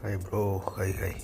Hi bro, hi.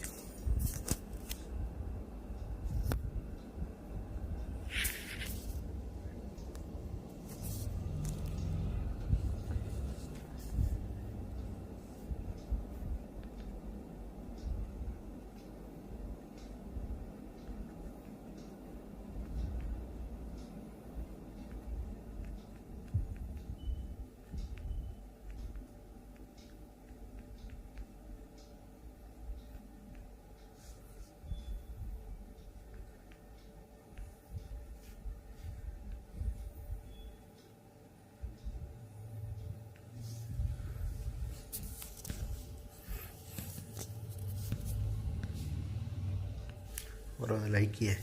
और like किए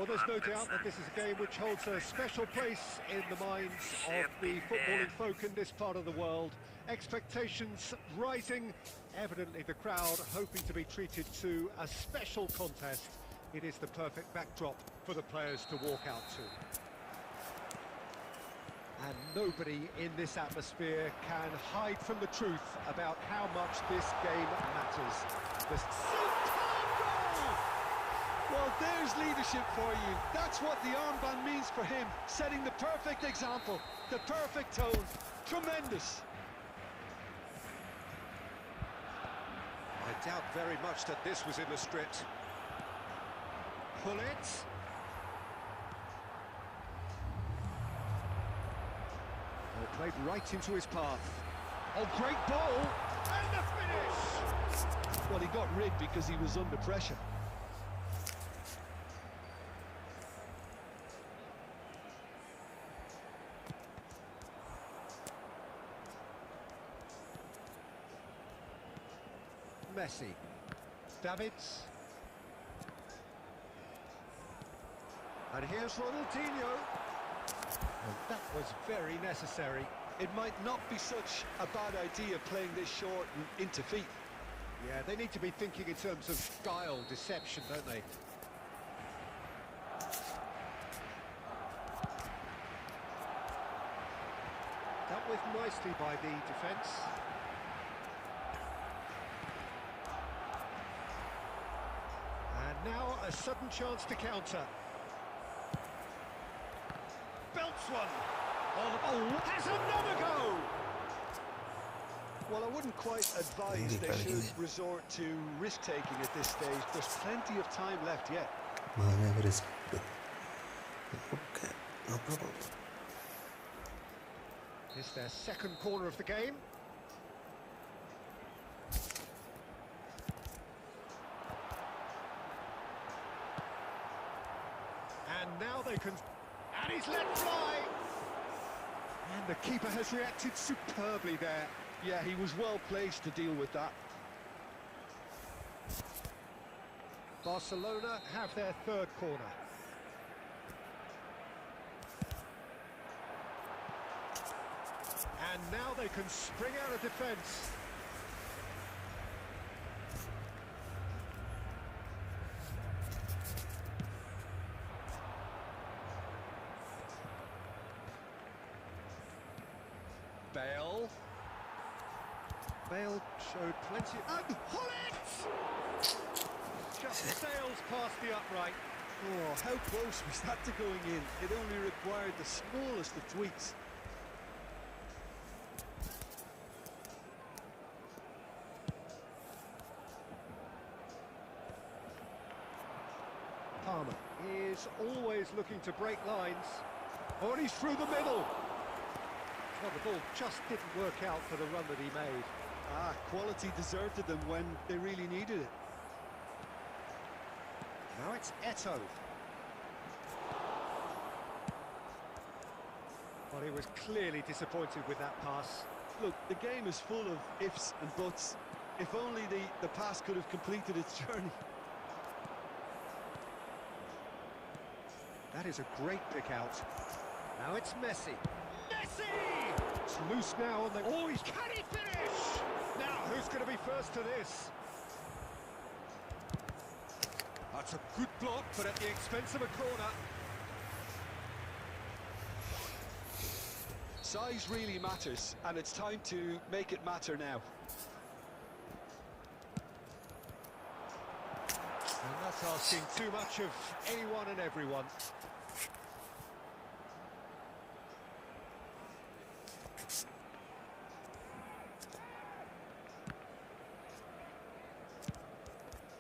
Well, there's no doubt that this is a game which holds a special place in the minds of the footballing folk in this part of the world. Expectations rising, evidently the crowd hoping to be treated to a special contest. It is the perfect backdrop for the players to walk out to. And nobody in this atmosphere can hide from the truth about how much this game matters. The superb goal! Well, there's leadership for you. That's what the armband means for him, setting the perfect example, the perfect tone. Tremendous. I doubt very much that this was in the script. Pull it. Oh, played right into his path. Oh, great ball! And the finish! Well, he got rigged because he was under pressure. Messi. Davids. And here's Ronaldinho. And that was very necessary. It might not be such a bad idea playing this short and into feet. Yeah, they need to be thinking in terms of guile, deception, don't they? Dealt with nicely by the defence. And now a sudden chance to counter. Belts one. Oh, has another go! Well, I wouldn't quite advise they should resort to risk-taking at this stage. There's plenty of time left yet. Never risk. Okay, no problem. It's their second corner of the game. And now they can... And he's let fly! And the keeper has reacted superbly there. Yeah, he was well placed to deal with that. Barcelona have their third corner. And now they can spring out of defence. Bale showed plenty of... And Hullet! Just sails past the upright. Oh, how close was that to going in? It only required the smallest of tweaks. Palmer is always looking to break lines. Oh, and he's through the middle. Well, the ball just didn't work out for the run that he made. Ah, quality deserted them when they really needed it. Now it's Eto'o. Well, he was clearly disappointed with that pass. Look, the game is full of ifs and buts. If only the pass could have completed its journey. That is a great pick out. Now it's Messi. Messi! It's loose now and they... Oh, can he finish? Now, who's going to be first to this? That's a good block, but at the expense of a corner. Size really matters, and it's time to make it matter now. And that's asking too much of anyone and everyone.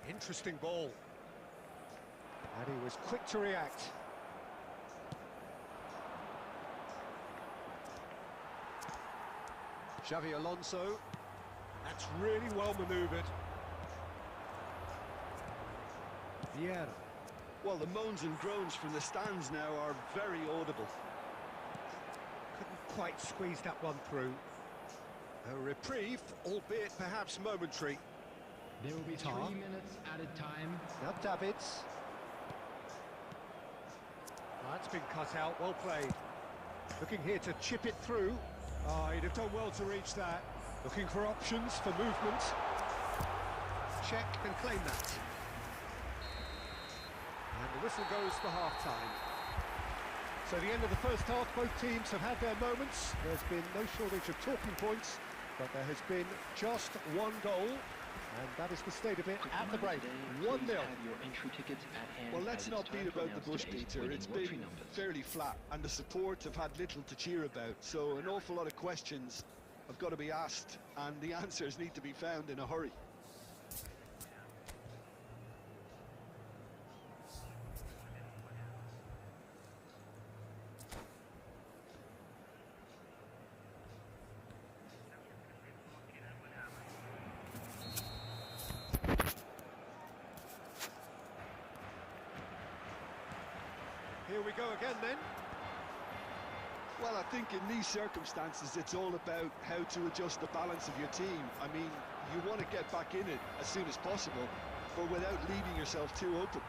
Interesting ball. And he was quick to react. Xavi Alonso. That's really well manoeuvred. Vieira. Well, the moans and groans from the stands now are very audible. Couldn't quite squeeze that one through. A reprieve, albeit perhaps momentary. There will be 3 minutes at a time. Now Davids. That's been cut out, well played. Looking here to chip it through. He'd have done well to reach that. Looking for options for movement. Check and claim that. And the whistle goes for half-time. So the end of the first half, both teams have had their moments. There's been no shortage of talking points, but there has been just one goal, and that is the state of it at the break. 1-0. Well, let's not beat about the bush, Peter. It's been fairly flat, and the support have had little to cheer about, so an awful lot of questions have got to be asked, and the answers need to be found in a hurry. Here we go again then. Well, I think in these circumstances, it's all about how to adjust the balance of your team. I mean, you want to get back in it as soon as possible, but without leaving yourself too open.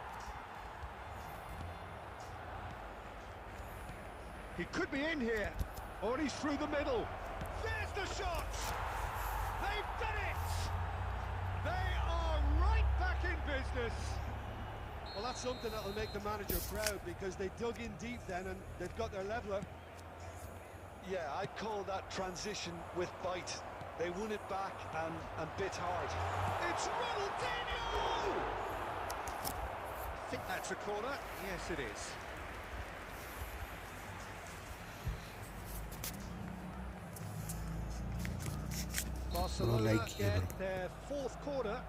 He could be in here, or he's through the middle. There's the shot! They've done it! They are right back in business. Well, that's something that'll make the manager proud, because they dug in deep then and they've got their leveller. Yeah, I'd call that transition with bite. They won it back and bit hard. It's Ronaldinho! I think that's a corner. Yes, it is. Barcelona like you, get bro. their fourth corner.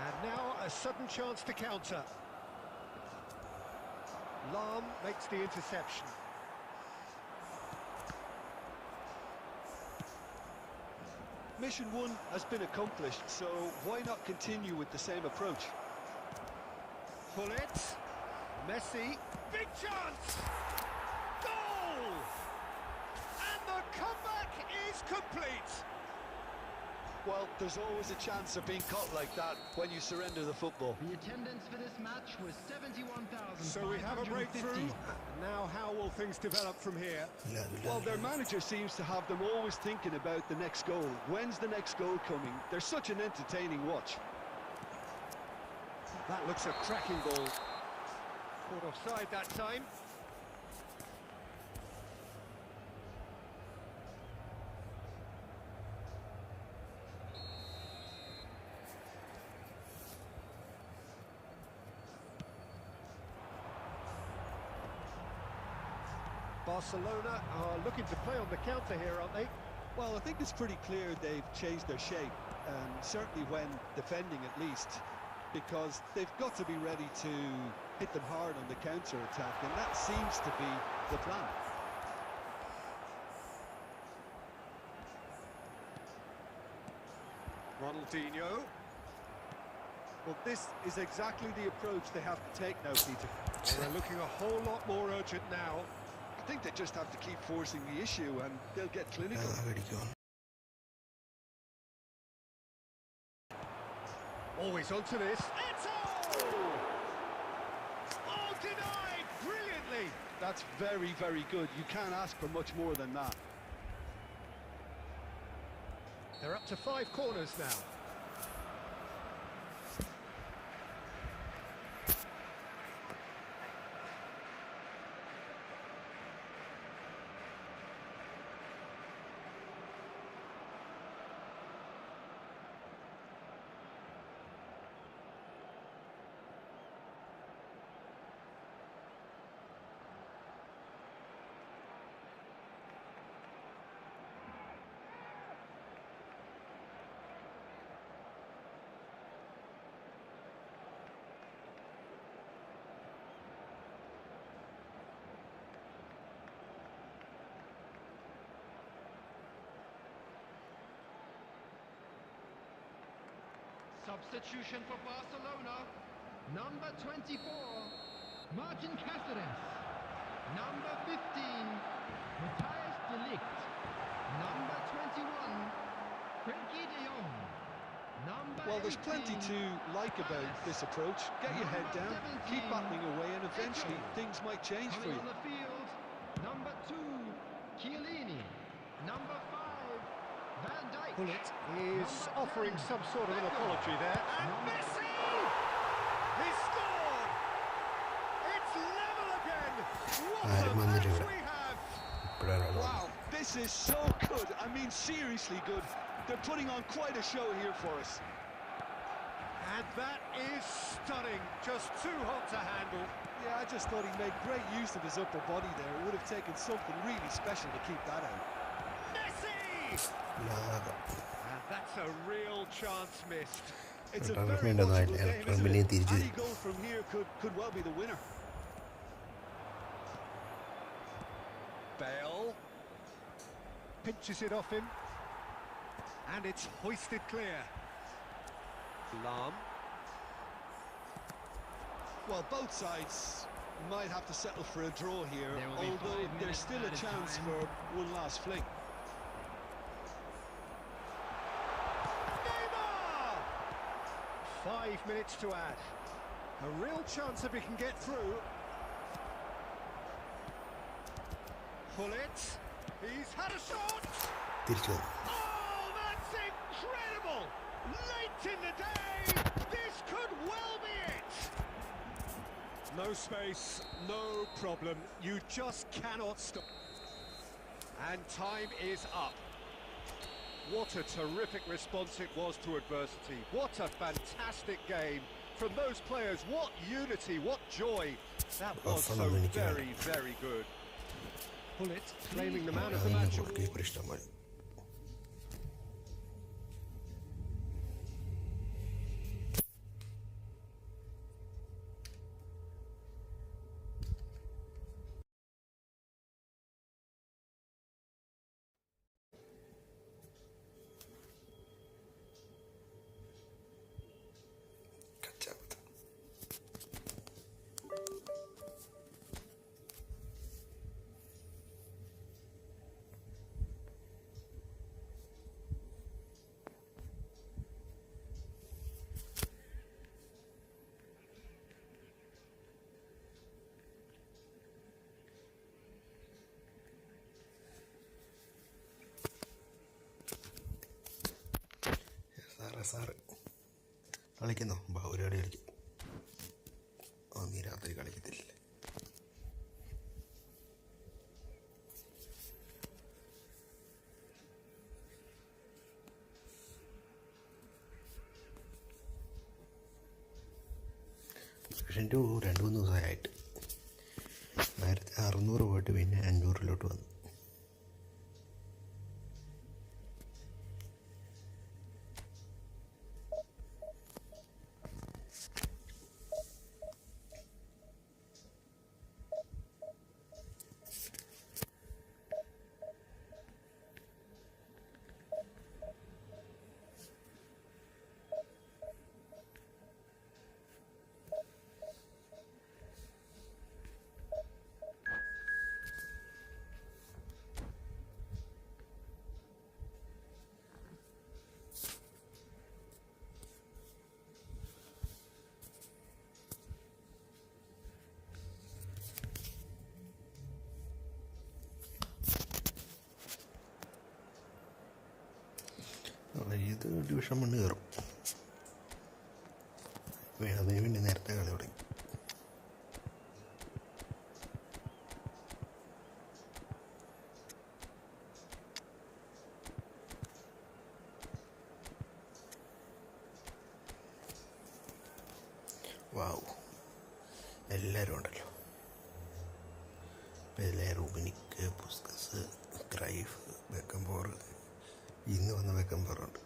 And now a sudden chance to counter. Lam makes the interception. Mission 1 has been accomplished, so why not continue with the same approach? Pull it. Messi. Big chance! Goal! And the comeback is complete. Well, there's always a chance of being caught like that when you surrender the football. The attendance for this match was 71,550. So we have a breakthrough. Now how will things develop from here? Well, their manager seems to have them always thinking about the next goal. When's the next goal coming? They're such an entertaining watch. That looks a cracking ball. Caught offside that time. Barcelona are looking to play on the counter here, aren't they? Well, I think it's pretty clear they've changed their shape, certainly when defending at least, because they've got to be ready to hit them hard on the counter-attack, and that seems to be the plan. Ronaldinho. Well, this is exactly the approach they have to take now, Peter. Well, they're looking a whole lot more urgent now. I think they just have to keep forcing the issue, and they'll get clinical. Always onto this. Eto! Oh, denied! Brilliantly! That's very, very good. You can't ask for much more than that. They're up to 5 corners now. Substitution for Barcelona. Number 24, Martin Cáceres. Number 15, Matthias de Ligt. Number 21, Frankie de Jong. Number Well, Well, there's plenty to like about this approach. Get your head down, keep battling away, and eventually things might change for you. On the field, number 2, Chiellini. Number 5, Van Dijk. Pullet is offering some sort of an apology there. And Messi! He scored! It's level again! What a match we have! Wow, this is so good. I mean, seriously good. They're putting on quite a show here for us. And that is stunning. Just too hot to handle. Yeah, I just thought he made great use of his upper body there. It would have taken something really special to keep that out. Messi! And that's a real chance missed. It's a very watchable game, isn't it? Any goal from here could well be the winner. Bale pinches it off him, and it's hoisted clear. Lam. Well, both sides might have to settle for a draw here, although there's still a chance for one last fling. Neymar! 5 minutes to add. A real chance if he can get through. Pullet. He's had a shot. Oh, that's incredible! Late in the day, this could well be it. No space, no problem. You just cannot stop. And time is up. What a terrific response it was to adversity. What a fantastic game from those players. What unity, what joy. That was so very, very good. Pullet claiming the man of the match. Sir കളിക്കുന്നോ? ഒരു കളി കളിക്കും. നീ രാത്രി കളിക്കത്തില്ല. Subscription 2-3 ദിവസമായിട്ട് 1600 പോയിട്ട് പിന്നെ 500 വന്നു. ഇത് ഡിവിഷൻ 1 കയറും. അതിന് വേണ്ടി നേരത്തെ കളി തുടങ്ങി. വാവ്, എല്ലാവരും ഉണ്ടല്ലോ. പെലെ, റൂബിനിക്ക്, പുസ്കസ്, ക്രൈഫ്, ബെക്കംബോർ. ഇന്ന് വന്ന ബെക്കംബോറുണ്ട്.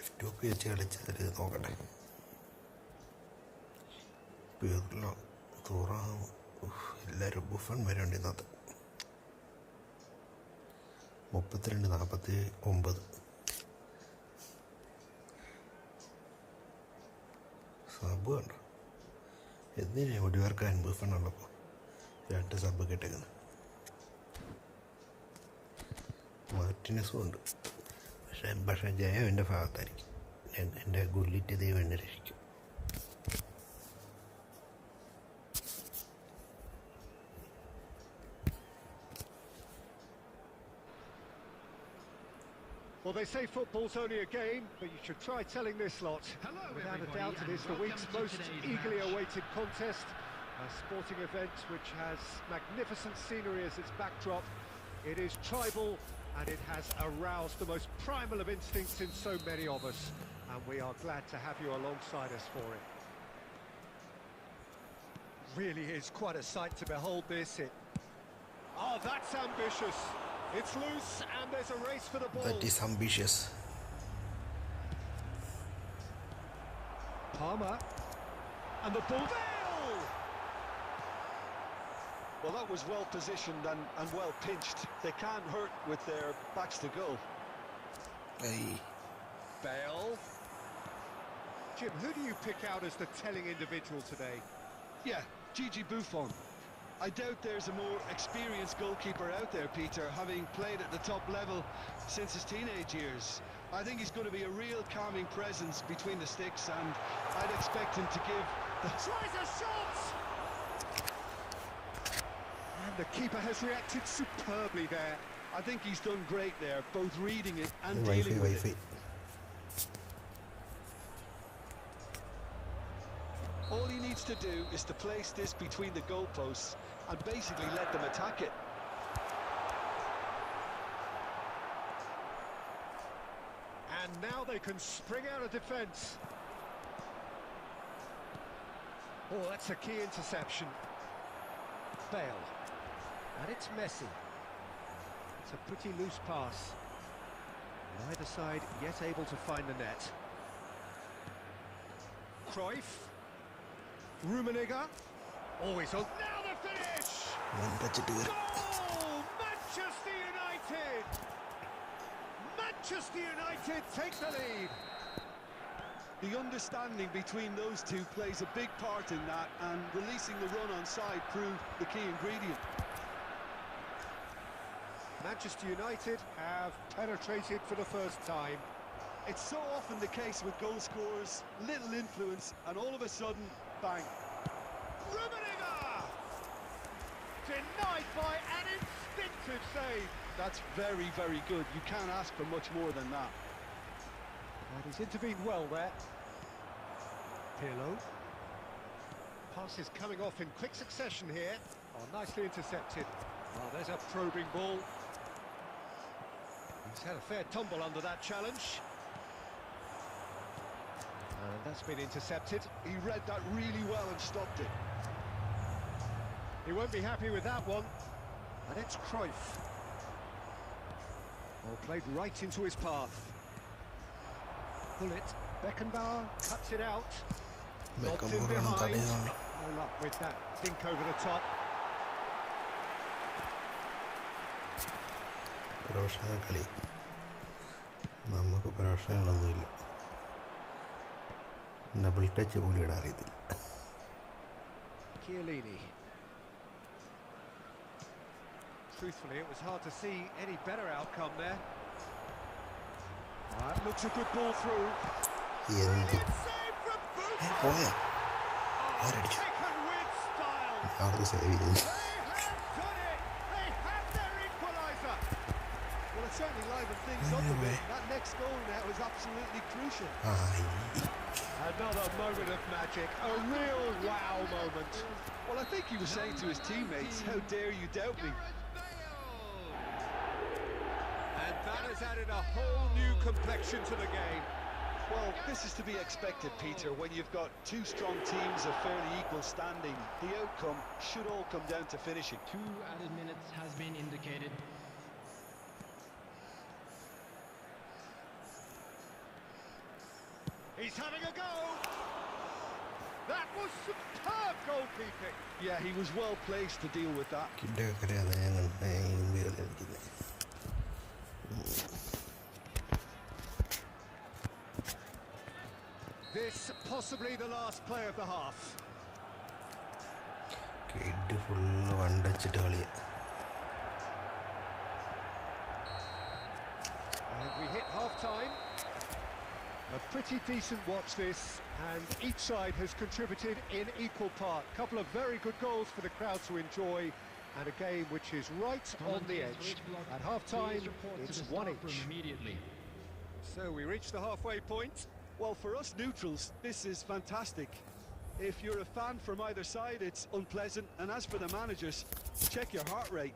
F2 വെച്ച് കളിച്ചതിൽ നോക്കട്ടെ. പേർലോ, തുറാം, എല്ലാവരും ബുഫൺ വരെ ഉണ്ട് ഇന്നത്തെ. 32-49 സബ് കണ്ടോ? എന്തിനാ ഒടിവർക്കാൻ ബുഫൺ ഉള്ളപ്പോൾ 2 സബ് കിട്ടുന്നത്? മാർട്ടിനസും ഉണ്ട്. പക്ഷേ ജയം എൻ്റെ ഭാഗത്തായിരിക്കും. എൻ്റെ ഗുള്ളിറ്റ് ദൈവം എന്നെ രക്ഷിക്കും. Well, they say football's only a game, but you should try telling this lot. Hello, Without a everybody, doubt, it and is the welcome week's to most today's eagerly match. awaited contest. A sporting event which has magnificent scenery as its backdrop. It is tribal, and it has aroused the most primal of instincts in so many of us. And we are glad to have you alongside us for it. Really is quite a sight to behold this. Oh, that's ambitious. It's loose, and there's a race for the ball. That is ambitious. Palmer. And the ball. Bale! Well, that was well positioned and well pinched. They can't hurt with their backs to goal. Hey. Bale. Jim, who do you pick out as the telling individual today? Yeah, Gigi Buffon. I doubt there's a more experienced goalkeeper out there, Peter, having played at the top level since his teenage years. I think he's going to be a real calming presence between the sticks, and I'd expect him to give the... Tries a shot! And the keeper has reacted superbly there. I think he's done great there, both reading it and dealing with it. All he needs to do is to place this between the goalposts and basically let them attack it. And now they can spring out of defence. Oh, that's a key interception. Bale. And it's Messi. It's a pretty loose pass. Neither side yet able to find the net. Cruyff. Rummenigge. Always on. Now the finish! Goal! Manchester United! Manchester United take the lead. The understanding between those two plays a big part in that, and releasing the run on side proved the key ingredient. Manchester United have penetrated for the first time. It's so often the case with goal scorers, little influence, and all of a sudden, bang. Rummenigge! Denied by an instinctive save. That's very, very good. You can't ask for much more than that. And he's intervened well there. Pirlo. Pass is coming off in quick succession here. Oh, nicely intercepted. Oh, there's a probing ball. He's had a fair tumble under that challenge. And that's been intercepted. He read that really well and stopped it. He won't be happy with that one. And it's Cruyff. Oh, played right into his path. Bullet. Beckenbauer cuts it out. Lobbed in behind. No luck with that dink over the top. Professional കളി നമുക്ക് പ്രൊഫഷണലൊന്നുമില്ല. Double touch പോലും ഇടാൻ അറിയത്തില്ല. Chiellini. Truthfully, it was hard to see any better outcome there. That looks a good ball through. എന്ത് Save from Buffon. പോയാ ആരടിച്ചു? Taken with style. Arc save ചെയ്തു? They have done it. They have their equaliser. Well, it certainly livened things up a bit. That next goal now is absolutely crucial. Another moment of magic, a real wow moment. Well, I think he was saying to his teammates, how dare you doubt me? And that has added a whole new complexion to the game. Well, this is to be expected, Peter, when you've got two strong teams of fairly equal standing. The outcome should all come down to finishing. 2 added minutes has been indicated. He's having a go. That was superb goalkeeping. Yeah, he was well placed to deal with that. കിഡൊക്കെ അറിയാതെ ഞാൻ കളിക്കുന്നത്. This possibly the last play of the half. Kid full വണ്ടച്ചിട്ട് കളിയാ. half-time. A pretty decent watch this, and each side has contributed in equal part. A couple of very good goals for the crowd to enjoy, and a game which is right on the edge. At half-time, it's 1-1. Immediately. So we reach the halfway point. Well, for us neutrals, this is fantastic. If you're a fan from either side, it's unpleasant. And as for the managers, check your heart rate.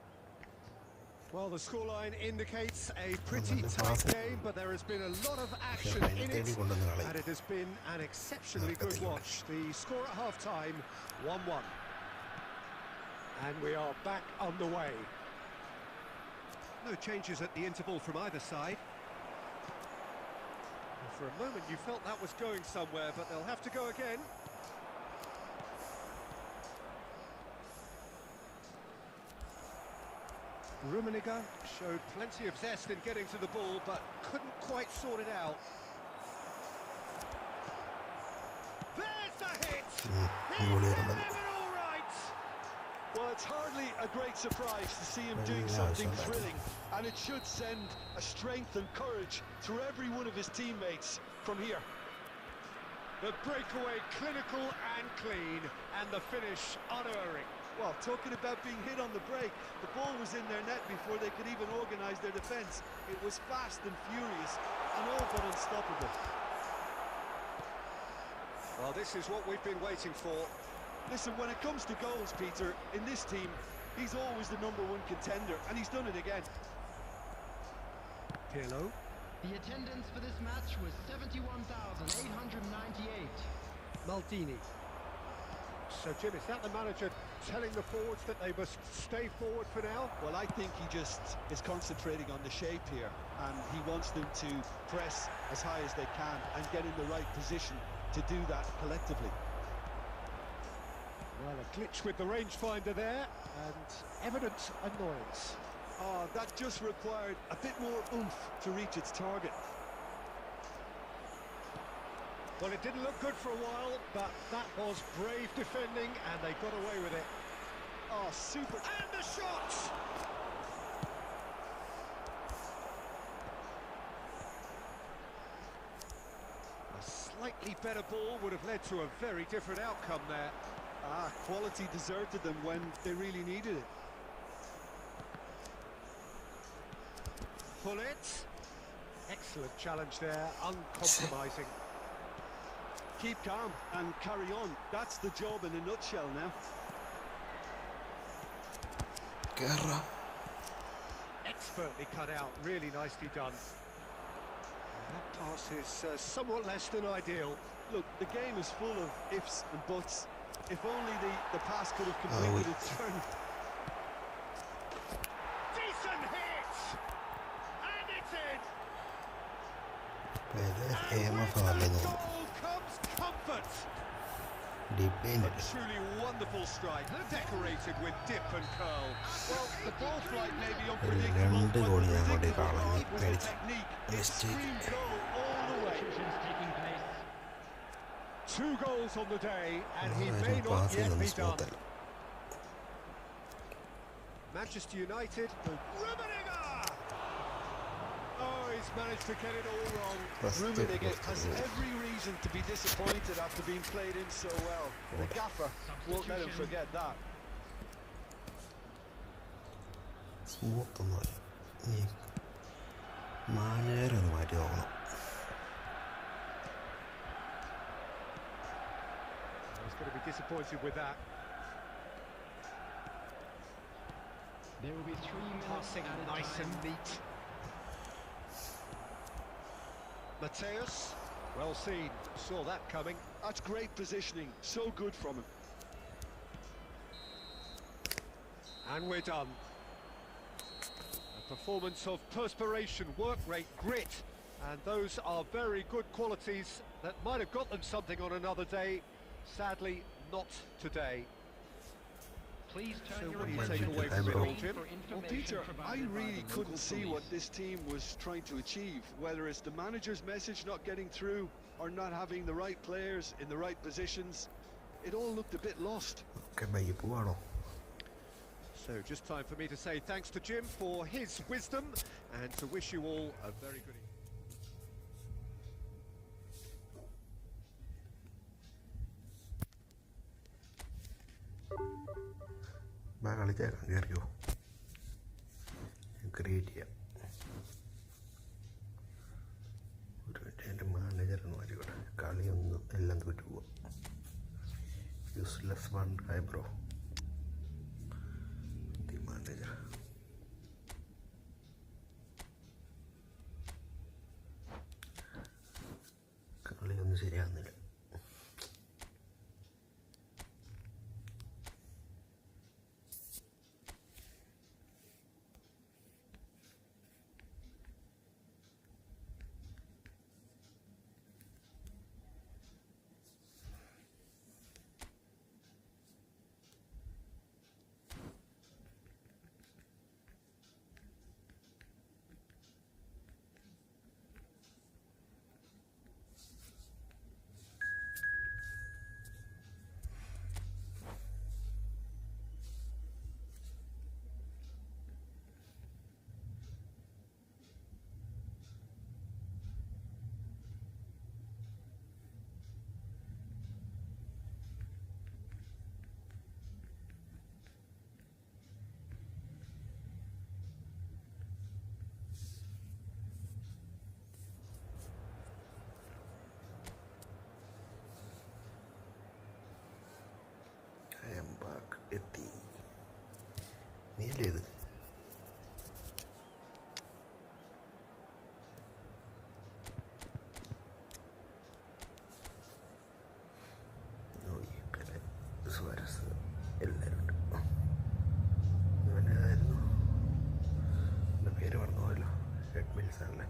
Well, the scoreline indicates a pretty tight game, but there has been a lot of action in it, and it has been an exceptionally good watch. The score at half-time, 1-1. And we are back underway. No changes at the interval from either side. For a moment you felt that was going somewhere, but they'll have to go again. Rummenigge showed plenty of zest in getting to the ball, but couldn't quite sort it out. There's the hit! He's all right! Well, it's hardly a great surprise to see him doing something thrilling, and it should send a strength and courage through every one of his teammates from here. The breakaway clinical and clean, and the finish unerring. Well, talking about being hit on the break, the ball was in their net before they could even organise their defence. It was fast and furious, and all but unstoppable. Well, this is what we've been waiting for. Listen, when it comes to goals, Peter, in this team, he's always the #1 contender, and he's done it again. Pirlo. The attendance for this match was 71,898. Maldini. So, Jim, is that the manager telling the forwards that they must stay forward for now? Well, I think he just is concentrating on the shape here, and he wants them to press as high as they can and get in the right position to do that collectively. Well, a glitch with the rangefinder there, and evident annoyance. Oh, that just required a bit more oomph to reach its target. Well, it didn't look good for a while, but that was brave defending, and they got away with it. Oh, super. And the shot! A slightly better ball would have led to a very different outcome there. Ah, quality deserted them when they really needed it. Pull it. Excellent challenge there, uncompromising. Keep calm and carry on. That's the job in a nutshell now. Expertly cut out, really nicely done. That pass is somewhat less than ideal. Look, the game is full of ifs and buts. If only the pass could have completed its turn. Decent hit! And it's in! aim of Goal comes comfort! A truly wonderful strike, decorated with dip and curl. Well, the ball flight may be unpredictable, but the predictable part was the technique. Extreme goal all the way. Taking place. 2 goals on the day, and he may not yet be done. Manchester United, Rummenigge! Oh, he's managed to get it all wrong. Rummenigge has every reason to be disappointed after being played in so well. The gaffer won't let him forget that. സ്മൂത്തൊന്നുമല്ല ഈ മാനേരൊന്ന് മാറ്റി നോക്കണം. He's going to be disappointed with that. There will be 3 minutes Passing nice and neat. Mateus, well seen, saw that coming. That's great positioning, so good from him. And we're done. A performance of perspiration, work rate, grit, and those are very good qualities that might have got them something on another day. Sadly, not today. Please turn So your what do you attention take away to from the it all, screen Jim? for Well, information Peter, I provided by really the couldn't local see what police. this team was trying to achieve, whether it's the manager's message not getting through or not having the right players in the right positions. It all looked a bit lost. ഒക്കെ bike പോവാണോ? So just time for me to say thanks to Jim for his wisdom and to wish you all a very good evening. കളിച്ചേക്കാം, കയറിയോ, create ചെയ്യാം. ഒരു എൻ്റെ മാനേജറിന് മാറി ഇവിടെ കളിയൊന്നും എല്ലാം തോറ്റു പോവാം. Useless one eyebrow the manager. കളിയൊന്നും ശരിയാകുന്നില്ല. എത്തി. നീയല്ലേ ഇത്? സ്വരസ് എല്ലാവരും ഉണ്ട്. ഇവനേതായിരുന്നു? എൻ്റെ പേര് പറഞ്ഞു പോയല്ലോ. റെഡ് മിൽസ് ആണല്ലേ.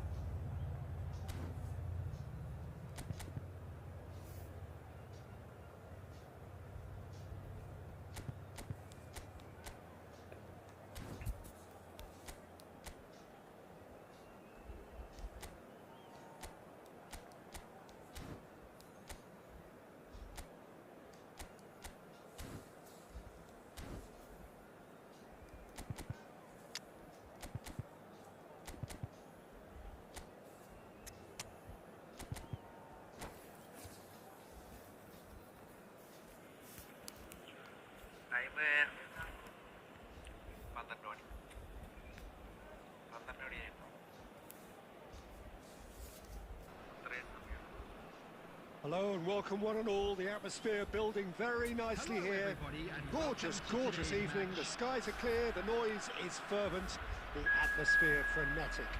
Hello and welcome one and all. The atmosphere building very nicely Hello, here. everybody, and Gorgeous, welcome to gorgeous today's evening. match. The skies are clear, the noise is fervent, the atmosphere frenetic.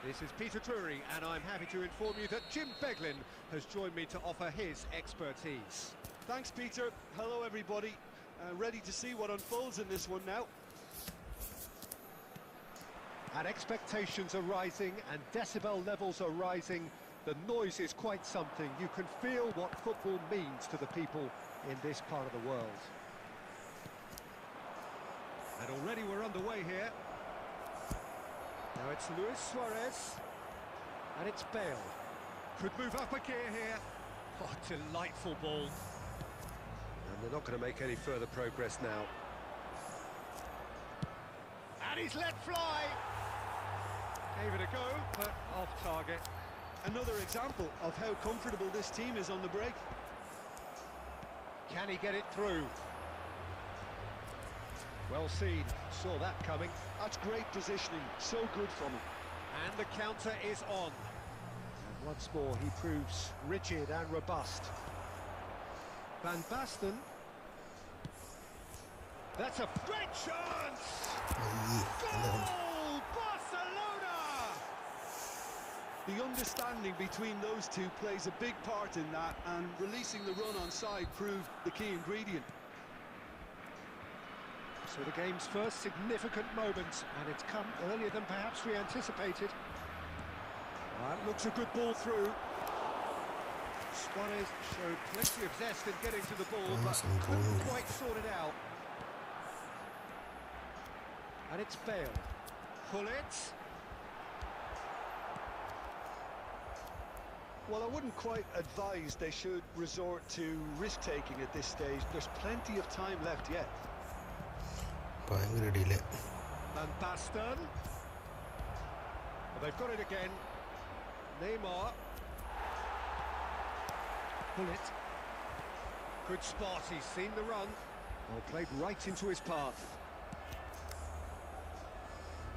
This is Peter Drury and I'm happy to inform you that Jim Beglin has joined me to offer his expertise. Thanks, Peter. Hello, everybody. Ready to see what unfolds in this one now. And expectations are rising and decibel levels are rising. The noise is quite something. You can feel what football means to the people in this part of the world. And already we're underway here. Now it's Luis Suarez. And it's Bale. Could move up a gear here. Oh, delightful ball. And they're not going to make any further progress now. And he's let fly. Gave it a go, but off target. Another example of how comfortable this team is on the break. Can he get it through? Well seen, saw that coming. That's great positioning, so good from him. And the counter is on. And once more he proves rigid and robust. Van Basten. That's a great chance! Goal! Barcelona! The understanding between those two plays a big part in that, and releasing the run on side proved the key ingredient. So the game's first significant moment, and it's come earlier than perhaps we anticipated. That looks a good ball through. Suarez showed plenty of zest in getting to the ball, but couldn't quite sort it out. And it's Bale. Pull it. Well, I wouldn't quite advise they should resort to risk-taking at this stage. There's plenty of time left yet. Van Basten. Well, they've got it again. Neymar. Pull it. Good spot, he's seen the run. Oh, played right into his path.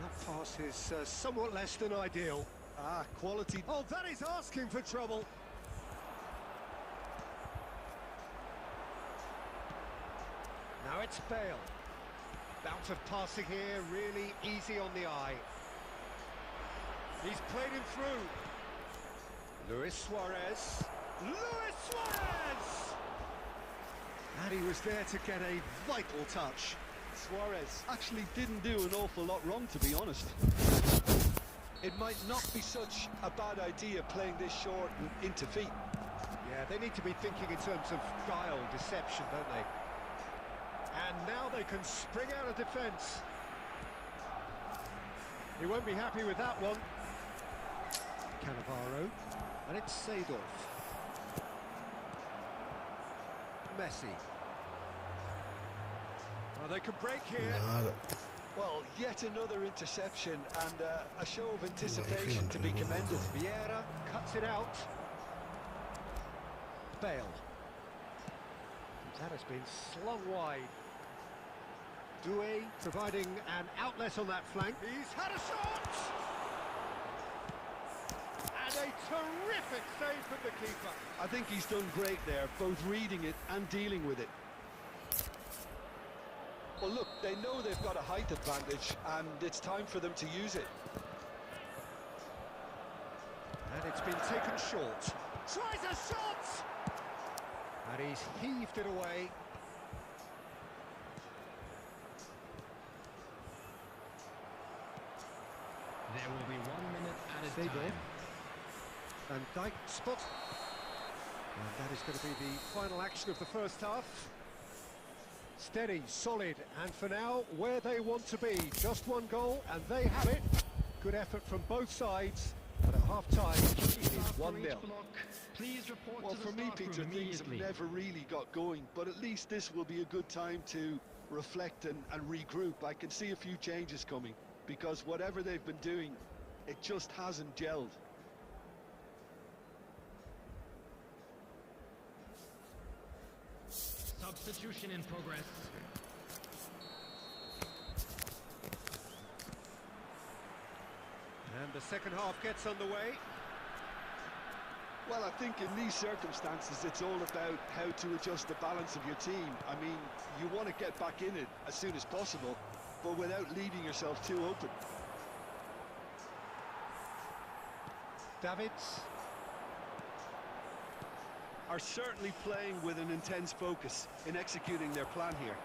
That pass is somewhat less than ideal. Ah, quality. Oh, that is asking for trouble. Now it's Bale. Bout of passing here, really easy on the eye. He's played him through. Luis Suarez. Luis Suarez! And he was there to get a vital touch. Suarez actually didn't do an awful lot wrong, to be honest. It might not be such a bad idea playing this short and into feet. Yeah, they need to be thinking in terms of guile, deception, don't they? And now they can spring out of defence. He won't be happy with that one. Cannavaro, and it's Seedorf. Messi. Oh, they can break here. Nada. Well, yet another interception and a show of anticipation to be commended. Vieira cuts it out. Bale. That has been slung wide. Doué providing an outlet on that flank. He's had a shot! And a terrific save from the keeper. I think he's done great there, both reading it and dealing with it. Well, look, they know they've got a height advantage, and it's time for them to use it. And it's been taken short. Tries a shot! And he's heaved it away. There will be 1 minute added Seedorf. time. And Dijk spot. And that is going to be the final action of the first half. Steady, solid, and for now, where they want to be. Just one goal, and they have it. Good effort from both sides, but at half-time, it is 1-0. Please report Well, to the for me, staff room Peter, things have immediately. never really got going, but at least this will be a good time to reflect and regroup. I can see a few changes coming, because whatever they've been doing, it just hasn't gelled. Substitution in progress. And the second half gets underway. Well, I think in these circumstances, it's all about how to adjust the balance of your team. I mean, you want to get back in it as soon as possible, but without leaving yourself too open. Davids. Are certainly playing with an intense focus in executing their plan here.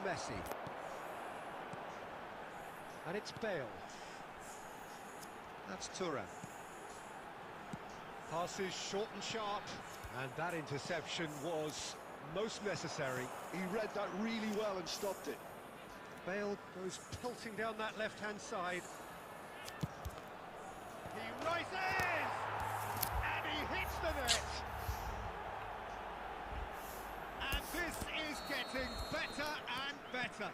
Messi. And it's Bale. That's Thuram. Passes short and sharp, and that interception was most necessary. He read that really well and stopped it. Bale goes pelting down that left-hand side. He rises! And he hits the net! And this is getting better and better.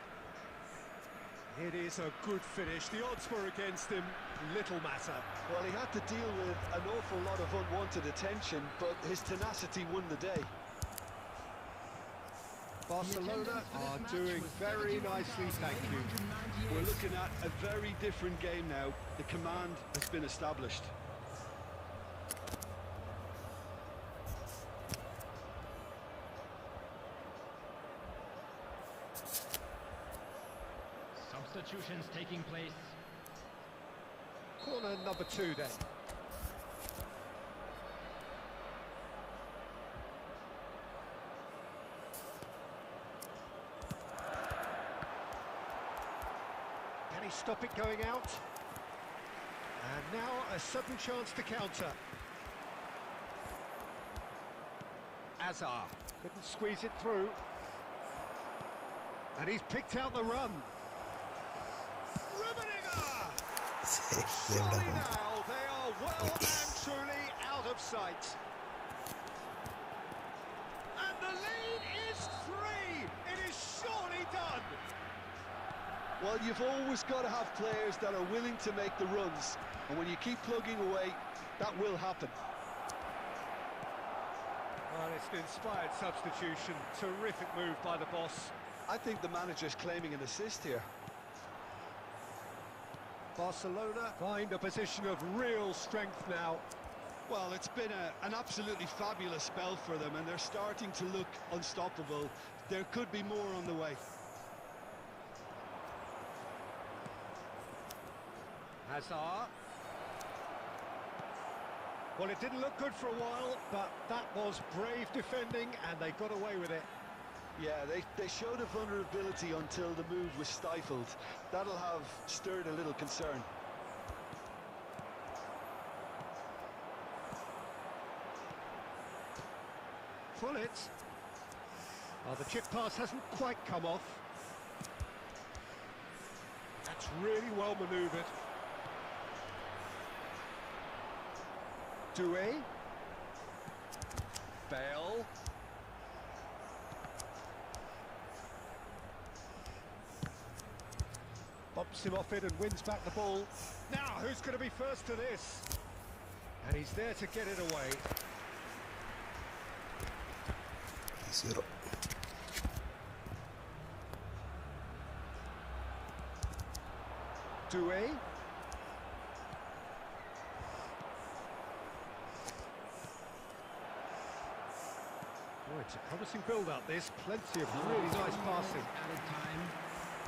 It is a good finish. The odds were against him. Little matter. Well, he had to deal with an awful lot of unwanted attention, but his tenacity won the day. Barcelona are doing very nicely, thank you. We're looking at a very different game now. The command has been established. Substitutions taking place. Corner number 2 then. Can he stop it going out? And now a sudden chance to counter. Azar couldn't squeeze it through. And he's picked out the run. Surely now they are well and truly out of sight. And the lead is 3. It is surely done. Well, you've always got to have players that are willing to make the runs, and when you keep plugging away, that will happen. Well, it's an inspired substitution. Terrific move by the boss. I think the manager's claiming an assist here. Barcelona find a position of real strength now. Well, it's been an absolutely fabulous spell for them, and they're starting to look unstoppable. There could be more on the way. Hazard. Well, it didn't look good for a while, but that was brave defending, and they got away with it. Yeah, they showed a vulnerability until the move was stifled. That'll have stirred a little concern. It. Oh, the chip pass hasn't quite come off. That's really well manoeuvred. Doué. Bale. Bumps him off it and wins back the ball. Now, who's going to be first to this? And he's there to get it away. 0. Doué. Oh, it's a promising build-up, this. Plenty of really nice passing. Added time.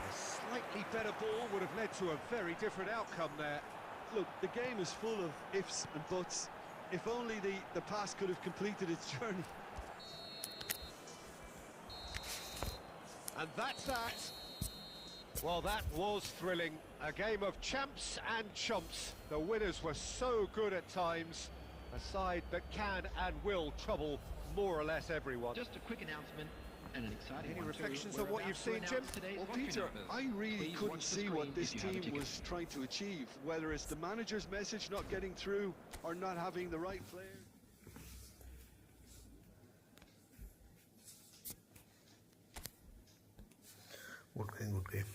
A slightly better ball would have led to a very different outcome there. Look, the game is full of ifs and buts. If only the pass could have completed its journey. And that's that. Well, that was thrilling. A game of champs and chumps. The winners were so good at times. A side that can and will trouble more or less everyone. Just a quick announcement and an exciting Any one, reflections too. on We're what about you've to seen, announce Jim? today's Well, lottery Peter, numbers. I really Please couldn't watch the see what screen this if you have a team ticket. was trying to achieve, whether it's the manager's message not getting through or not having the right players. Good game, good game.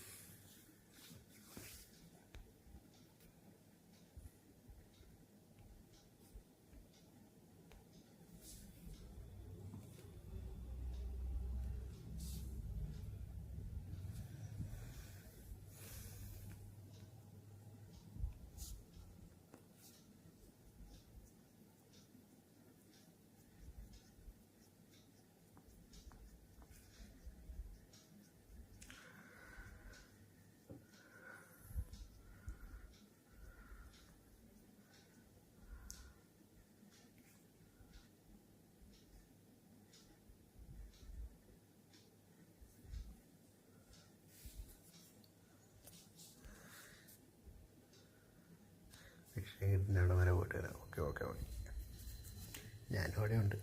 അവിടെ വരെ പോയിട്ട് വരാം. Okay okay okay, ഞാനും അവിടെ ഉണ്ട്.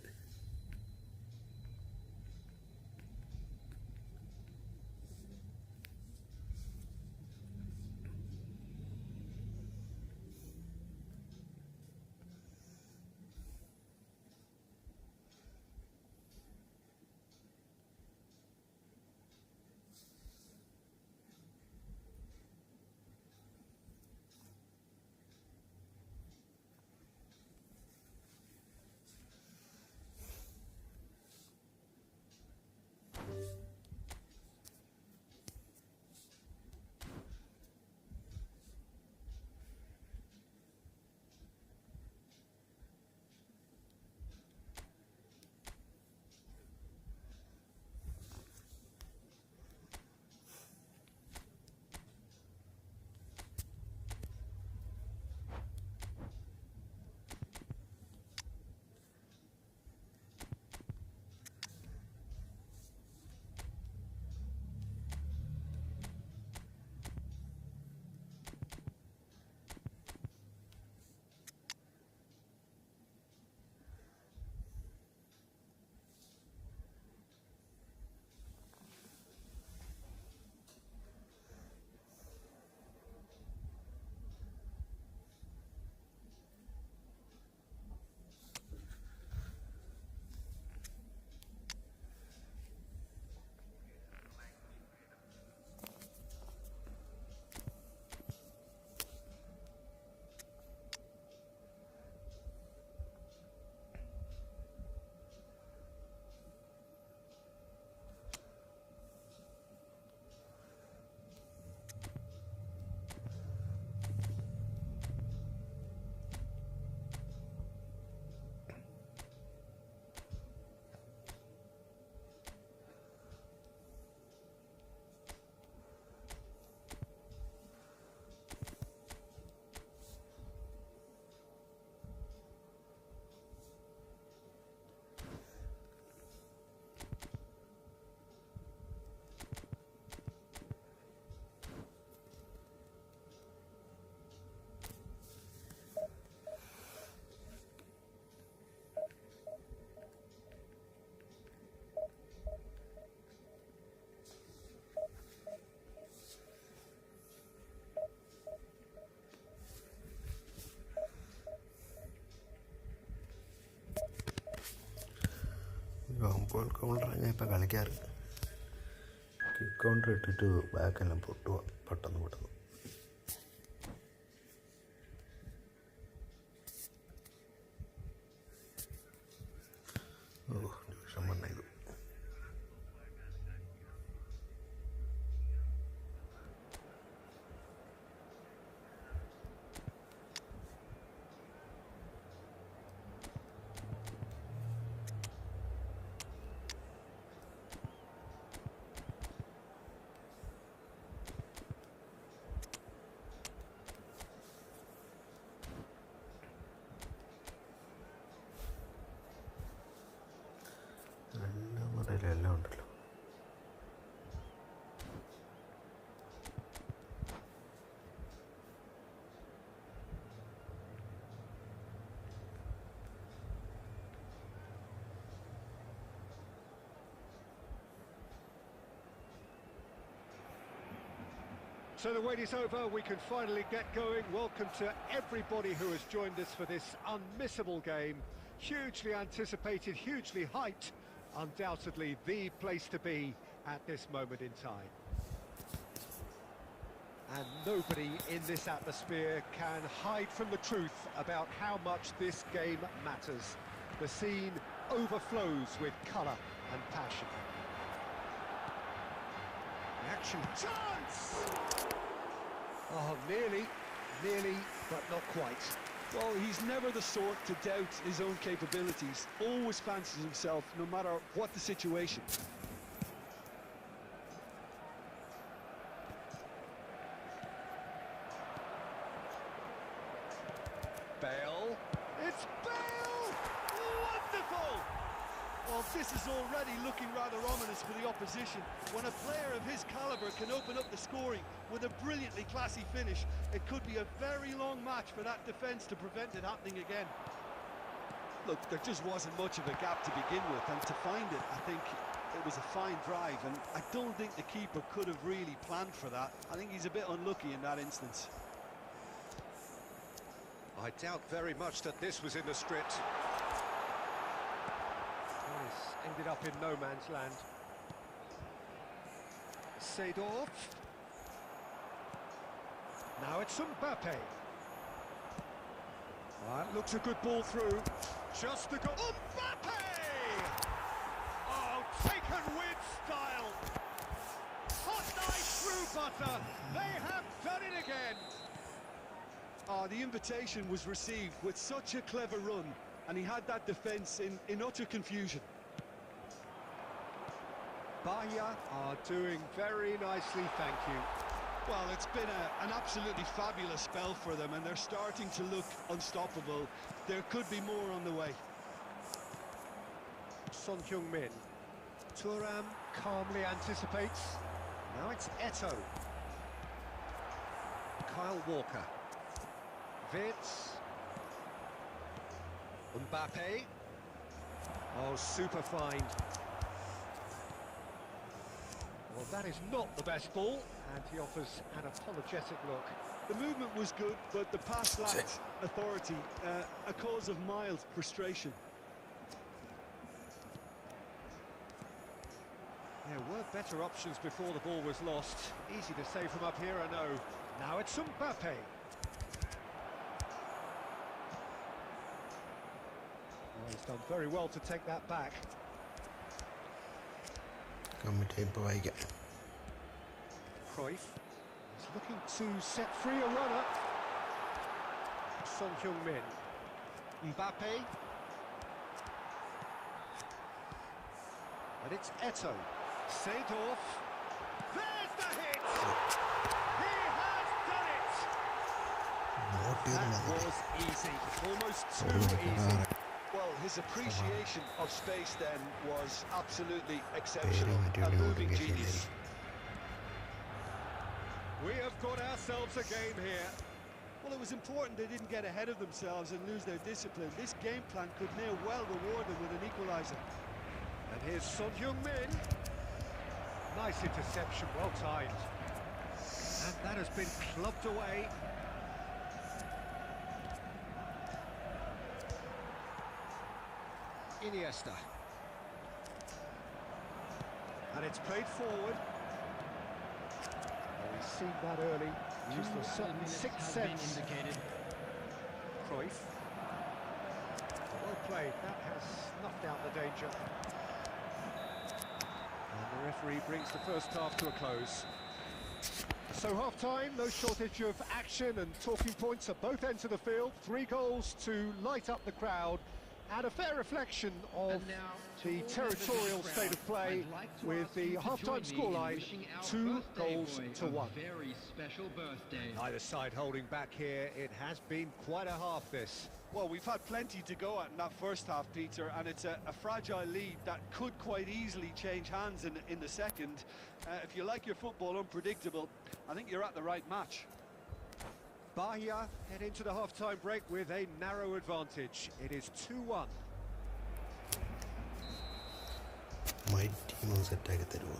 Football കൗണ്ടറാണ് ഞാൻ ഇപ്പോൾ കളിക്കാറ്. കിക്ക് കൗണ്ടർ ഇട്ടിട്ട് ബാക്കെല്ലാം പൊട്ടുക പെട്ടെന്ന് പെട്ടെന്ന്. ഡിവിഷൻ 1 ഇത്. എല്ലാം ഉണ്ടല്ലോ. So the wait is over, we can finally get going. Welcome to everybody who has joined us for this unmissable game. Hugely anticipated, hugely hyped. Undoubtedly the place to be at this moment in time. And nobody in this atmosphere can hide from the truth about how much this game matters. The scene overflows with colour and passion. Action chance! Oh, nearly, but not quite. Well, he's never the sort to doubt his own capabilities. Always fancies himself, no matter what the situation. Bale. It's Bale! Wonderful! Well, this is already looking rather ominous for the opposition. When a player of his calibre can open up the scoring with a brilliantly classy finish, it could be a very long match for that defence to prevent it happening again. Look, there just wasn't much of a gap to begin with, and to find it, I think it was a fine drive, and I don't think the keeper could have really planned for that. I think he's a bit unlucky in that instance. I doubt very much that this was in the script. This ended up in no man's land. Seedorf. Now it's Mbappe. That looks a good ball through. Just a goal. Mbappe! Oh, taken with style. Hot knife through butter. They have done it again. The invitation was received with such a clever run, and he had that defence in utter confusion. Bahia are doing very nicely, thank you. Well, it's been an absolutely fabulous spell for them, and they're starting to look unstoppable. There could be more on the way. Son Heung-min. Thuram calmly anticipates. Now it's Eto'o. Kyle Walker. Vitz. Mbappe. Oh, super find. Well, that is not the best ball, and he offers an apologetic look. The movement was good, but the pass lacked authority, a cause of mild frustration. There were better options before the ball was lost. Easy to say from up here, I know. Now it's Mbappe. Oh, he's done very well to take that back. Committee ഇപ്പോൾ വായിക്കാം. Cruyff is looking to set free a runner. Son Heung-min. Mbappe. And it's Eto'o. Seedorf. There's the hit! He has done it! That was easy. Almost too easy. Well, his appreciation of space then was absolutely exceptional. A moving genius. We have got ourselves a game here. Well, it was important they didn't get ahead of themselves and lose their discipline. This game plan could near well reward them with an equaliser. And here's Son Heung-min. Nice interception, well timed. And that has been clubbed away. Iniesta. And it's played forward. Well, we've seen that early. Used a certain sixth sense. Cruyff. Well played. That has snuffed out the danger. And the referee brings the first half to a close. So half-time, no shortage of action and talking points at both ends of the field. 3 goals to light up the crowd, and a fair reflection of the territorial state of play, with the half-time scoreline 2-1. Very special birthday. Neither side holding back here. It has been quite a half, this. Well, we've had plenty to go at in that first half, Peter, and it's a fragile lead that could quite easily change hands in the second. If you like your football unpredictable, I think you're at the right match. Bahia head into the half-time break with a narrow advantage. It is 2-1. My team on set tag തരുമോ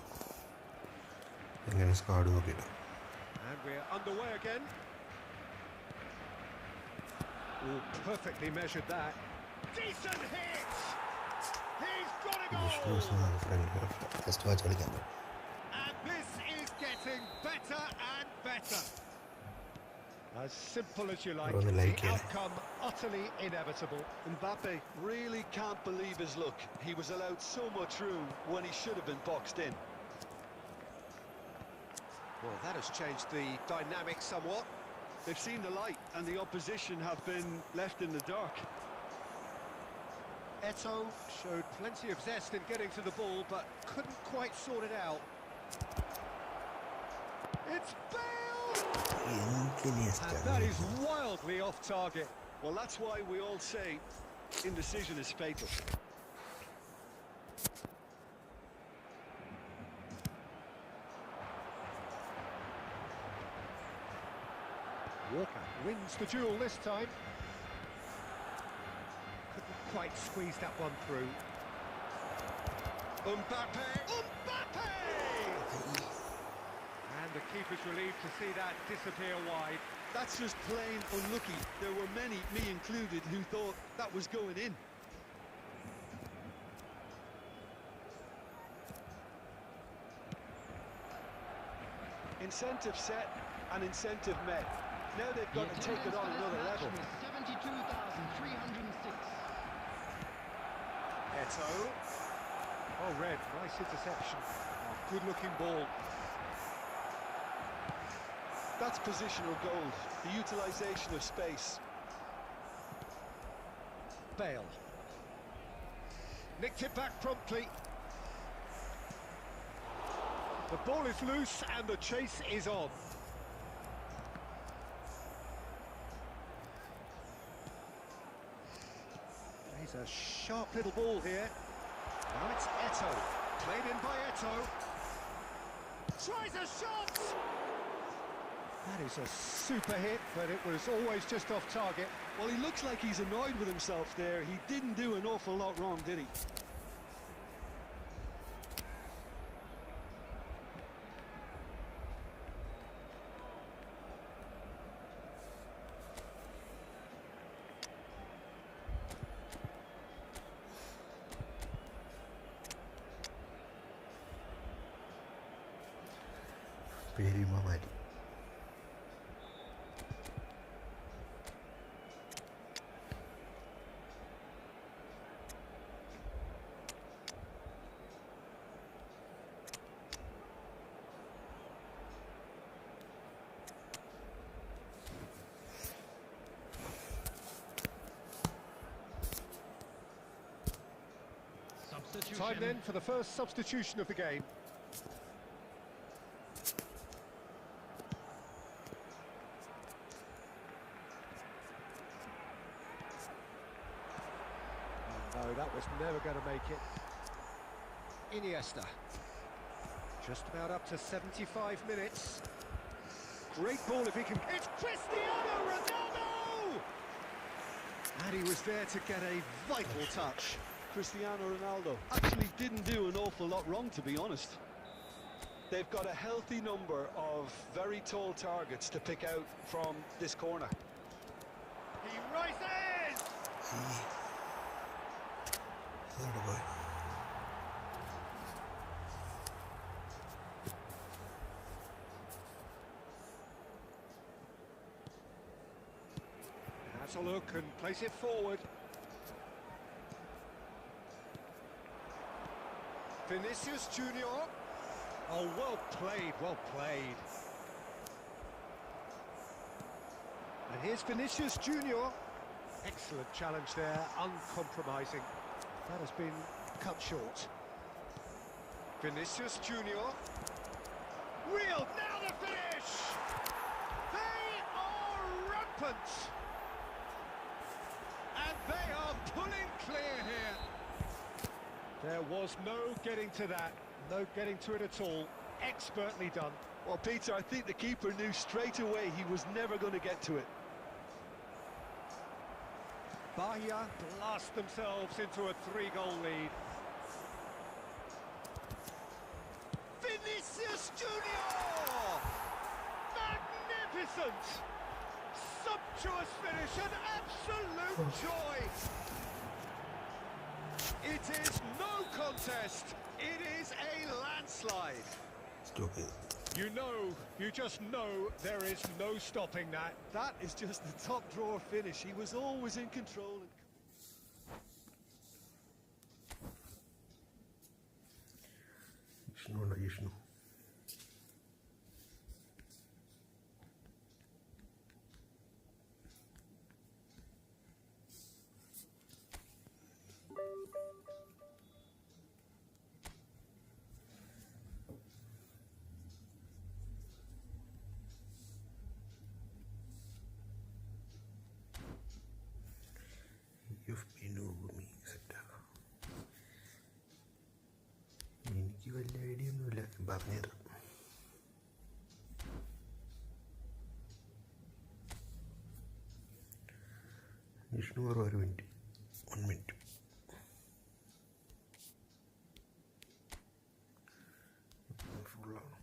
എങ്ങനെ squad നോക്കിയിട്ട് And we're underway again. Oh, perfectly measured that. Decent hit! He's got a goal! First watch കളിക്കാൻ പറ്റും And this is getting better and better. As simple as you like, the outcome utterly inevitable. Mbappe really can't believe his luck. He was allowed so much room when he should have been boxed in. Well, that has changed the dynamic somewhat. They've seen the light and the opposition have been left in the dark. Eto'o showed plenty of zest in getting to the ball, but couldn't quite sort it out. It's Bale! And that is wildly off target. Well, that's why we all say indecision is fatal. Walker wins the duel this time. Couldn't quite squeeze that one through. Mbappe! Mbappe! And the keeper's relieved to see that disappear wide. That's just plain unlucky. There were many, me included, who thought that was going in. Incentive set and incentive met. Now they've got to take it on another level. 72,306. Eto'o. Oh, Red, nice interception. Oh, good-looking ball. That's positional gold, the utilisation of space. Bale. Nicked it back promptly. The ball is loose and the chase is on. He's a sharp little ball here. Now it's Eto'o. Played in by Eto'o. Tries a shot! That is a super hit, but it was always just off target. Well, he looks like he's annoyed with himself there. He didn't do an awful lot wrong, did he? പെരുമ മാറ്റി Time then for the first substitution of the game. Oh, no, that was never going to make it. Iniesta. Just about up to 75 minutes. Great ball if he can... It's Cristiano Ronaldo! And he was there to get a vital touch. Cristiano Ronaldo actually didn't do an awful lot wrong, to be honest. They've got a healthy number of very tall targets to pick out from this corner. He rises! Has a look and plays it forward. Vinicius Junior. Oh, well played, well played. And here's Vinicius Junior. Excellent challenge there, uncompromising. That has been cut short. Vinicius Junior. Real, now the finish! They are rampant! And they are pulling clear here. There was no getting to that, no getting to it at all. Expertly done. Well, Peter, I think the keeper knew straight away he was never going to get to it. Bahia blast themselves into a 3-goal lead. Vinicius Junior! Magnificent! Sumptuous finish, an absolute joy! It is no contest, it is a landslide. Stupid. You just know there is no stopping that. That is just the top drawer finish. He was always in control. Ishnu. എനിക്ക് വലിയ idea ഒന്നുമില്ല, പറഞ്ഞുതരാം. വിഷ്ണു ഒരു minute, 1 minute. ഫുള്ളാണ്.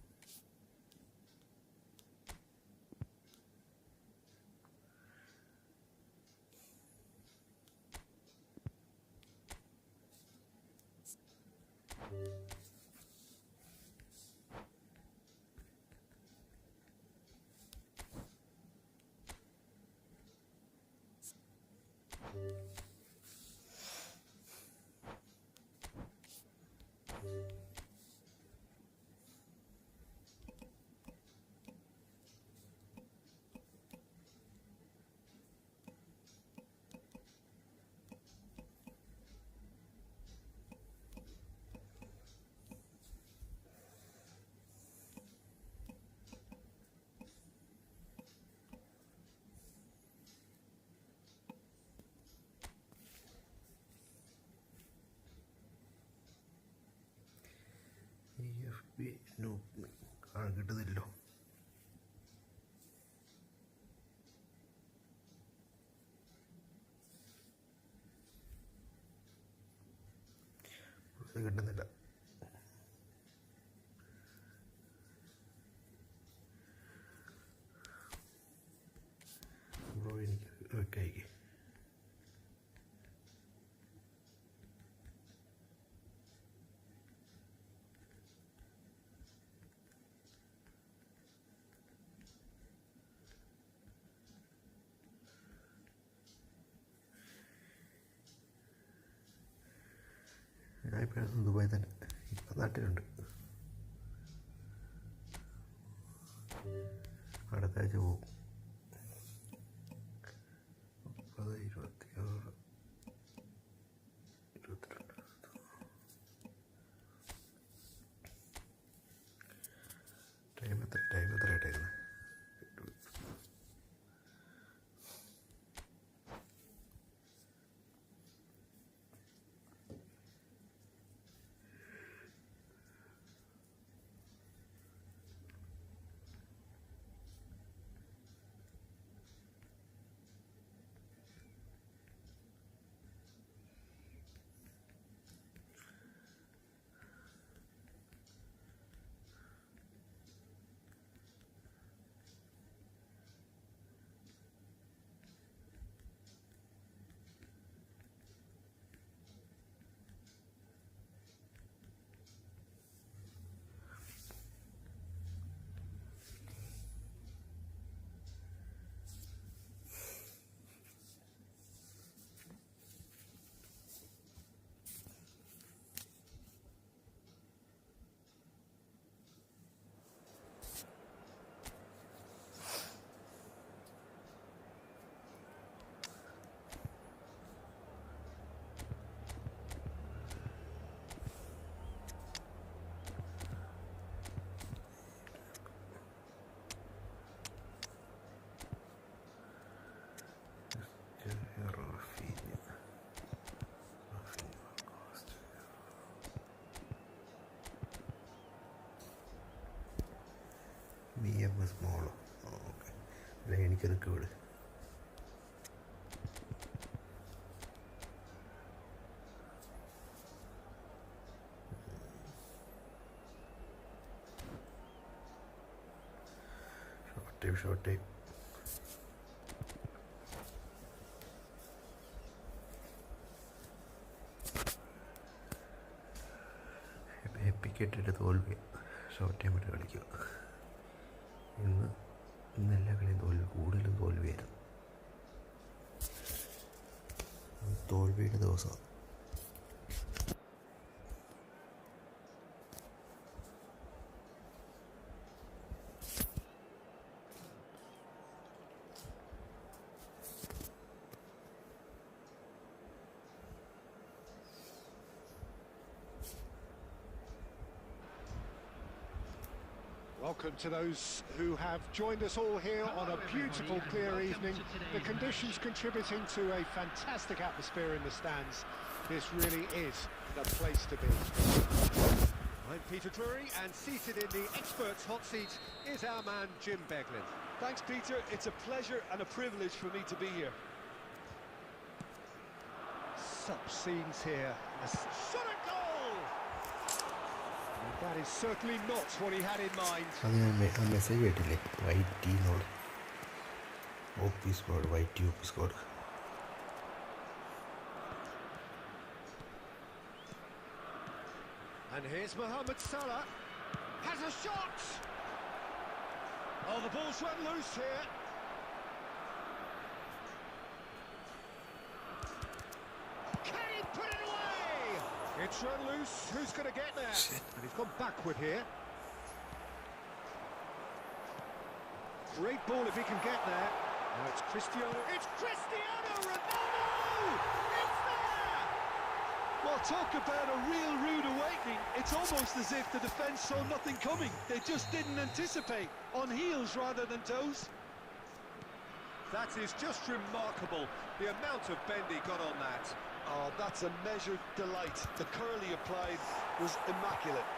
കിട്ടുന്നില്ലോ. കിട്ടുന്നില്ല. Bro എനിക്ക് വെക്കായിക്കേ. ഞാനിപ്പോൾ Dubai തന്നെ, ഇപ്പം നാട്ടിലുണ്ട്. അടുത്ത ആഴ്ച പോകും. 30, 26, 22. ടൈം എത്ര ആയിട്ടായിരുന്നു? VM സ്മോളോ ഓക്കെ അല്ല എനിക്ക് നിൽക്ക് വിട്. ഷോർട്ട് ടൈം എപ്പിക്കിട്ടിട്ട് തോൽവി ഷോർട്ട് ടൈം ഇട്ട് കളിക്കുക. ഇന്നെല്ലാ കളിയും തോൽവി, കൂടുതലും തോൽവിയായിരുന്നു. തോൽവിയുടെ ദിവസമാണ്. Welcome to those who have joined us all here on a beautiful, clear evening. The conditions contributing to a fantastic atmosphere in the stands. This really is the place to be. I'm Peter Drury, and seated in the experts' hot seat is our man Jim Beglin. Thanks, Peter. It's a pleasure and a privilege for me to be here. Such scenes here. A shot at goal! And that is certainly not what he had in mind. അത് ഞാൻ message കേട്ടില്ലേ, white ടീനോട് OP squad, white OP squad. And here's Mohamed Salah. Has a shot! Oh, the ball's run loose here. Can he put it away? It's run loose. Who's going to get there? And he's gone backward here. Great ball if he can get there. Now it's Cristiano. It's Cristiano Ronaldo! It's there! Well, talk about a real rude awakening. It's almost as if the defence saw nothing coming. They just didn't anticipate. On heels rather than toes. That is just remarkable, the amount of bend he got on that. Oh, that's a measured delight. The curl he applied was immaculate.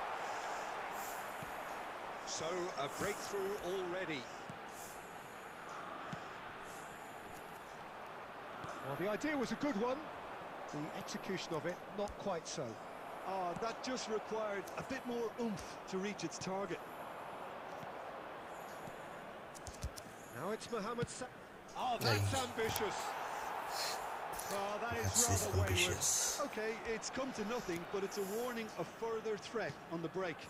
So, a breakthrough already. Well, the idea was a good one. The execution of it, not quite so. Oh, that just required a bit more oomph to reach its target. Now it's Mohamed Salah. Oh, that's ambitious. Oh, that is That's rather wayward. ambitious. Okay, it's come to nothing, but it's a warning of further threat on the break.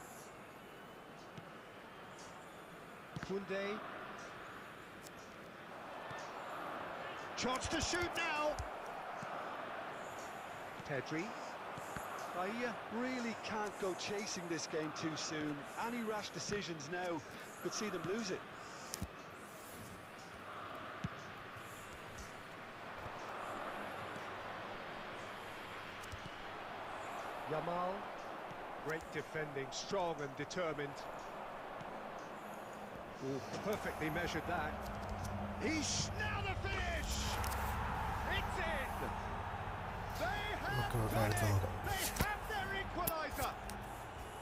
Koundé. Chance to shoot now. Pedri. Bahia really can't go chasing this game too soon. Any rash decisions now could see them lose it. Yamal. Great defending, strong and determined. Oh, perfectly measured that. He's now the finish! It's in! They have done it! They have their equaliser!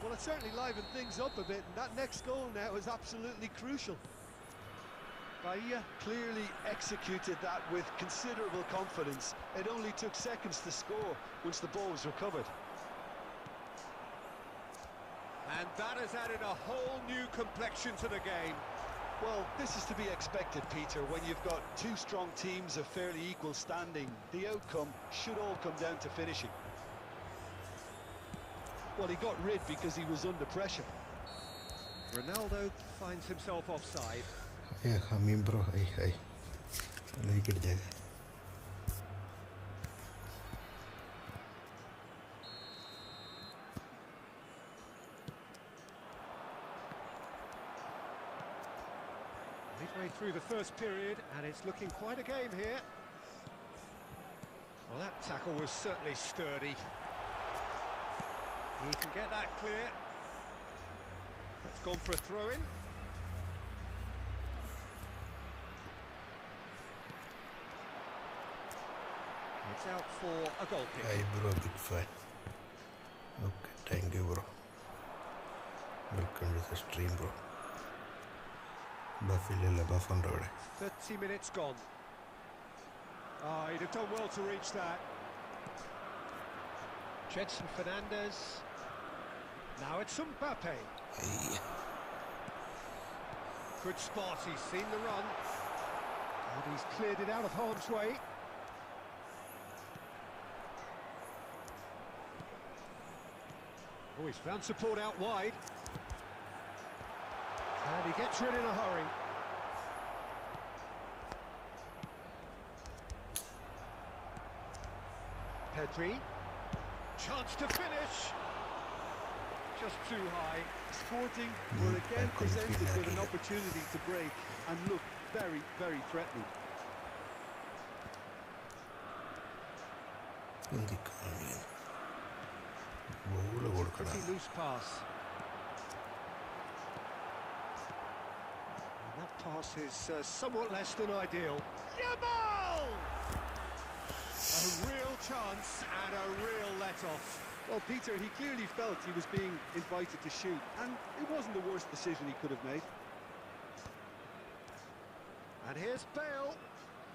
Well, it certainly livened things up a bit, and that next goal now is absolutely crucial. Bahia clearly executed that with considerable confidence. It only took seconds to score once the ball was recovered. And that has added a whole new complexion to the game. Well, this is to be expected, Peter. When you've got two strong teams of fairly equal standing, the outcome should all come down to finishing. Well, he got rid because he was under pressure. Ronaldo finds himself offside. Yeah, Hamim bro, hi. Make it there. Midway through the first period, and it's looking quite a game here. Well, that tackle was certainly sturdy. He can get that clear. That's gone for a throw-in. It's out for a goal kick. Hi bro, big fan. Okay, thank you bro. Welcome to the stream bro. 30 minutes gone. He'd have done well to reach that. Jedson Fernandez. Now it's Mbappe. Good spot, he's seen the run. And he's cleared it out of harm's way. Oh, he's found support out wide. And he gets rid in a hurry. Pedri. Chance to finish. Just too high. Sporting were again presented with an opportunity to break and look very, very threatening. Pretty loose pass. And that pass is somewhat less than ideal. Yamal! A real chance and a real let-off. Well, Peter, he clearly felt he was being invited to shoot, and it wasn't the worst decision he could have made. And here's Bale.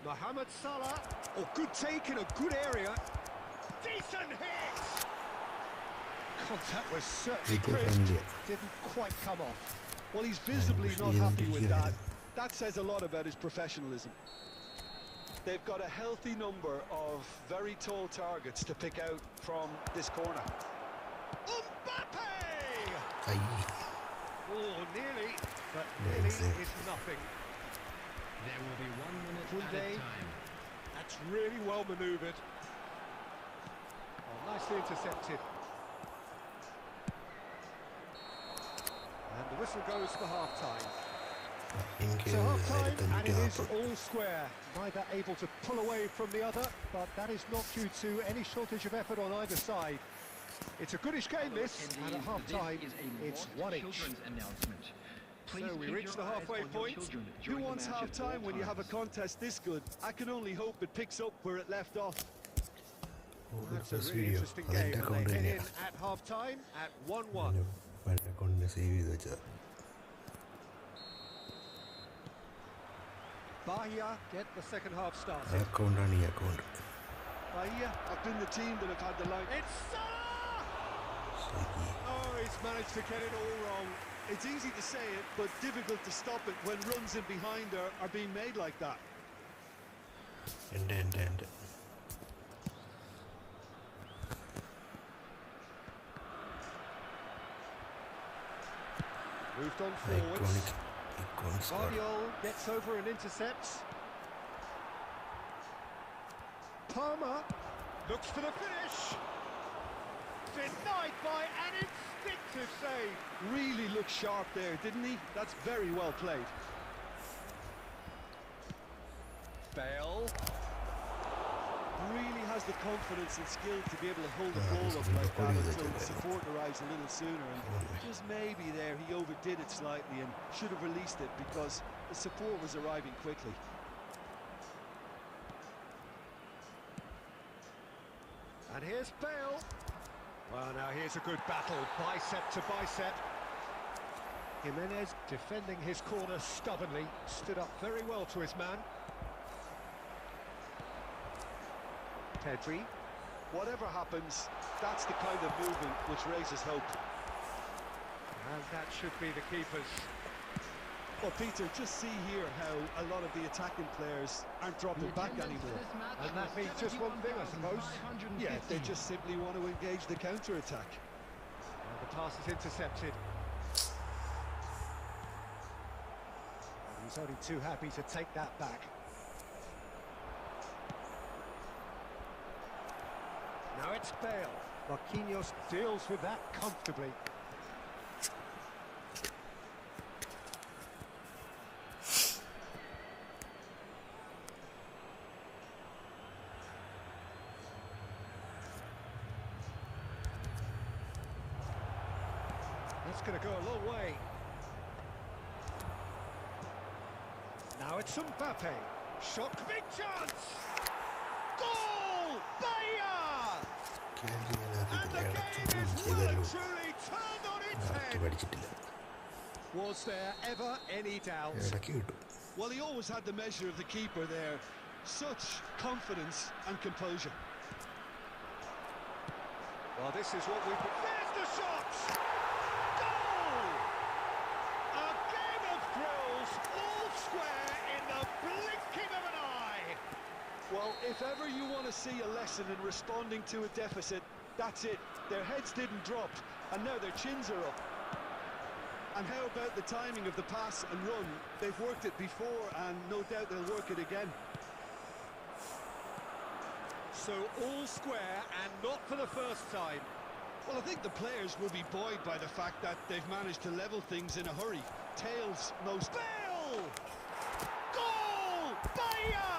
Mohamed Salah. Oh, good take in a good area. Decent hit! Contact was certainly crisp. Didn't quite come off. Well, he's visibly not happy with that. That says a lot about his professionalism. They've got a healthy number of very tall targets to pick out from this corner. Mbappe! Oh, nearly, but nearly is nothing. There will be 1 minute added time. That's really well manoeuvred. Oh, nicely intercepted. And the whistle goes for half-time. So half-time, and it is all square. Neither able to pull away from the other, but that is not due to any shortage of effort on either side. It's a goodish game, this, and at half-time, it's one each. So we reach the halfway point. Who wants half-time when you have a contest this good? I can only hope it picks up where it left off. That's a really interesting game, and they head in at half-time at 1-1. Bahia get the second half started. Bahia have been the team that have had the line. It's Salah! Oh, he's managed to get it all wrong. It's easy to say it, but difficult to stop it when runs in behind are being made like that. Moved on forwards. Guardiola gets over and intercepts. Palmer looks for the finish. Denied by an instinctive save. Really looked sharp there, didn't he? That's very well played. Bale. Really has the confidence and skill to be able to hold the ball up like that until the support arrives a little sooner. And just maybe there he overdid it slightly and should have released it because the support was arriving quickly. And here's Bale. Well, now here's a good battle, bicep to bicep. Jimenez defending his corner stubbornly, stood up very well to his man. Pedri. Whatever happens, that's the kind of movement which raises hope. And that should be the keepers. Well, Peter, just see here how a lot of the attacking players aren't dropping back anymore. And that means just one thing, I suppose. Yeah, they just simply want to engage the counter-attack. And the pass is intercepted. And he's only too happy to take that back. Now it's Bale. Marquinhos deals with that comfortably. That's going to go a long way. Now it's Mbappe. Shot, big chance! Goal! Bahia! And the game is well and truly turned on its head. Was there ever any doubt? ഇടയ്ക്ക് കിട്ടും. Well, he always had the measure of the keeper there. Such confidence and composure. Well, this is what we've... There's the shot! Goal! A game of thrills, all square in the blinking of an eye. Well, if ever you want to see a lesson in responding to a deficit, that's it. Their heads didn't drop, and now their chins are up. And how about the timing of the pass and run? They've worked it before, and no doubt they'll work it again. So all square, and not for the first time. Well, I think the players will be buoyed by the fact that they've managed to level things in a hurry. Tails most... Bale! Goal! Bahia!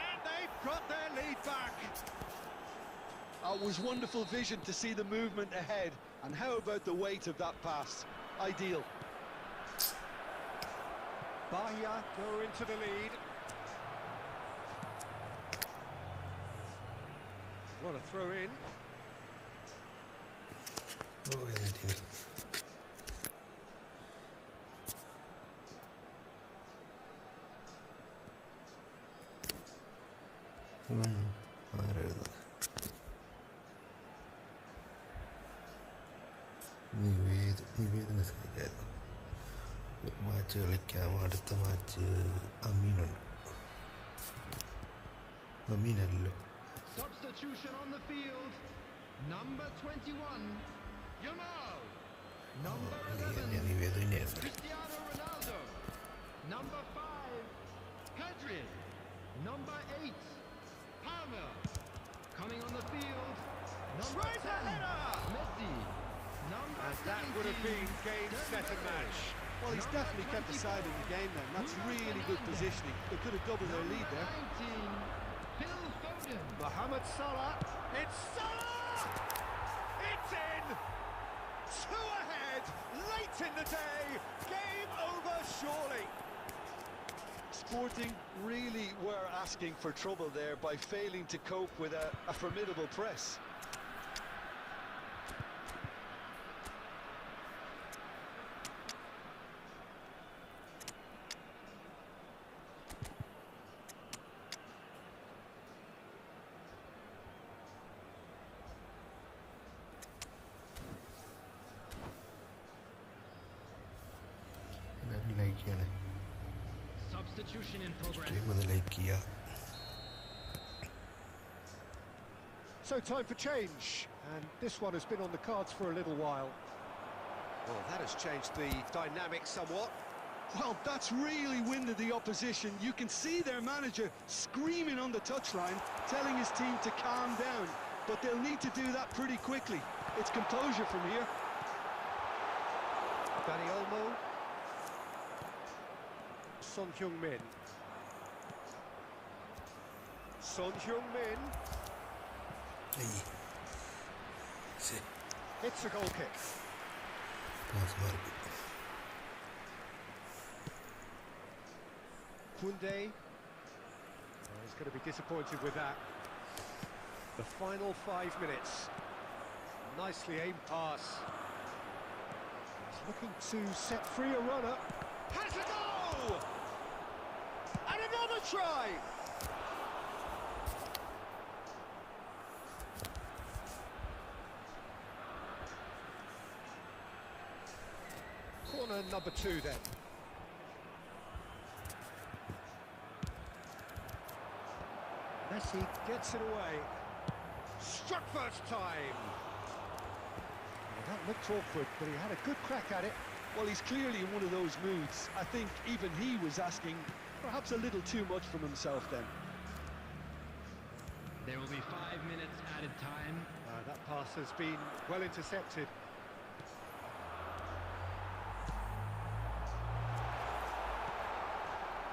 And they've got their lead back. It was wonderful vision to see the movement ahead, and how about the weight of that pass? Ideal. Bahia go into the lead. What a throw in. ഓ, എന്നിട്ട് ആരായിരുന്നു നിവേദന സഹിക്കായിരുന്നു. ഒരു match കളിക്കാം. അടുത്ത match അമീനുണ്ട്. അമീനല്ലോ. Substitution on the field. Number 21, Yamal. Number 11, നിവേദനയായിരുന്നു. Cristiano Ronaldo. Number 5, Pedri. Number 8, Palmer. Coming on the field, number Right 10, header! Messi. Number And that would have been 17, game, set and match. Well, he's definitely kept the side in the game then. That's really good positioning. They could have doubled their lead there. 19, Phil Foden. Mohamed Salah. It's Salah! It's in! 2 ahead, late in the day. Game over, surely. Sporting really were asking for trouble there by failing to cope with a formidable press. Like ചെയ്യണേ. Substitution in progress. ഒന്ന് like ചെയ്യുക. So time for change, and this one has been on the cards for a little while. Well, that has changed the dynamic somewhat. Well, that's really winded the opposition. You can see their manager screaming on the touchline, telling his team to calm down. But they'll need to do that pretty quickly. It's composure from here. Danny Olmo. Son Heung-min. Son Heung-min. ഏയ്. ശരി. It's a goal kick. Pass മാറി. Koundé. He's going to be disappointed with that. The final 5 minutes. Nicely aimed pass. He's looking to set free a runner. Has a goal! And another try! Corner number 2 then. Messi gets it away. Struck first time. Well, that looked awkward, but he had a good crack at it. Well, he's clearly in one of those moods. I think even he was asking perhaps a little too much from himself then. There will be 5 minutes added time. That pass has been well intercepted.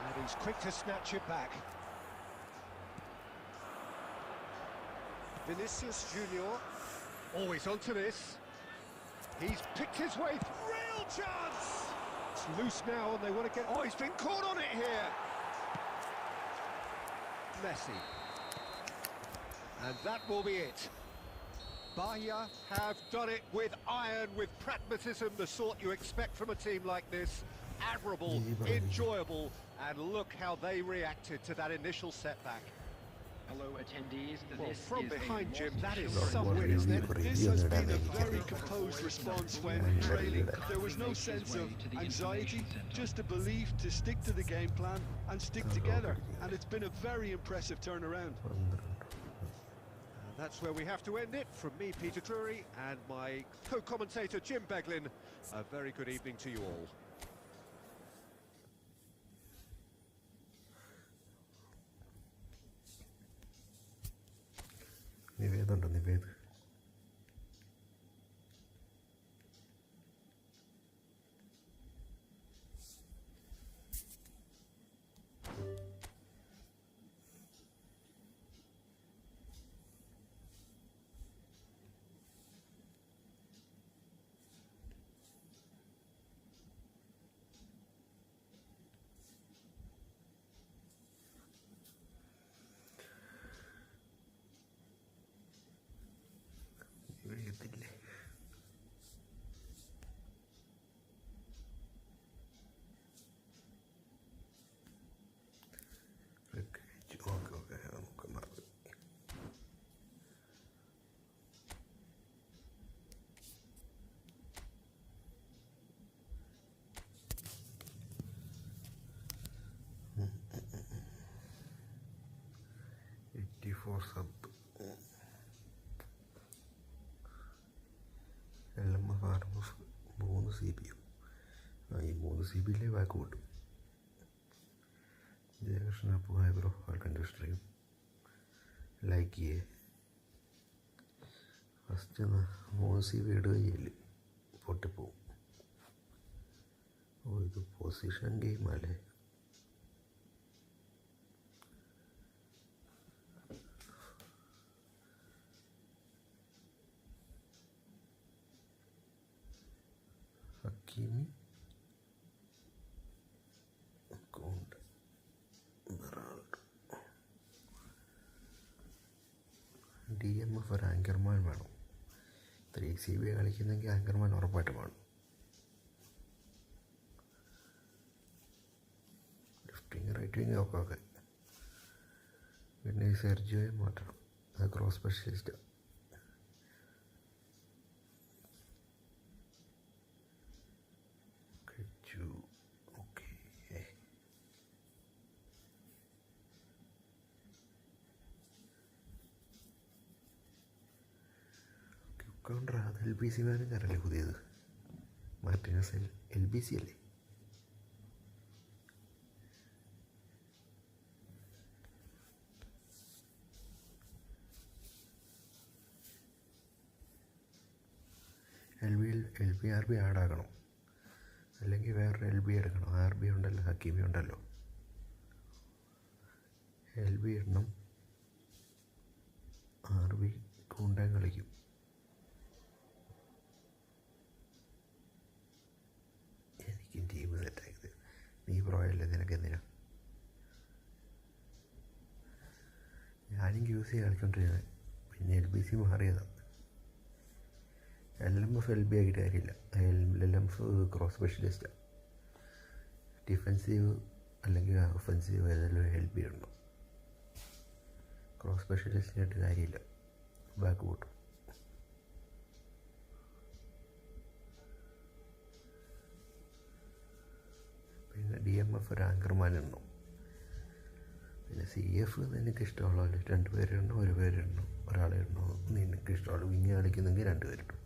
And he's quick to snatch it back. Vinicius Junior, always onto this. He's picked his way, real chance! It's loose now and they want to get... Oh, he's been caught on it here! Messi. And that will be it. Bahia have done it with iron, with pragmatism, the sort you expect from a team like this. Admirable, enjoyable, and look how they reacted to that initial setback. Hello, attendees. Well, This from is behind, a Jim, that is Well, some what win, do isn't you it? agree? This has been a very composed response when trailing. There was no sense of anxiety, just a belief to stick to the game plan and stick together. And it's been a very impressive turnaround. And that's where we have to end it. From me, Peter Drury, and my co-commentator, Jim Beglin, a very good evening to you all. നിവേദുണ്ട് നിവേദ്. എഴുതില്ലേ? Okay നമുക്ക് മാറി. Sub LMF RMF 3 CBU. ഈ 3 CBയിലെ back കൂട്ടും. ജയകൃഷ്ണ അപ്പോൾ hi bro, welcome to stream. Like ചെയ്യേ. First 3 CB ഇടുകയില്ല, പൊട്ടിപ്പോവും. ഓ, ഇത് പൊസിഷൻ ഗെയിമല്ലേ? ഹക്കീമി അക്കൗണ്ട് DMF ഒരു ആങ്കർമാൻ വേണം. 3 CB കളിക്കുന്നെങ്കിൽ ആങ്കർമാൻ ഉറപ്പായിട്ട് വേണം. ലിഫ്റ്റിങ് റൈറ്റിങ് ഒക്കെ പിന്നെ സെർജിയോയും മാറ്റണം. അത് ക്രോസ് സ്പെഷ്യലിസ്റ്റ്. കൗണ്ടർ അത് LBC മാനേജറല്ലേ പുതിയത്? മാർട്ടിനസ് LBC അല്ലേ? LB ആഡാക്കണം, അല്ലെങ്കിൽ വേറൊരു LB എടുക്കണം. RB ഉണ്ടല്ലോ, ഹക്കീമി ഉണ്ടല്ലോ. LB ഇടണം, RB കൂണ്ടാൻ കളിക്കും. എനിക്കും ടീം സെറ്റാക്കിയത്. നീ പ്രോയല്ലേ, നിനക്ക് എന്തിനാ? ഞാനും QC കളിച്ചോണ്ടിരുന്നത്, പിന്നെ LBC മാറിയതാണ്. LMF LB ആയിട്ട് കാര്യമില്ല. LMF ക്രോസ് സ്പെഷ്യലിസ്റ്റാണ്. ഡിഫെൻസീവ് അല്ലെങ്കിൽ ഒഫെൻസീവ് ഏതെങ്കിലും LB ഉണ്ടോ? ക്രോസ് സ്പെഷ്യലിസ്റ്റിനായിട്ട് കാര്യമില്ല, ബാക്ക് കൂട്ടും. പിന്നെ DMF ഒരു ആങ്കർമാൻ ഉണ്ടോ? പിന്നെ CF നിനക്ക് ഇഷ്ടമുള്ള 2 പേരിടണോ 1 പേരിടണോ ഒരാളെ ഇടണോ? നിനക്ക് ഇഷ്ടമുള്ള വിങ്ങ് കളിക്കുന്നെങ്കിൽ 2 പേരിടും.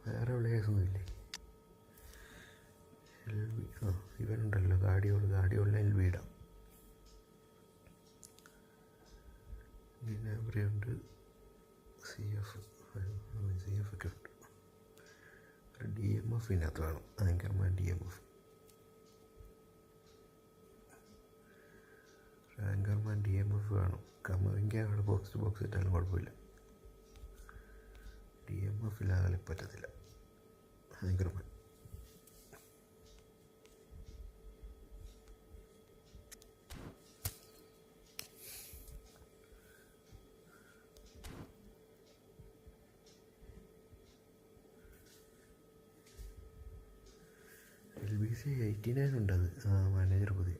വേറെ പ്ലേയേഴ്സൊന്നുമില്ലേ? LB ഇവനുണ്ടല്ലോ, ഗാഡിയോളിൽ LB ഇടാം. പിന്നെ ഇവിടെയുണ്ട് CF ഒക്കെ ഉണ്ട്. DMF ഇതിനകത്ത് വേണം, ആങ്കർമാൻ DMF. ആങ്കർമാൻ DMF വേണം. കമവിങ്ക അവിടെ ബോക്സ് ടു ബോക്സ് ഇട്ടാലും കുഴപ്പമില്ല. DMF ഇല്ലാതെ പറ്റത്തില്ല. ആങ്കർമാൻ 89 ഉണ്ടത്. മാനേജർ പുതിയ.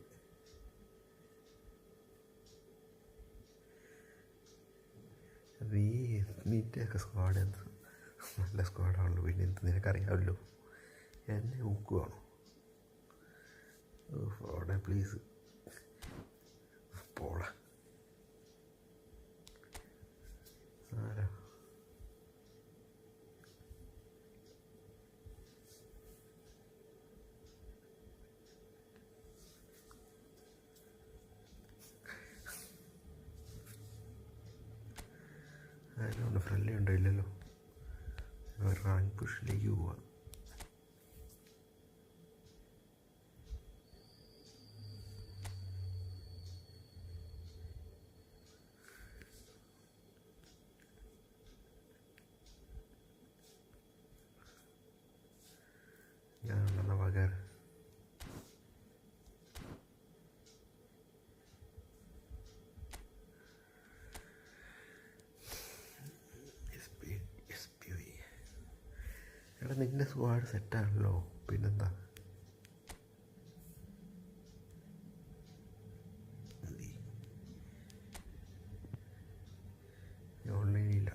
നീ നീറ്റൊക്കെ സ്ക്വാഡ് എന്ത് നല്ല സ്ക്വാഡാണല്ലോ, പിന്നെ എന്ത് നിനക്കറിയാമല്ലോ. എന്നെ ഊക്കുവാണോ? ഫ്രോഡെ പ്ലീസ് പോടാ. ആരാ ആരുണ്ട്? ഫ്രണ്ട്ലി ഉണ്ടോ? ഇല്ലല്ലോ. റാങ്ക് പുഷിലേക്ക് പോവാം. ഞാനുണ്ടെന്ന പകരം എടാ നിൻ്റെ സ്ക്വാഡ് സെറ്റാണല്ലോ, പിന്നെന്താ? ഓൺലൈനില്ല.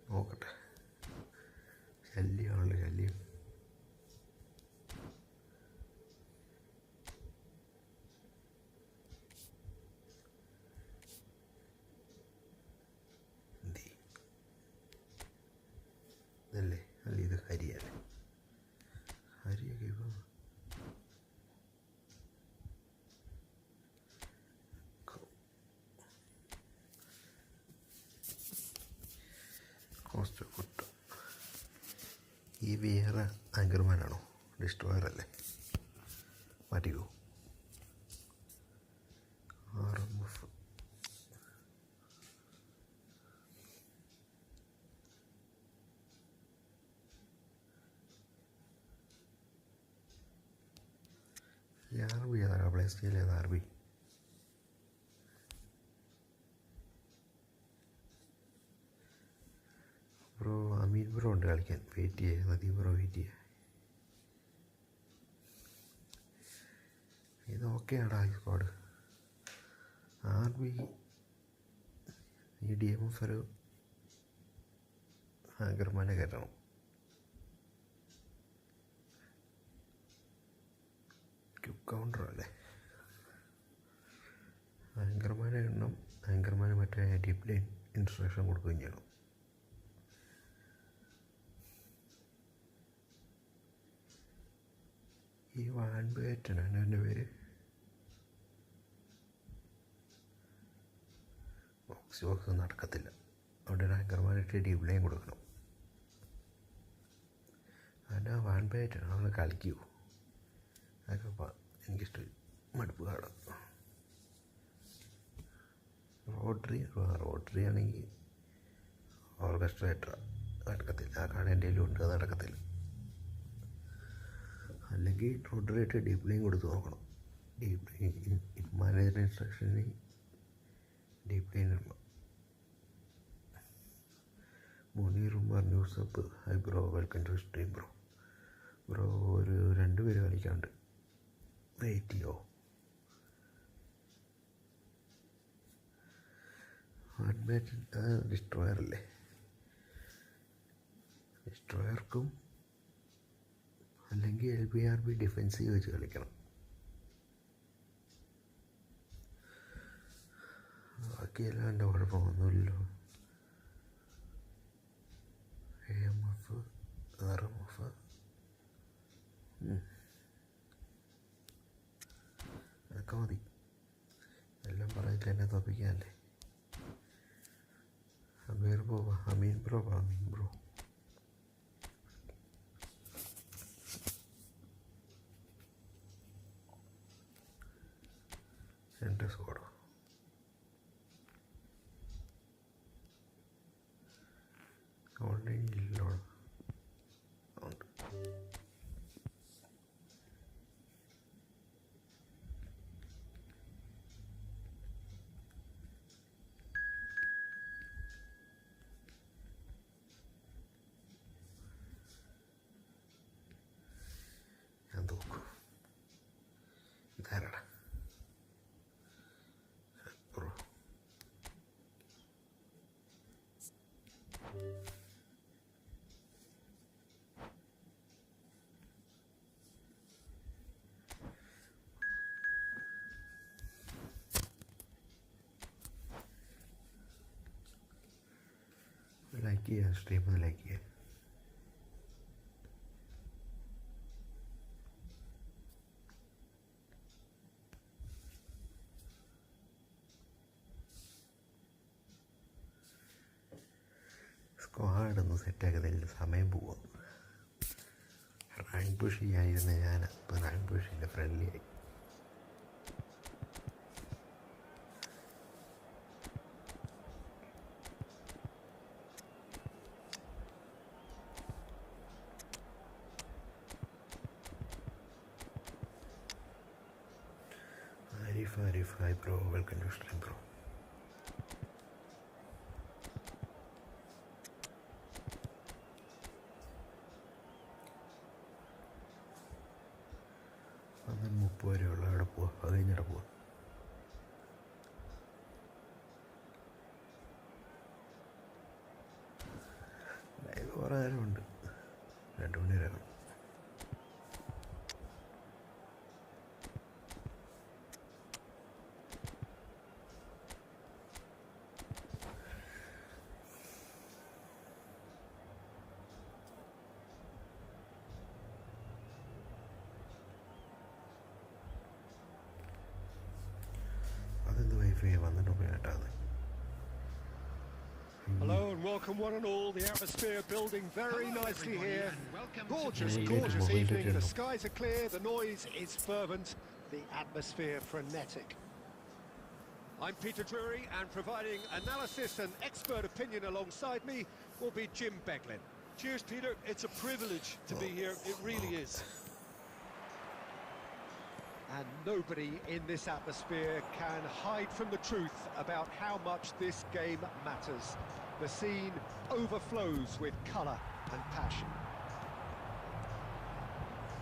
നോക്കട്ടെ. ശല്യമാണല്ലോ ശല്യം. ഇതല്ലേ അല്ല, ഇത് ഹരിയല്ലേ? ഹരിയൊക്കെ ഇപ്പോൾ കോസ്റ്റ് കുട്ട. ഈ വേറെ ആങ്കർമാനാണോ? ഡിസ്ട്രോയർ അല്ലേ? മാറ്റിക്കോ. RMF RB ഏതാ? പ്ലേ സ്റ്റൈൽ ഏതാ? RB bro. അമീൻ ബ്രോ ഉണ്ട് കളിക്കാൻ. വെയിറ്റ് ചെയ്യുക. നദീം ബ്രോ വെയിറ്റ് ചെയ്യുക. ഇത് ഓക്കെയാടാ ഈ സ്ക്വാഡ്. RB ഈ DMF ഒരു ആങ്കർമാനെ കയറ്റണം. കൗണ്ടർ അല്ലേ? ആങ്കർമാനെ എണ്ണം. ആങ്കർമാന് മറ്റേ ഡീപ് ലൈൻ ഇൻസ്ട്രക്ഷൻ കൊടുക്കുകയും ചെയ്യണം. ഈ വാൻബേറ്റനാണ് എൻ്റെ പേര്. ബോക്സ് നടക്കത്തില്ല. അവിടെ ഒരു ആങ്കർമാനായിട്ട് ഡീപ് ലൈൻ കൊടുക്കണം. അതിൻ്റെ വാൻബേറ്റനാണ്. നമ്മൾ കളിക്കൂ. അതൊക്കെ എനിക്കിഷ്ടം. മടുപ്പ് കാണാം. റോട്ടറി ആണെങ്കിൽ ഓർക്കസ്ട്രേറ്റർ നടക്കത്തില്ല. ആ കാർഡ് എൻ്റെ കയ്യിലും ഉണ്ട്. അത് നടക്കത്തില്ല. അല്ലെങ്കിൽ റോട്ടറിയായിട്ട് ഡീപ് ലൈൻ കൊടുത്ത് നോക്കണം. ഡീപ് ലൈൻ മാനേജർ ഇൻസ്ട്രക്ഷന് ഡീപ് ലൈൻ ഇടണം. മുനീർ ഉമർ ന്യൂസപ്പ്. Hi bro, welcome to stream bro. Bro ഒരു 2 പേര് കളിക്കാണ്ട്. വെയിറ്റ് ചെയ്യോ? ഡിസ്ട്രോയർ അല്ലേ? ഡിസ്ട്രോയർക്കും അല്ലെങ്കിൽ LBRB ഡിഫെൻസീവ് വെച്ച് കളിക്കണം. ബാക്കിയെല്ലാം എൻ്റെ കുഴപ്പമൊന്നുമില്ലല്ലോ. AMF RMF അതൊക്കെ മതി. എല്ലാം പറഞ്ഞിട്ട് എന്നെ തോപ്പിക്കാനല്ലേ? അമീൻ ബ്രോ. എൻ്റെ സ്കോഡോ ഓൺലൈനിലോ? ഉണ്ട്. ചെയ്യാം, സ്ട്രീം ഒന്ന് ലൈക്ക് ചെയ്യാം. സ്ക്വാഡൊന്ന് സെറ്റാക്കുന്നതിൽ സമയം പോവും. റാങ്ക് പുഷ് ചെയ്യാതിരുന്ന ഞാൻ ഇപ്പോൾ റാങ്ക് പുഷിൻ്റെ ഫ്രണ്ട്ലി ആയി. Arif, hi bro, welcome to stream bro. അന്ന് 30 വരെയുള്ള അവിടെ പോവാം, അത് കഴിഞ്ഞിട്ട് പോവാം. ലൈവ് കുറേ നേരമുണ്ട്, 2 മണി വരെ. Hello and welcome one and all. The atmosphere building very nicely here. Gorgeous evening. The skies are clear, the noise is fervent, the atmosphere frenetic. I'm Peter Drury, and providing analysis and expert opinion alongside me will be Jim Beglin. Cheers, Peter. It's a privilege to be here. It really is. And nobody in this atmosphere can hide from the truth about how much this game matters. The scene overflows with colour and passion.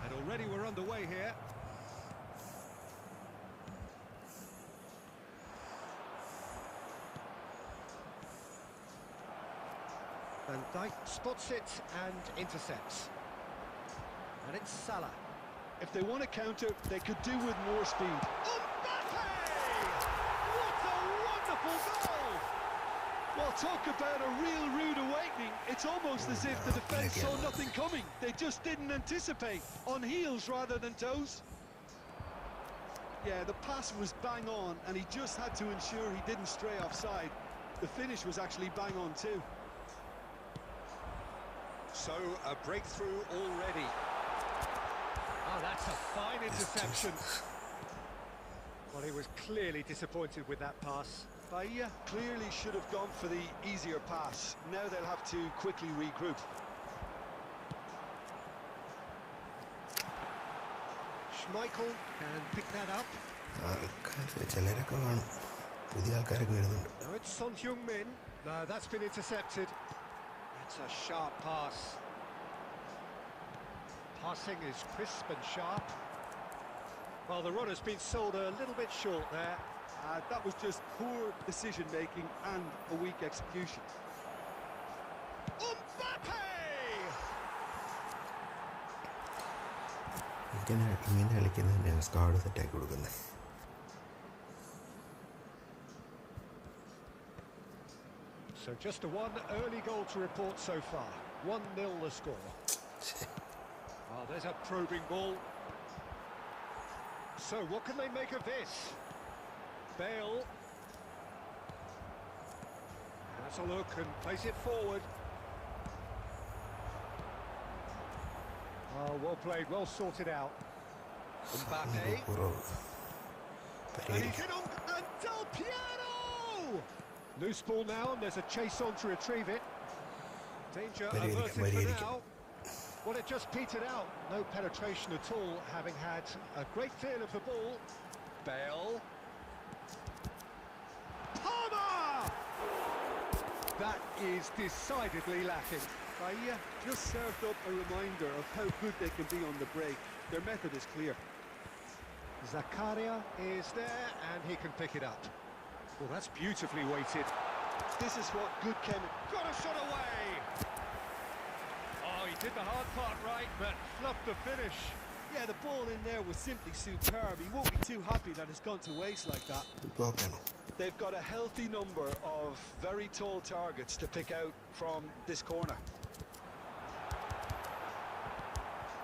And already we're underway here. Van Dijk spots it and intercepts. And it's Salah. If they want to counter, they could do with more speed. Mbappe! What a wonderful goal! Well, talk about a real rude awakening. It's almost as if the defence saw nothing coming. They just didn't anticipate. On heels rather than toes. Yeah, the pass was bang on, and he just had to ensure he didn't stray offside. The finish was actually bang on too. So, a breakthrough already. Oh, that's a fine interception. Well, he was clearly disappointed with that pass. Bahia clearly should have gone for the easier pass. Now they'll have to quickly regroup. Schmeichel can pick that up. Now it's Son Heung-min. No, that's been intercepted. That's a sharp pass. Passing is crisp and sharp. Well, the run has been sold a little bit short there. That was just poor decision-making and a weak execution. Mbappe! ഇങ്ങനെ കളിക്കുന്നതിനാണ് squad സെറ്റാക്കി കൊടുക്കുന്നത്. So just a one early goal to report so far. 1-0 the score. Oh, there's a probing ball. So what can they make of this? Bale. Has a look and plays it forward. Oh, well played, well sorted out. Mbappe. And he's in on and Del Piero! Loose ball now, and there's a chase on to retrieve it. Danger averted for now. Well, it just petered out. No penetration at all, having had a great feel of the ball. Bale. Palmer! That is decidedly lacking. Bahia just served up a reminder of how good they can be on the break. Their method is clear. Zakaria is there, and he can pick it up. Well, that's beautifully weighted. This is what good chemistry... Got a shot away! Oh, he did the hard part right, but fluffed the finish. Yeah, the ball in there was simply superb. He won't be too happy that it's gone to waste like that. They've got a healthy number of very tall targets to pick out from this corner.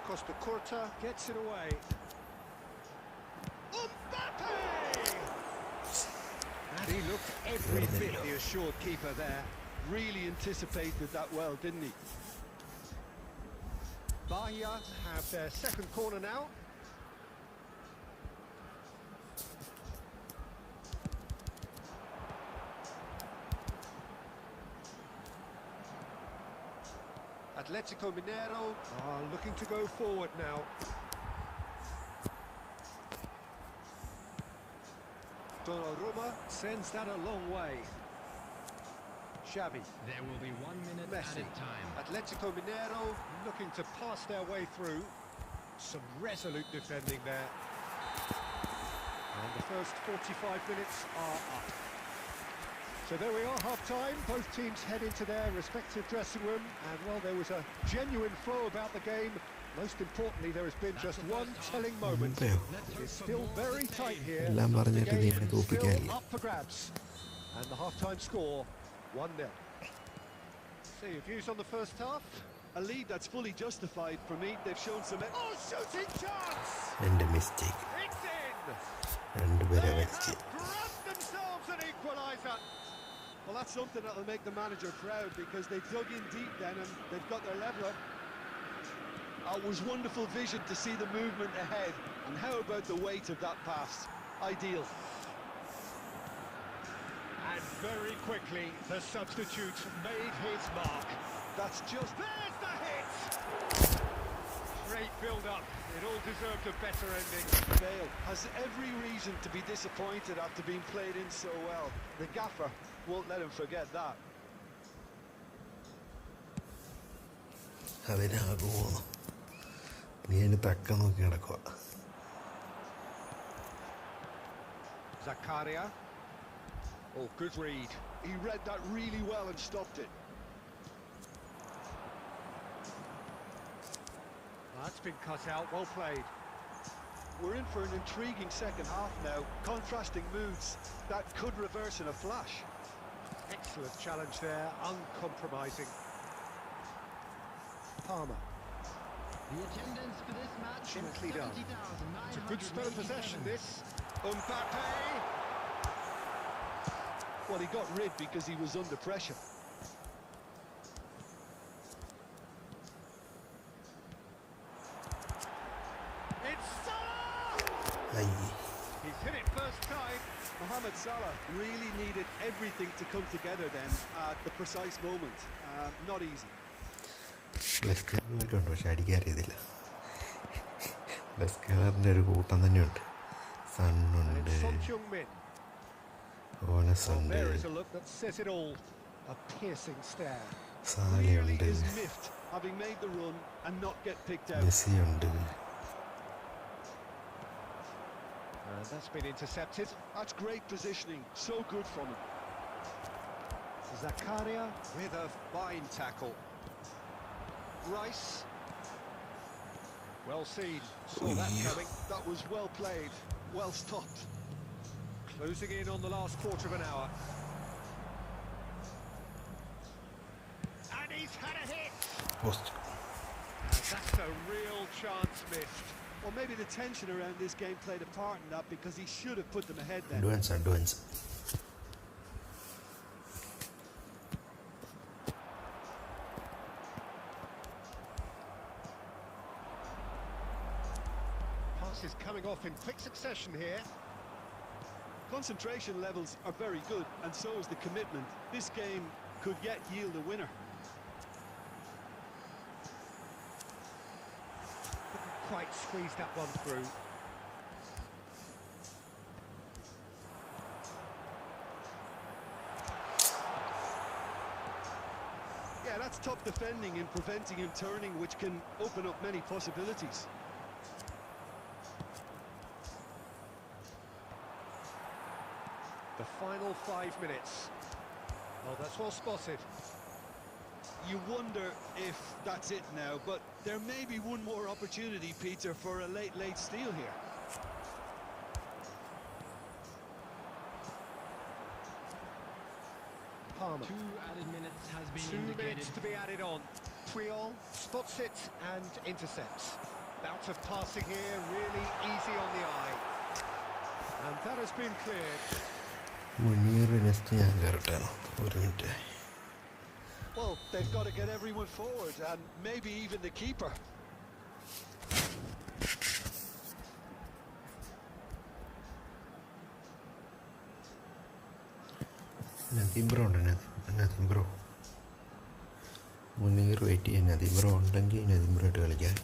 Costa Curta gets it away. Mbappe! And he looked every bit the assured keeper there. Really anticipated that well, didn't he? Bahia have their second corner now. Atletico Mineiro are looking to go forward now. Donnarumma sends that a long way. Xavi. There will be 1 minute Messi. added time. Atletico Mineiro looking to pass their way through. Some resolute defending there. And the first 45 minutes are up. So there we are, half-time. Both teams head into their respective dressing room. And while there was a genuine flow about the game, most importantly, there has been just one telling moment. It's still very tight here. The game is still up for grabs. And the half-time score, 1-0. So your views on the first half? A lead that's fully justified for me. They've shown some... Oh, shooting chance! And a mistake. It's in! And They very have mistake. grabbed themselves an equaliser. Well, that's something that'll make the manager proud, because they dug in deep then and they've got their leveller. It was wonderful vision to see the movement ahead. And how about the weight of that pass? Ideal. And very quickly, the substitute made his mark. That's just... There's the hit! Great build-up. It all deserved a better ending. Bale has every reason to be disappointed after being played in so well. The gaffer won't let him forget that. അവനാകുമോ നീ അതിന് തക്ക നോക്കി കിടക്കുക. Zakaria. Oh, good read. He read that really well and stopped it. That's been cut out, well played. We're in for an intriguing second half now. Contrasting moods that could reverse in a flash. Excellent challenge there, uncompromising. Palmer. The attendance for this match was Gently done. 70,987. It's a good spell of possession, this. Mbappe! Well, he got rid because he was under pressure. It's Salah! അയ്യേ He's hit it first time. Mohamed Salah really needed everything to come together then at the precise moment. Not easy. ബ്ലസ്കാറിലൊക്കെ ഉണ്ട്, പക്ഷെ അടിക്കാൻ അറിയത്തില്ല. ബ്ലസ്കാറിൻ്റെ ഒരു കൂട്ടം തന്നെയുണ്ട്. And സണ്ണുണ്ട്, it's Son Heung-min. Onus Well, ഉണ്ട്, there is a look that says it all. A piercing stare. Really സാലയുണ്ട്, is miffed having made the run and not get picked out. മെസ്സിയുണ്ട്. And that's been intercepted. That's great positioning. So good from him. Zakaria with a fine tackle. Rice. Well seen. Saw that coming. That was well played. Well stopped. Closing in on the last quarter of an hour. And he's had a hit. Post. And that's a real chance missed. Well, maybe the tension around this game played a part in that, because he should have put them ahead then. Advance. Passes coming off in quick succession here. Concentration levels are very good, and so is the commitment. This game could yet yield a winner. Couldn't quite squeeze that one through. Yeah, that's top defending and preventing him turning, which can open up many possibilities. The final 5 minutes. Oh, that's well spotted. You wonder if that's it now, but there may be one more opportunity, Peter, for a late steal here. Palmer. 2 added minutes has been 2 indicated. minutes to be added on. Puyol spots it and intercepts. Bout of passing here, really easy on the eye. And that has been cleared. Muneer next ഞാൻ കയറട്ടെ, ഒരു minute. Well, they've got to get everyone forward, and maybe even the keeper. Nadeem bro ഉണ്ട്, Nadeem bro. Muneer wait ചെയ്യാൻ Nadeem bro ഉണ്ടെങ്കിൽ Nadeem bro ആയിട്ട് കളിക്കാൻ.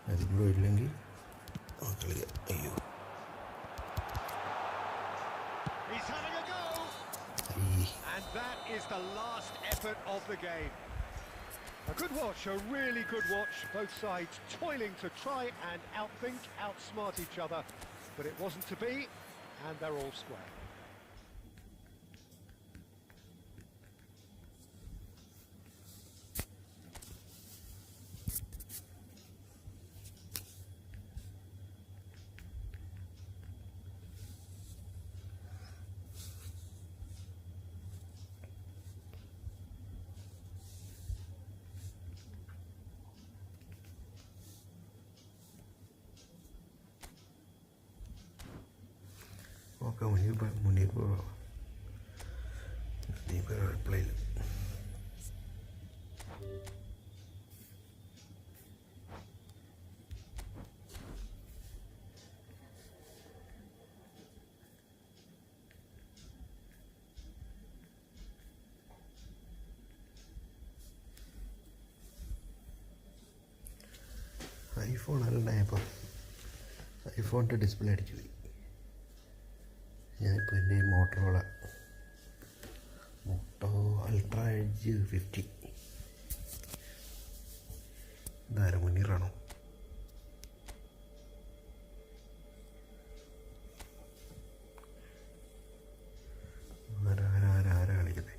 Nadeem bro ഇല്ലെങ്കിൽ കളിക്കാം. അയ്യോ, He's having a go. And that is the last effort of the game. A good watch, a really good watch. Both sides toiling to try and outthink, outsmart each other. But it wasn't to be, and they're all square. Okay, Muneer bro Nadeem bro reply ഇല്ല. IPhone അല്ലപ്പോൾ ഐഫോണിൻ്റെ display അടിച്ചു പോയി. ഞാനിപ്പോൾ എൻ്റെ Motorola ultra edge 50. ഇതാരാ, മുനീറാണോ? ആരാ കളിക്കുന്നത്?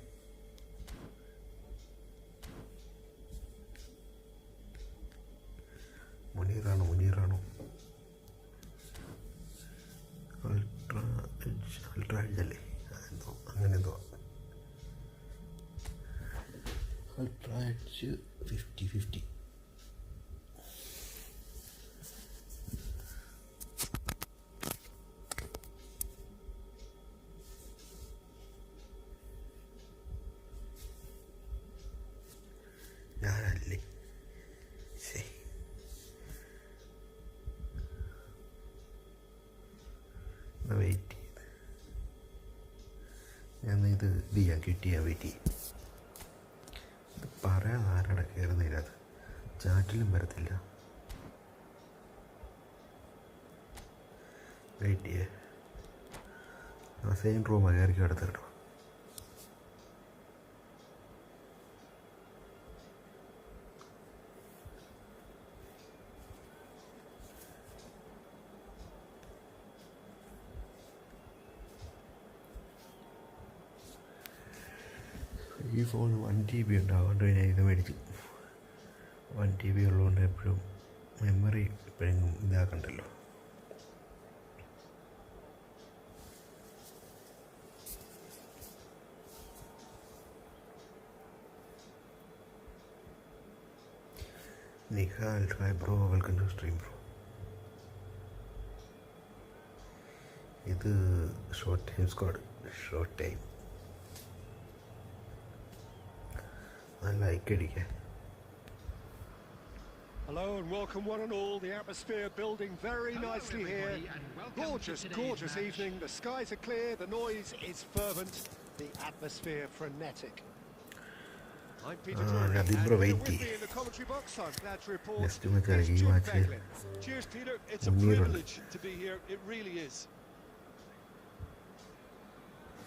മുനീറാണോ? അൾട്രാ എഡ്ജ് അല്ലേ, അതെന്തോ അങ്ങനെ എന്തോ. Ultra edge 50. ഞാനല്ലേ, ശരി. വെയിറ്റ് ചെയ്ത് ഞാൻ ഇത് ചെയ്യാൻ കിട്ടിയാൽ വെയിറ്റ് ചെയ്യും. ഇത് പറയാൻ ആരുടെ കയറുന്നില്ല, അത് ചാറ്റിലും വരത്തില്ല. വെയിറ്റ് ചെയ്യേ, ആ സെയിം റൂമാണ് കയറിക്കും അടുത്ത് കേട്ടോ. ഈ ഫോൺ 1 GB ഉണ്ട്, അതുകൊണ്ട് ഞാൻ ഇത് മേടിച്ചു. 1 GB ഉള്ളതുകൊണ്ട് എപ്പോഴും മെമ്മറി എപ്പോഴും ഇതാക്കണ്ടല്ലോ. Nihal hi bro, welcome to stream bro. ഇത് short time squad, short time. Like അടിക്കാൻ. Hello and welcome one and all. The atmosphere building very nicely here. Gorgeous evening. The skies are clear, the noise is fervent, the atmosphere frenetic. I'm Peter Drury, and here with me in the commentary box, I'm glad to report it's Jim Beglin. Cheers, Peter. It's a privilege to be here. It really is.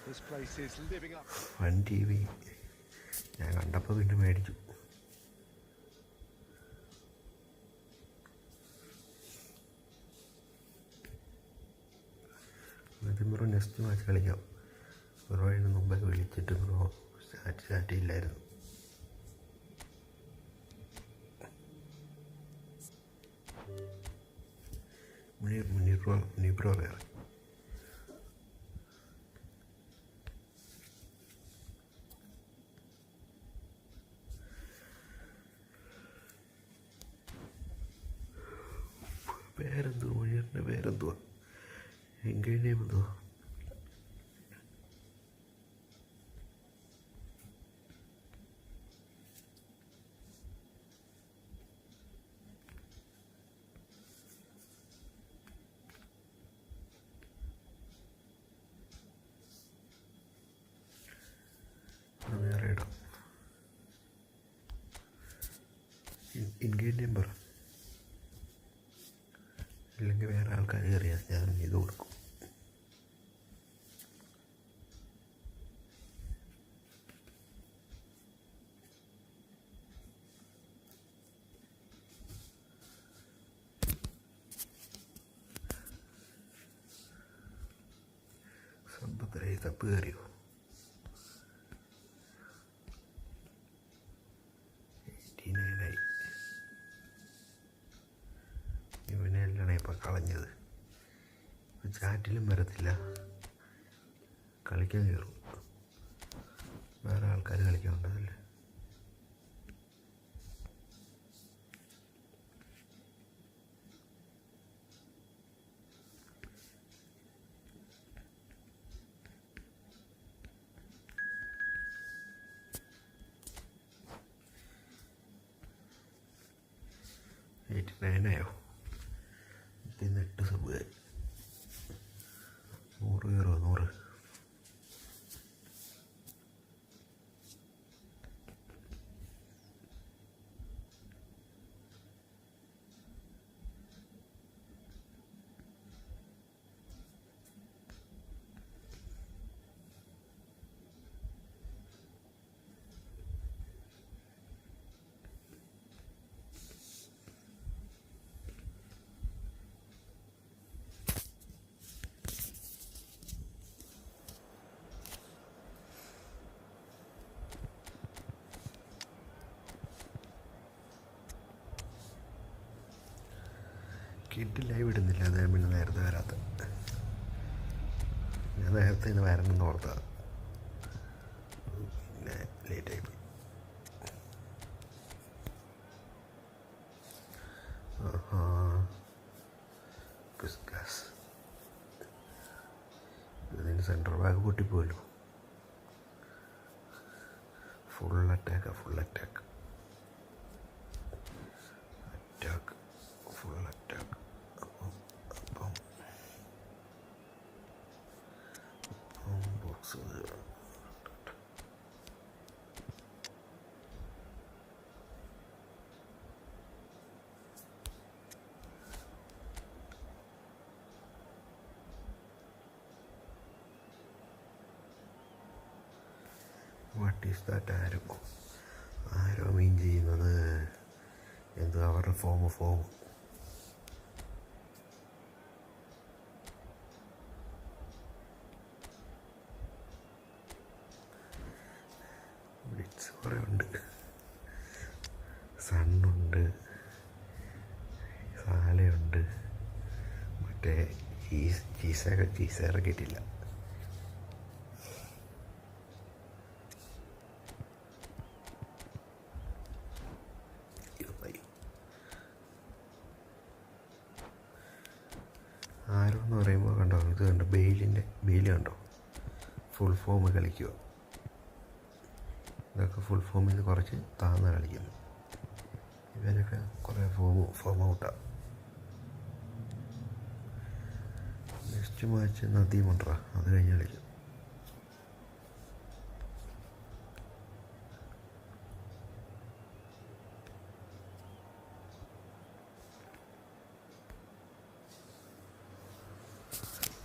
This place is living up. 1 TV ഞാൻ കണ്ടപ്പോൾ പിന്നെ മേടിച്ചു. എന്നിട്ട് bro next match കളിക്കാം. Bro അതിന് മുമ്പേ വിളിച്ചിട്ട് bro start ഇല്ലായിരുന്നു. മുനീർ ബ്രോ കയറി. in-game name though. In-game name പറ, ഇല്ലെങ്കിൽ വേറെ ആൾക്കാർ കയറിയാൽ ഞാൻ ഇത് കൊടുക്കും. സമ്പത്തരെ തപ്പ് കയറിയോ? ഇവനെല്ലാം ഇപ്പം കളഞ്ഞത്. ചാറ്റിലും വരത്തില്ല, കളിക്കാൻ കയറും. വേറെ ആൾക്കാർ കളിക്കാൻ ഉണ്ടതല്ലേ. ായോ? 8 സബ് 100 കയറോ? 100. കിഡ് ലൈവ് ഇടുന്നില്ല, അത് പിന്നെ നേരത്തെ വരാത്ത. ഞാൻ നേരത്തെ ഇന്ന് വരണമെന്ന് ഓർത്തതാണ്, പിന്നെ ലേറ്റായി പോയി. ഇതിന് സെൻട്രൽ ബാഗ് പൊട്ടിപ്പോയല്ലോ. Full attack full attack box. What is that? ആരോ മീൻ ചെയ്യുന്നത് എന്തോ അവരുടെ ഫോം ബ്ലിറ്റ്സ് കുറേ ഉണ്ട്. സണ്ണുണ്ട്, സാലയുണ്ട്, മറ്റേ ചീസ് ഇറക്കിയിട്ടില്ല. ആരോ എന്ന് പറയുമ്പോൾ കണ്ടോ, ഇത് കണ്ടോ, ബെയില് കണ്ടോ, ഫുൾ ഫോം കളിക്കുക. ഇതൊക്കെ ഫുൾ ഫോമിൽ നിന്ന് കുറച്ച് താഴ്ന്ന കളിക്കുന്നു. ഇവരൊക്കെ കുറേ ഫോം ഔട്ടാണ്. നെക്സ്റ്റ് മാച്ച് നദീമുണ്ട്ര, അത് കഴിഞ്ഞ് കളിക്കും.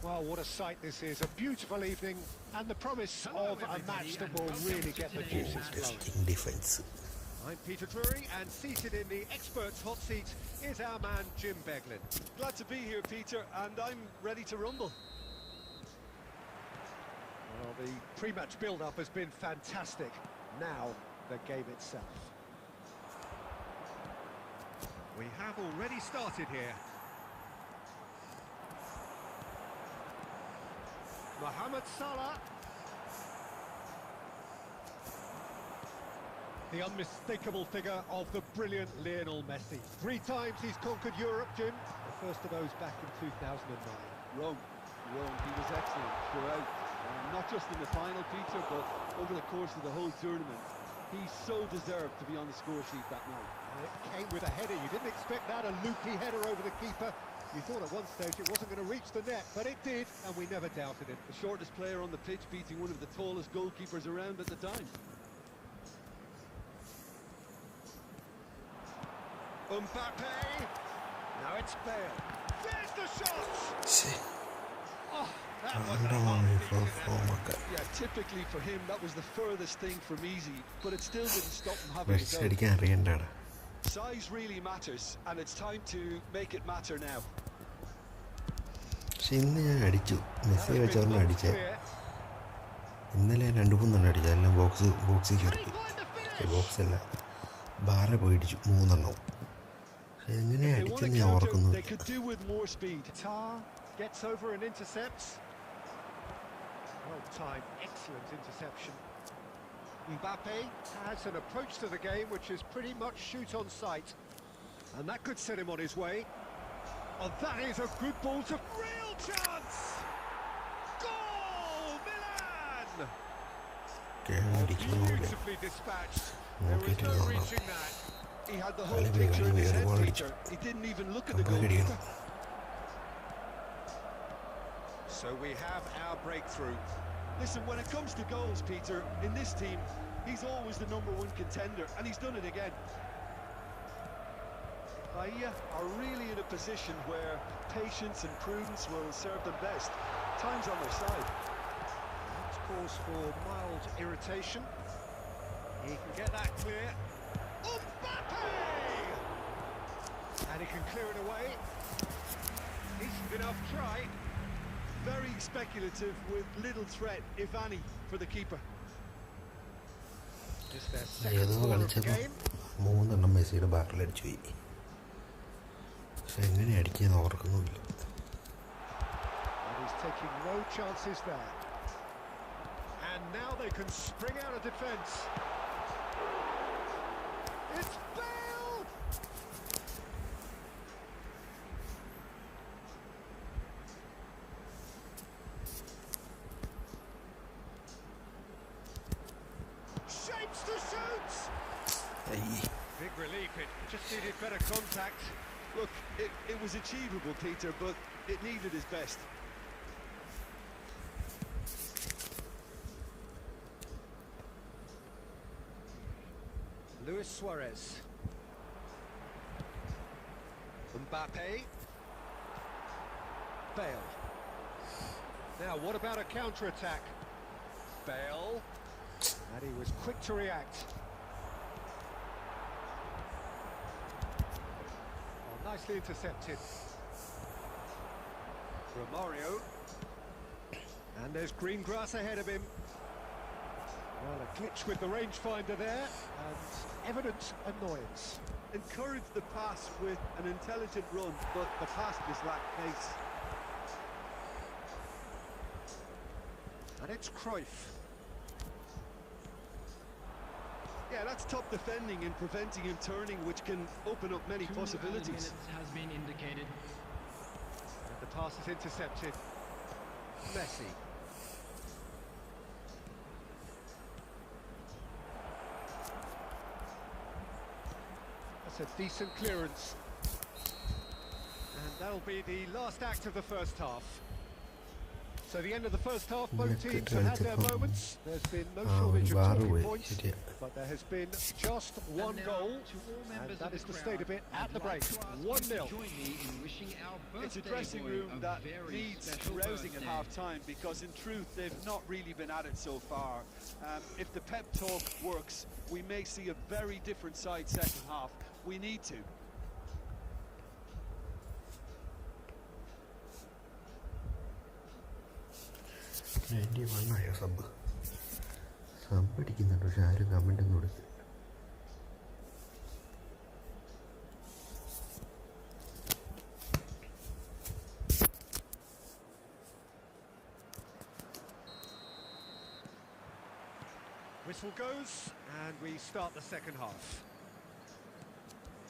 Well, what a sight this is. A beautiful evening and the promise of a match that will really get the juices flowing. Defense. I'm Peter Drury, and seated in the experts' hot seat is our man Jim Beglin. Glad to be here, Peter, and I'm ready to rumble. Well, the pre-match build-up has been fantastic. Now, the game itself. We have already started here. Mohamed Salah. The unmistakable figure of the brilliant Lionel Messi. 3 times he's conquered Europe, Jim. The first of those back in 2009. Wrong. run. He was excellent throughout, not just in the final, Peter, but over the course of the whole tournament. He so deserved to be on the score sheet that night. And it came with a header. You didn't expect that, a loopy header over the keeper. You thought at one stage it wasn't going to reach the net, but it did, and we never doubted it. The shortest player on the pitch beating one of the tallest goalkeepers around at the time. Mbappe! Now it's Bale. There's the shot! Oh, that was a hard finish. Yeah, typically for him that was the furthest thing from easy, but it still didn't stop him having to go. Size really matters, and it's time to make it matter now. പക്ഷെ ഇന്ന് ഞാൻ അടിച്ചു, Messi വെച്ചവരണം അടിച്ചേ. ഇന്നലെ ഞാൻ 2-3 അടിച്ചു, എല്ലാം ബോക്സിൽ കയറി. ബോക്സല്ല, ബാറ പോയിടിച്ചു 3 എണ്ണവും. പക്ഷെ എങ്ങനെ അടിച്ചെന്ന് ഞാൻ ഓർക്കുന്നുമില്ല. Gets over and intercepts. Well timed, excellent interception. Mbappe has an approach to the game which is pretty much shoot on sight, and that could set him on his way. Oh, that is a good ball to real chance. Goal, Milan! Beautifully dispatched. There was no reaching that. He had the whole picture in his head, Peter. He didn't even look at the goalkeeper. So we have our breakthrough. Listen, when it comes to goals, Peter, in this team, he's always the #1 contender, and he's done it again. Bahia are really in a position where patience and prudence will serve them best. Time's on their side. That calls for mild irritation. He can get that clear. Mbappe! And he can clear it away. Decent enough try. Very speculative with little threat, if any, for the keeper. Just their second goal of the game. 3 എണ്ണം മെസ്സിയുടെ ബാറിൽ അടിച്ചു പോയി. പക്ഷെ എങ്ങനെ അടിക്കുകയെന്ന് ഓർക്കുന്നുമില്ല. And he's taking no chances there. And now they can spring out of defence. It's Bale! Shapes to shoot! Big relief, it just needed better contact. Look, it was achievable, Peter, but it needed his best. Luis Suarez. Mbappe. Bale. Now, what about a counter-attack? Bale. And he was quick to react. Oh, nicely intercepted. Romario. And there's green grass ahead of him. Well, a glitch with the rangefinder there, and evident annoyance. Encouraged the pass with an intelligent run, but the pass just lacked pace. And it's Cruyff. Yeah, that's top defending and preventing him turning, which can open up many possibilities. 2 minutes has been indicated. And the pass is intercepted. Messi. That's a decent clearance. And that'll be the last act of the first half. So the end of the first half, both teams have had their moments. There's been no shortage of talking points, but there has been just one goal, and that is the state of it at the break. 1-0. It's a dressing room that needs rousing at half-time, because in truth they've not really been at it so far. If the pep talk works, we may see a very different side second half. We need to. Sub അടിക്കുന്നുണ്ട്, പക്ഷെ ആരും comment ഒന്നും കൊടുക്കില്ല. Whistle goes, and we start the second half.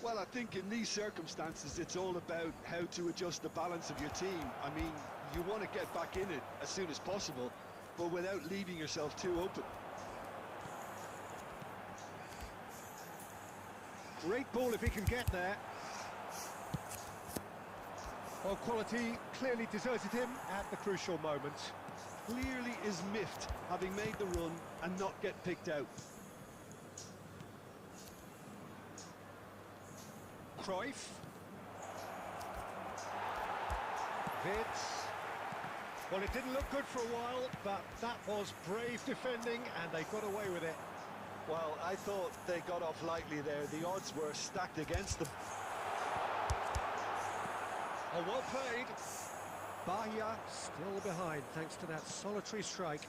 Well, I think in these circumstances it's all about how to adjust the balance of your team. I mean, You want to get back in it as soon as possible, but without leaving yourself too open. Great ball if he can get there. Well, quality clearly deserted him at the crucial moment. Clearly is miffed, having made the run and not get picked out. Cruyff. Vitz. Well, it didn't look good for a while, but that was brave defending, and they got away with it. Well, I thought they got off lightly there. The odds were stacked against them. Oh, well played. Bahia still behind, thanks to that solitary strike.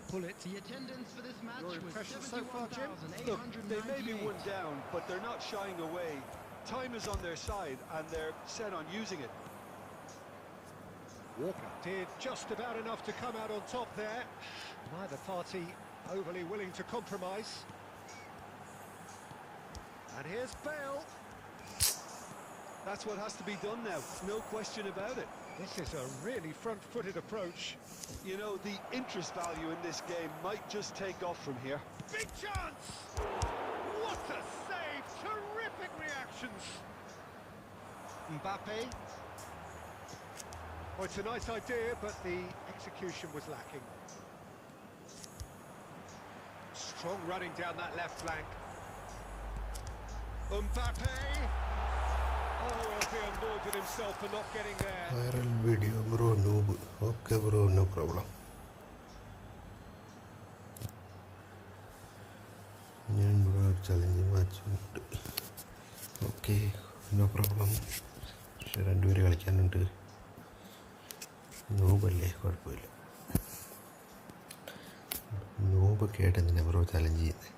Pull it. The attendance for this match Your was impressions so far, Jim? Look, they may be 71,898. one down, but they're not shying away. Time is on their side, and they're set on using it. Walker did just about enough to come out on top there. Neither party overly willing to compromise. And here's Bale. That's what has to be done now, no question about it. This is a really front-footed approach. You know, the interest value in this game might just take off from here. Big chance! What a save! Terrific reactions! Mbappe. Well, it's a nice idea, but the execution was lacking. Strong running down that left flank. Mbappe! Oh, he'll be annoyed with himself for not getting there. Viral video, bro, noob. Okay, bro, no problem. ഞാൻ ഇവിടെ ഒരു challenge match ഉണ്ട്. Okay, no problem. പക്ഷെ രണ്ടുപേര് കളിക്കാനുണ്ട്. നോബല്ലേ, കുഴപ്പമില്ല. നോബൊക്കെ ആയിട്ട് എന്തിനാ ബ്രോ ചലഞ്ച് ചെയ്യുന്നത്?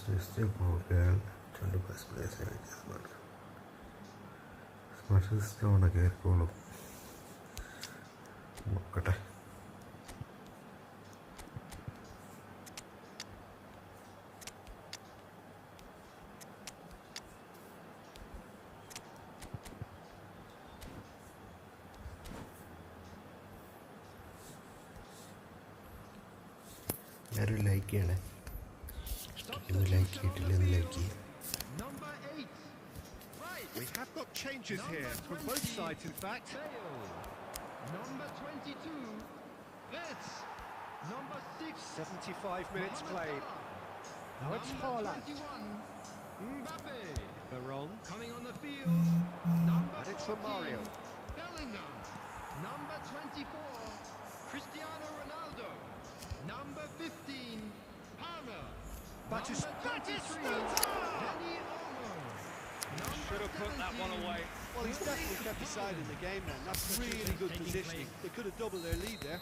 Just a program to the best place I just want. Smart system on a careful look. I really like it. Number 8. Right. We have got changes here from both sides, in fact. Bale. Number 22. Vitz. Number 6. 75 minutes Mohamed played. Salah. Now it's Number Haaland. 21. Mbappe. Veron. Coming on the field. Number And it's 14. for Mario. Bellingham. Number 24. Cristiano Ronaldo. Number 15. Palmer. Batistuta! Danny Olmo. Should have put that one away. Well, he's definitely kept the side in the game then. That's really good positioning. They could have doubled their lead there.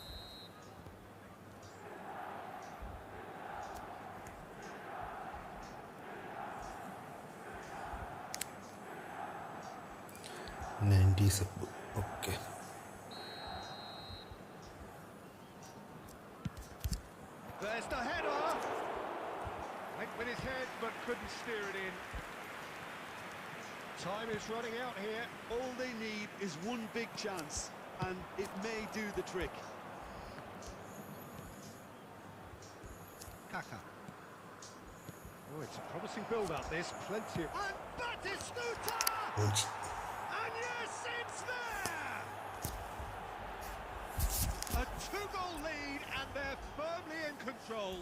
Okay. There's the header! Went with his head, but couldn't steer it in. Time is running out here. All they need is one big chance, and it may do the trick. Kaka. Oh, it's a promising build-up, this. Plenty of... And Batistuta! And yes, it's there! A two-goal lead, and they're firmly in control.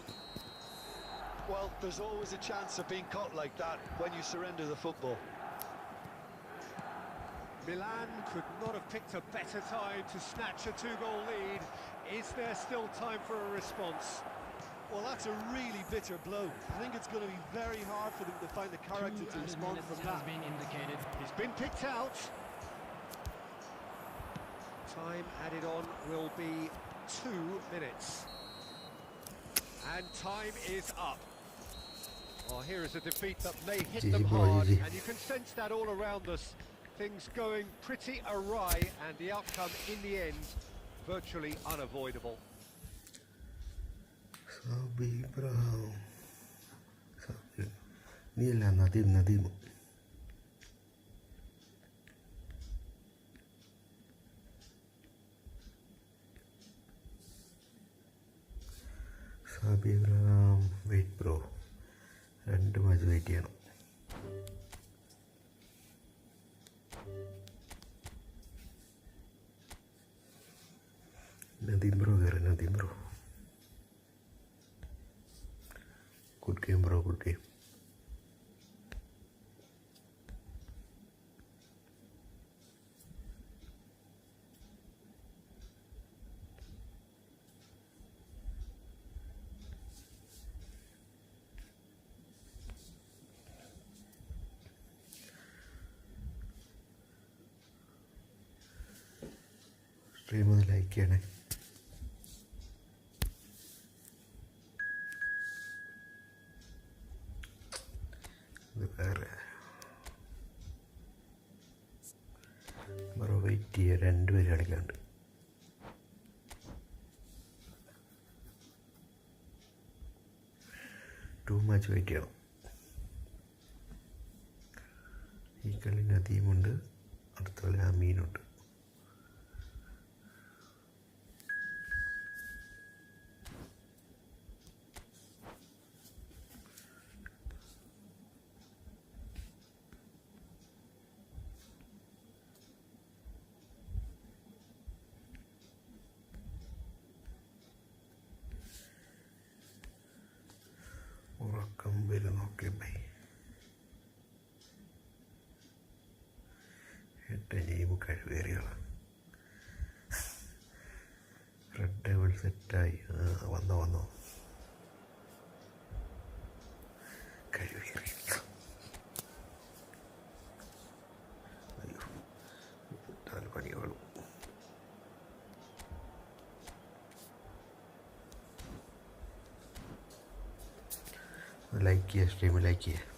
Well, there's always a chance of being caught like that when you surrender the football. Milan could not have picked a better time to snatch a two-goal lead. Is there still time for a response? Well, that's a really bitter blow. I think it's going to be very hard for them to find the character to respond from that. Has been indicated. He's been picked out. Time added on will be 2 minutes. And time is up. Oh, here is a defeat that may hit them GG bro, hard, GG. and you can sense that all around us. Things going pretty awry, and the outcome in the end virtually unavoidable. Sabi bro. Nila Nadim. Sabi bro, wait bro. 2 match wait ചെയ്യണം. Nadim bro. Good game bro, good game. Stream ഒന്ന് like ചെയ്യണേ. ഇത് വേറെ bro wait ചെയ്യുക, 2 പേര് കളിക്കാണ്ട്. To match wait ചെയ്യണം. ഈ കളി നദീമുണ്ട്, അടുത്ത കളി അമീനുണ്ട്. ഉറക്കം വരുന്നു. Okay bye. 8 ഗെയിം കഴിവേറിയാണ്. റെഡ് ഡെവിൾ സെറ്റായി. വന്നോ കഴിവേറി. അയ്യോ, പണികളും. ലൈക്ക് ചെയ്യുക, സ്ട്രീം ലൈക്ക് ചെയ്യുക.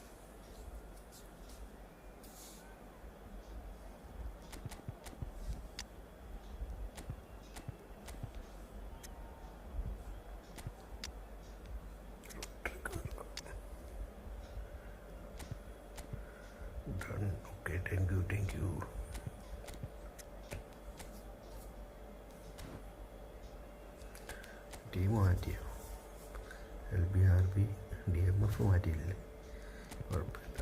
Okay, thank you. ടീം മാറ്റിയോ? LBRB DMF മാറ്റിയില്ലേ? കുഴപ്പമില്ല.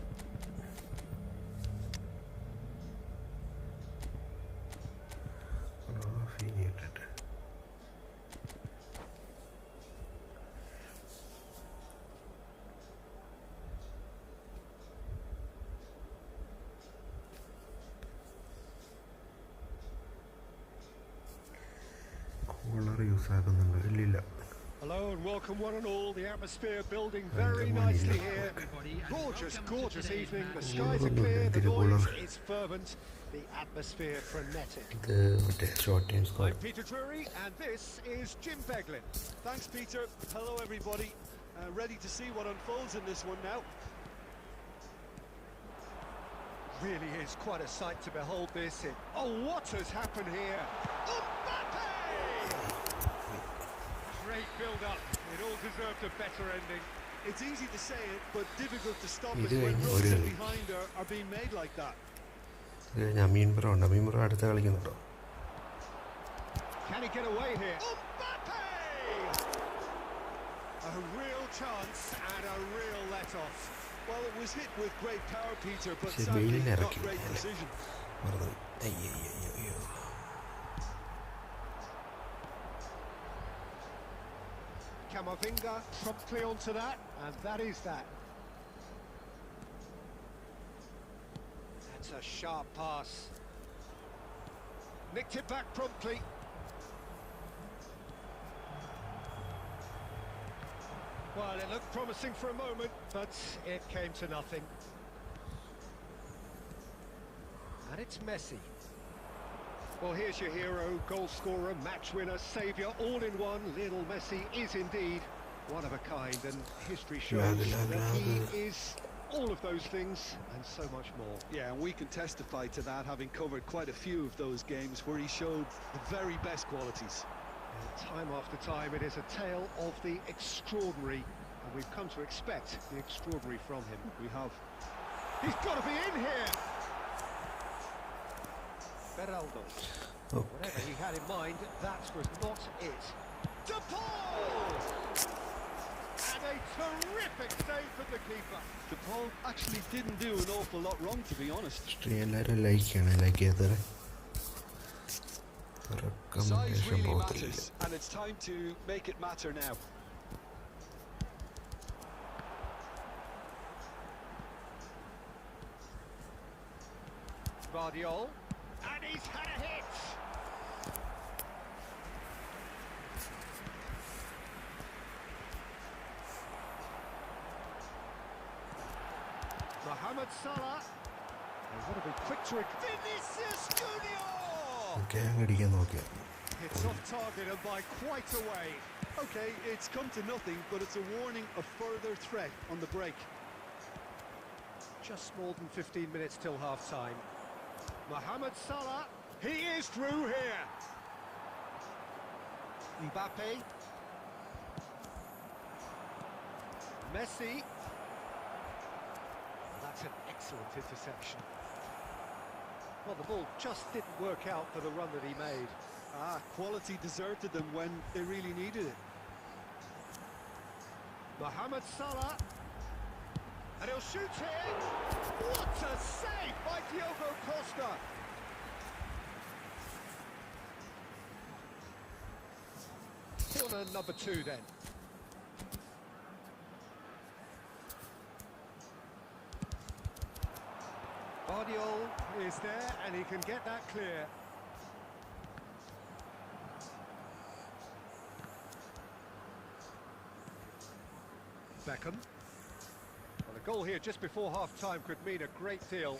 ഇട്ടിട്ട് കൂളർ യൂസ് ആക്കുന്നുണ്ടോ? ഇല്ലില്ല. Hello and welcome one and all. The atmosphere building very nicely here. Gorgeous evening. The skies are clear, the noise is fervent, the atmosphere frenetic. I'm Peter Drury and this is Jim Beglin. Thanks, Peter. Hello, everybody. Ready to see what unfolds in this one now. Really is quite a sight to behold this. Oh, what has happened here? Mbappe! Great build-up. It all deserved a better ending. It's easy to say it, but difficult to stop it when runs in behind are being made like that. Ameen bro അടുത്ത കളിക്കുന്നുണ്ടോ? Can he get away here? Mbappe! A real chance and a real let-off. Well, it was hit with great power, Peter, but sadly not great precision. Camavinga promptly onto that, and that is that. That's a sharp pass. Nicked it back promptly. Well, it looked promising for a moment, but it came to nothing. And it's Messi. Well, here's your hero, goal scorer, match winner, saviour, all in one. Lionel Messi is indeed one of a kind, and history shows that he is all of those things and so much more. Yeah, and we can testify to that, having covered quite a few of those games where he showed the very best qualities. And time after time, it is a tale of the extraordinary, and we've come to expect the extraordinary from him. We have. He's got to be in here! Beraldo. Whatever he had in mind, that was not it. De Paul! And a terrific save from the keeper. De Paul actually didn't do an awful lot wrong, to be honest. Size really matters, and it's time to make it matter now. Guardiola, and he's had a hit! Mohamed Salah, and what a big quick trick. Vinicius Junior! It's off target and by quite a way. Okay, it's come to nothing, but it's a warning of further threat on the break. Just more than 15 minutes till half-time. Mohamed Salah, he is through here. Mbappe. Messi. That's an excellent interception. Well, the ball just didn't work out for the run that he made. Quality deserted them when they really needed it. Mohamed Salah. And he'll shoot here. What a save by Diogo Costa. Corner number 2 then. Guardiola is there and he can get that clear. Beckham. Well, a goal here just before half-time could mean a great deal.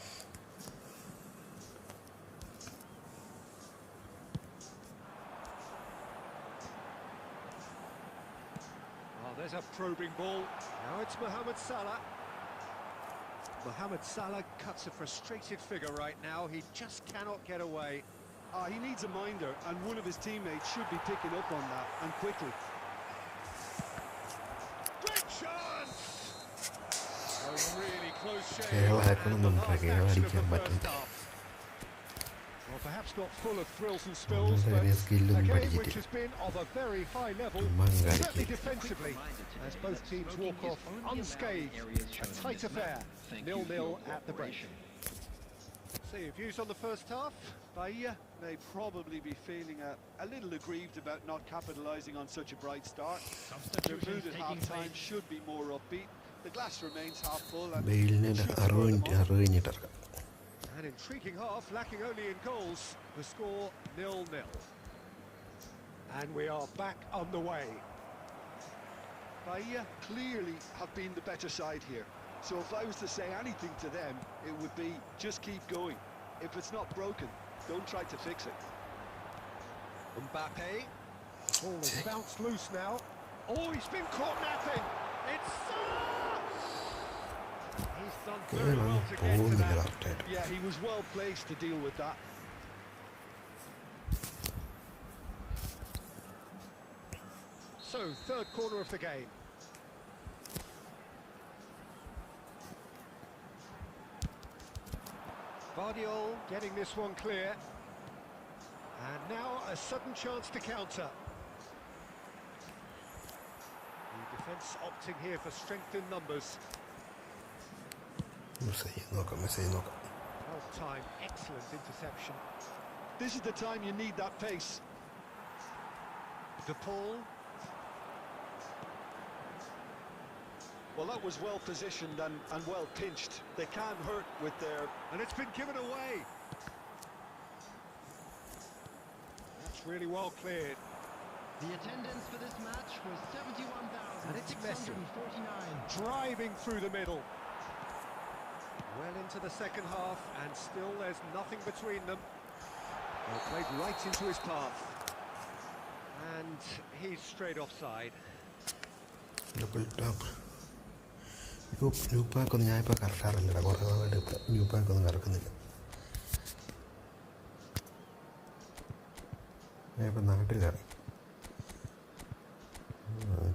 Oh, there's a probing ball. Now it's Mohamed Salah. Mohamed Salah cuts a frustrated figure right now. He just cannot get away. He needs a minder, and one of his teammates should be picking up on that, and quickly. Great chance! A really close shave. Well, perhaps not full of thrills and spills, but a game which has been of a very high level, certainly defensively, as both teams walk off unscathed. A tight affair, 0-0 at the break. So your views on the first half? Bahia may probably be feeling a little aggrieved about not capitalising on such a bright start. Their mood at half-time should be more upbeat. The glass remains half full and an intriguing half, lacking only in goals. The score 0-0. And we are back on the way. Bahia clearly have been the better side here. So if I was to say anything to them, it would be just keep going. If it's not broken, don't try to fix it. Mbappe. Ball has bounced loose now. Oh, he's been caught napping. It's He's done very well to get to that. Yeah, he was well placed to deal with that. So, third quarter of the game. Guardiola getting this one clear. And now a sudden chance to counter. The defence opting here for strength in numbers. Half-time, excellent interception. This is the time you need that pace. De Paul. Well, that was well positioned and well pinched. They can't hurt with their... And it's been given away. That's really well cleared. The attendance for this match was 71,649. Driving through the middle. Well into the second half, and still there's nothing between them. Well, played right into his path. And he's straight offside. Double tap. New പാക്കൊന്നും ഞാനിപ്പോൾ കറക്കാറില്ലടാ, കുറേ നാളായിട്ട് ഇപ്പോൾ new പാക്കൊന്നും കറക്കുന്നില്ല. ഞാനിപ്പോൾ നാട്ടിലാണ്,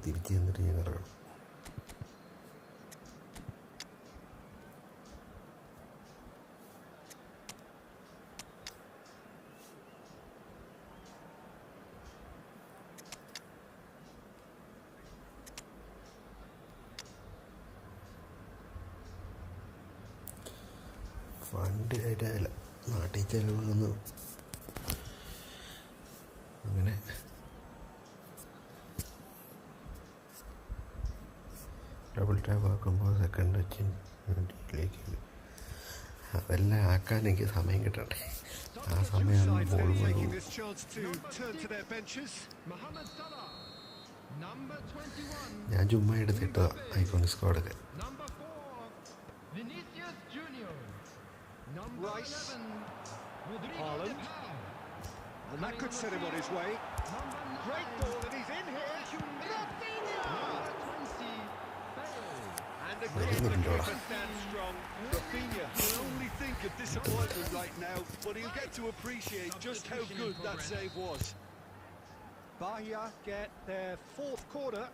തിരിച്ച് ചെന്നിട്ട് ഞാൻ കറക്കണം. ഫണ്ടിലായിട്ടല്ല, നാട്ടിൽ ചിലവൊന്നും അങ്ങനെ. ഡബിൾ ടാപ്പ് ആക്കുമ്പോൾ സെക്കൻഡ് ടച്ചിലേക്ക് അതെല്ലാം ആക്കാൻ എനിക്ക് സമയം കിട്ടണ്ടേ. ആ സമയം ball Taking this chance to turn to their benches. Mohamed Salah, number 21. ഞാൻ ചുമ്മാ എടുത്തിട്ടതാ icon സ്ക്വാഡൊക്കെ. Number 4, Vinicius Junior. Number Rice. 11, Rodrigo Haaland. De Paul. And that could set him on his way. Number 9, Great ball, and he's in here. Rafinha. Number 20, Bale. And again, the keeper stands strong. Rafinha will only think of disappointment right now, but he'll get to appreciate just how good that save was. Bahia get their fourth corner.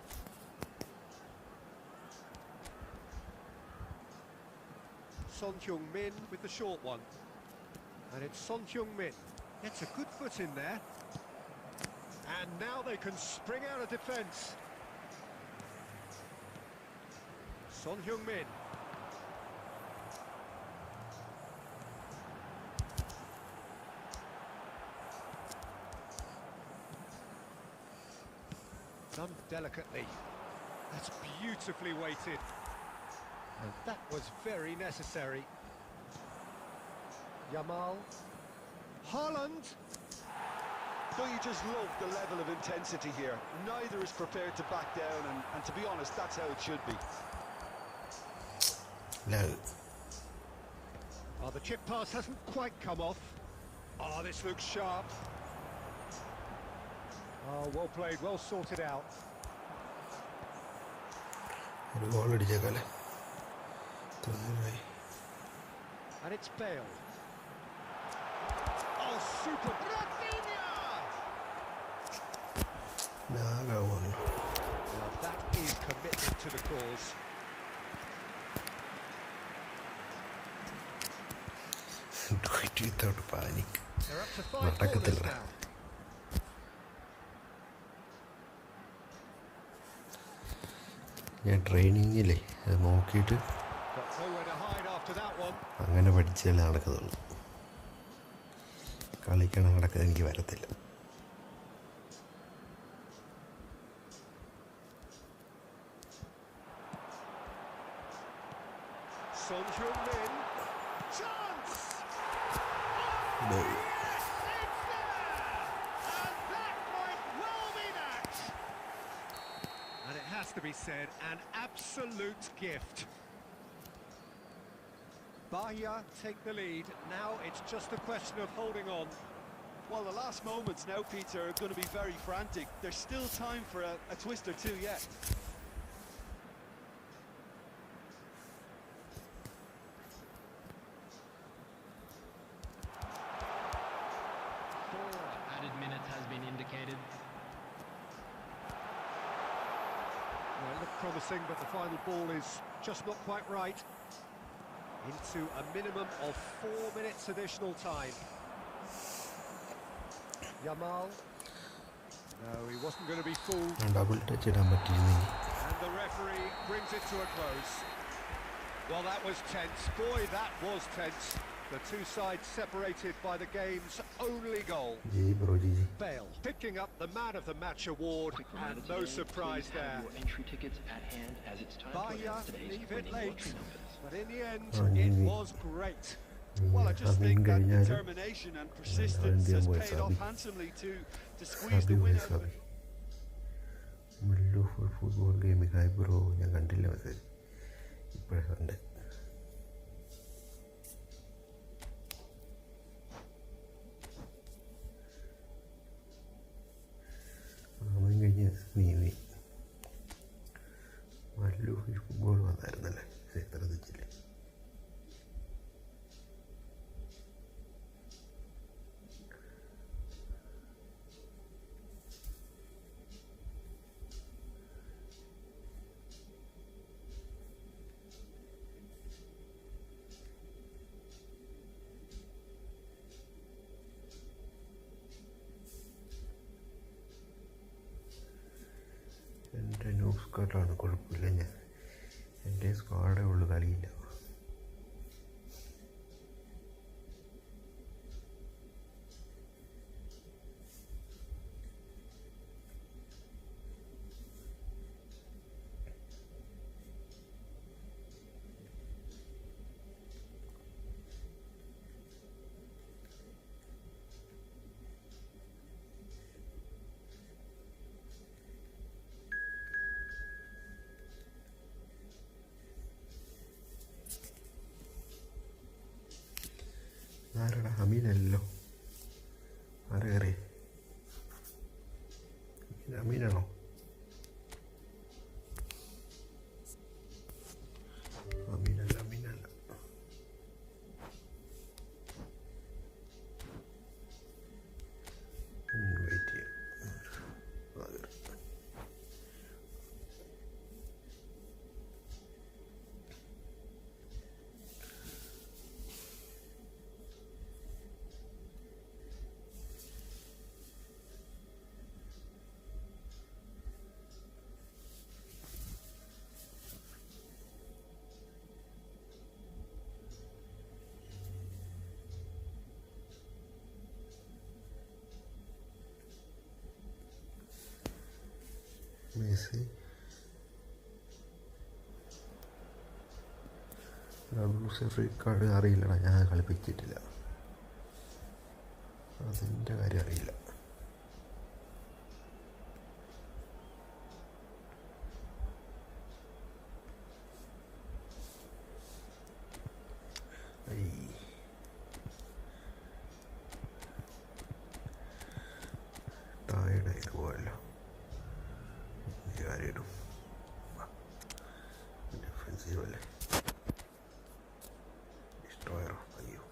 Son Heung-min with the short one. And it's Son Heung-min. Gets a good foot in there. And now they can spring out of defence. Son Heung-min. Done delicately. That's beautifully weighted. And that was very necessary. Yamal. Haaland. Don't you just love the level of intensity here? Neither is prepared to back down, and to be honest, that's how it should be. No. Oh, the chip pass hasn't quite come off. Oh, this looks sharp. Oh, well played, well sorted out. ഒരു goal അടിച്ചേക്കാല്ലേ. And it's Bale. Oh, super. Rafinha! നാഗാവുന്നു. Now that is commitment to the cause. Without panic. They're up to 5 corners now. ഞാൻ ട്രെയിനിങ്ങിലേ അത് നോക്കിയിട്ട് Got nowhere to hide after that one. അങ്ങനെ പഠിച്ചാലേ നടക്കത്തുള്ളൂ. കളിക്കണ നടക്കുക എനിക്ക് വരത്തില്ല. Son Heung-min. Chance! No. Yes, it's there! And that might well be that! And it has to be said, an absolute gift. Bahia take the lead. Now it's just a question of holding on. Well, the last moments now, Peter, are going to be very frantic. There's still time for a twist or two yet. 4 added minutes has been indicated. Well, it looked promising, but the final ball is just not quite right. Into a minimum of 4 minutes additional time. Yamal. No, he wasn't going to be fooled. Double touch ഇടാൻ പറ്റിയിരുന്നെങ്കിൽ. And the referee brings it to a close. Well, that was tense. Boy, that was tense. The two sides separated by the game's only goal. G bro G. Bale picking up the Man of the Match award, and no surprise there. Bahia leave it late, but in the end, it was great. Well, I just think that determination and persistence has paid off handsomely to squeeze the win out of it. Middle of football ഗെയിമിൽ hi bro, ഞാൻ കണ്ടില്ല message, ഇപ്പോഴേ കണ്ടേ. സ്ക്വാഡിലാണ്, കുഴപ്പമില്ല. എൻ്റെ സ്ക്വാഡേ ഉള്ളു, കളിയില്ല. ആരാടാ? അമീനല്ലോ. ആരാ കയറി? അമീനാണോ? അമീനല്ല, അമീനല്ല. വെയിറ്റ് ചെയ്യാം. മെസ്സി ഫ്രീ കാർഡ് അറിയില്ലടാ, ഞാൻ കളിപ്പിച്ചിട്ടില്ല, അതിൻ്റെ കാര്യം അറിയില്ല. ടയർഡായിട്ട് പോയല്ലോ. കാര്യമായിട്ടും ഡിഫെൻസീവ് അല്ലേ. ഡിസ്ട്രോയറോ? അയ്യോ.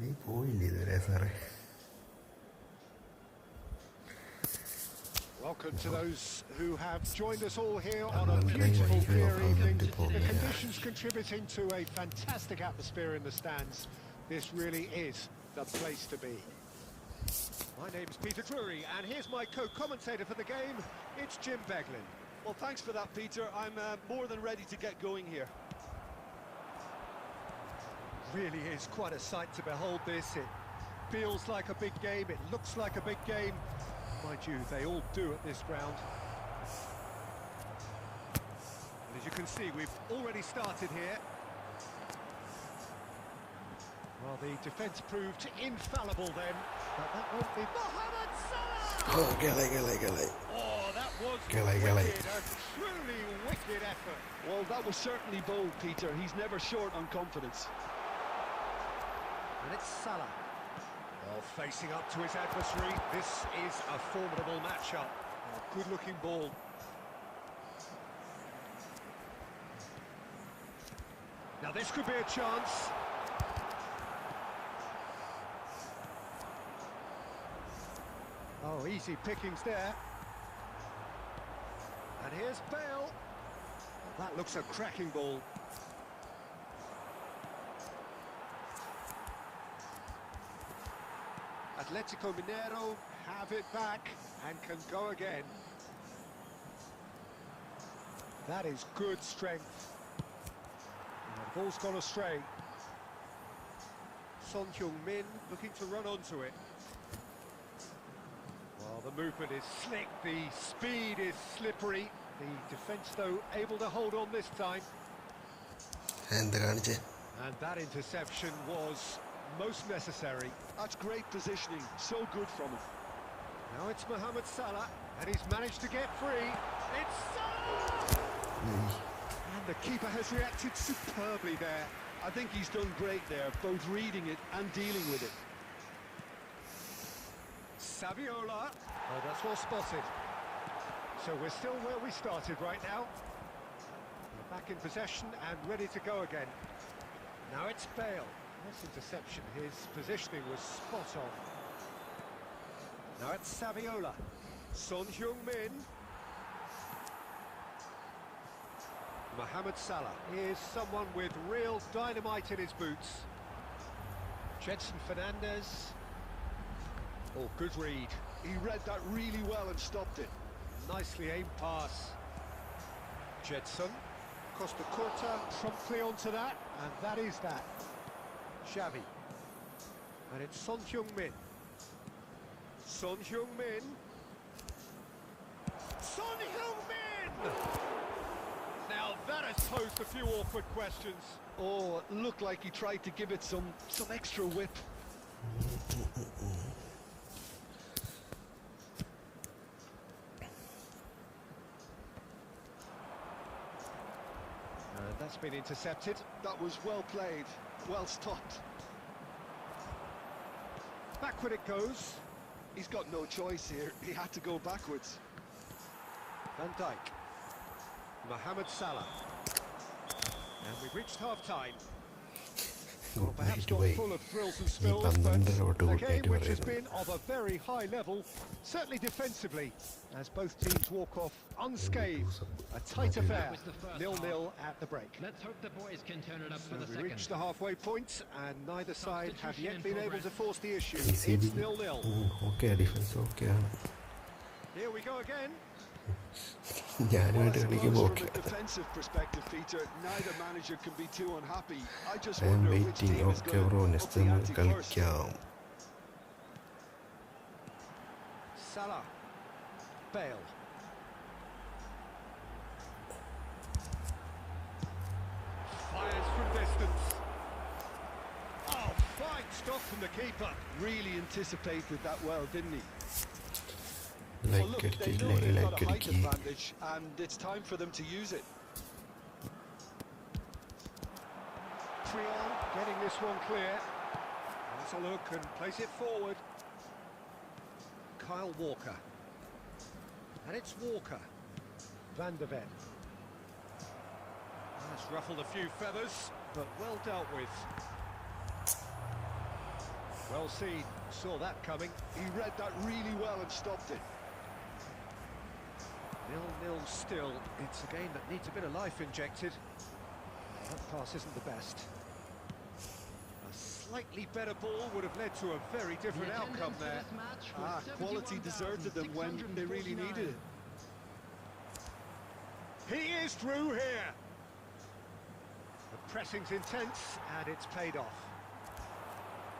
നീ പോയില്ലേ ഇതുവരെ സാറേ? Welcome to those who have joined us all here on a beautiful clear evening. The conditions contributing to a fantastic atmosphere in the stands. This really is the place to be. My name is Peter Drury, and here's my co-commentator for the game. It's Jim Beglin. Well, thanks for that, Peter. I'm more than ready to get going here. Really is quite a sight to behold this. It feels like a big game, it looks like a big game. Mind you, they all do at this ground. And as you can see, we've already started here. Well, the defence proved infallible then, but that won't be... Mohamed Salah! Oh, Galley. Oh, that was Galley. wicked, a truly wicked effort. Well, that was certainly bold, Peter. He's never short on confidence. And it's Salah. Well, facing up to his adversary, this is a formidable matchup. A good-looking ball. Now this could be a chance. Oh, easy pickings there. And here's Bale. Well, that looks a cracking ball. Atletico Mineiro have it back and can go again. That is good strength. And the ball's gone astray. Son Heung-min looking to run onto it. Well, the movement is slick, the speed is slippery. The defence, though, able to hold on this time. And that interception was most necessary. That's great positioning, so good from him. Now it's It's Mohamed Salah, and he's managed to get free. It's Salah! And the keeper has reacted superbly there. I think he's done great there, both reading it and dealing with it. Saviola. Oh, that's well spotted. So we're still where we started right now. We're back in possession and ready to go again. Now it's Bale. Nice interception. His positioning was spot on. Now it's Saviola. Son Heung-min. Mohamed Salah is someone with real dynamite in his boots. Jedson Fernandez. Oh, good read. He read that really well and stopped it. Nicely aimed pass. Jedson. Costa Curta promptly onto that, and that is that. Xavi. And it's Son Heung-min. Son Heung-min. Son Heung-min! Now that has posed a few awkward questions. Oh, it looked like he tried to give it some extra whip. And that's been intercepted. That was well played, well stopped. Backward it goes. He's got no choice here. He had to go backwards. Van Dijk. Mohamed Salah. And we've reached half-time. Well, perhaps not full of thrills and spills, but a game which has been of a very high level, certainly defensively, as both teams walk off unscathed. A tight affair, 0-0 at the break. Let's hope the boys can turn it up for the We second. reached the halfway point, and neither side have yet been able to force the issue. PCB. It's 0-0. Okay, defense okay. Here we go again. Well, I ഞാനുമായിട്ട് suppose കളിക്കുമ്പോൾ from okay a defensive perspective, Peter, neither manager can be too unhappy. I just I M wonder which waiting team is okay going bro to up next the time ante first. കളിക്കാം. Salah. Bale. Fires from distance. Oh, fine stop from the keeper. Really anticipated that well, didn't he? Well, like look, they അടിക്കില്ല know they've got like a height അടിക്കി. advantage, and it's time for them to use it. Triol getting this one clear. Has a look and plays it forward. Kyle Walker. And it's Walker. Van der Ven. That's ruffled a few feathers, but well dealt with. Well seen. Saw that coming. He read that really well and stopped it. 0-0 still. It's a game that needs a bit of life injected. That pass isn't the best. A slightly better ball would have led to a very different outcome there. Quality deserted them when they really needed it. He is through here. The pressing's intense and it's paid off.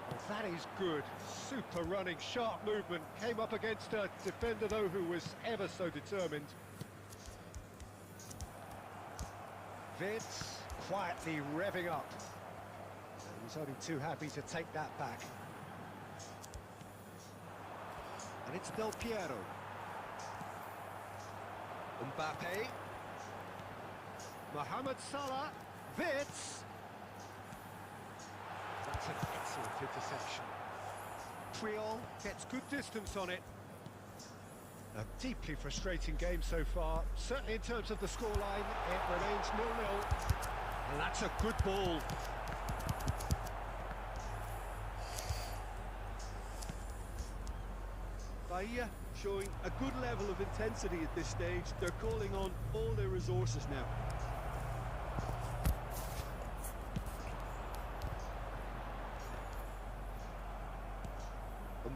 Well, that is good. Super running, sharp movement. Came up against a defender, though, who was ever so determined. Vince quietly revving up. And he's only too happy to take that back. And it's Del Piero. Mbappe. Mohamed Salah. Vitz. That's an excellent interception. Triol gets good distance on it. A deeply frustrating game so far. Certainly in terms of the scoreline, it remains 0-0. And that's a good ball. Bahia showing a good level of intensity at this stage. They're calling on all their resources now.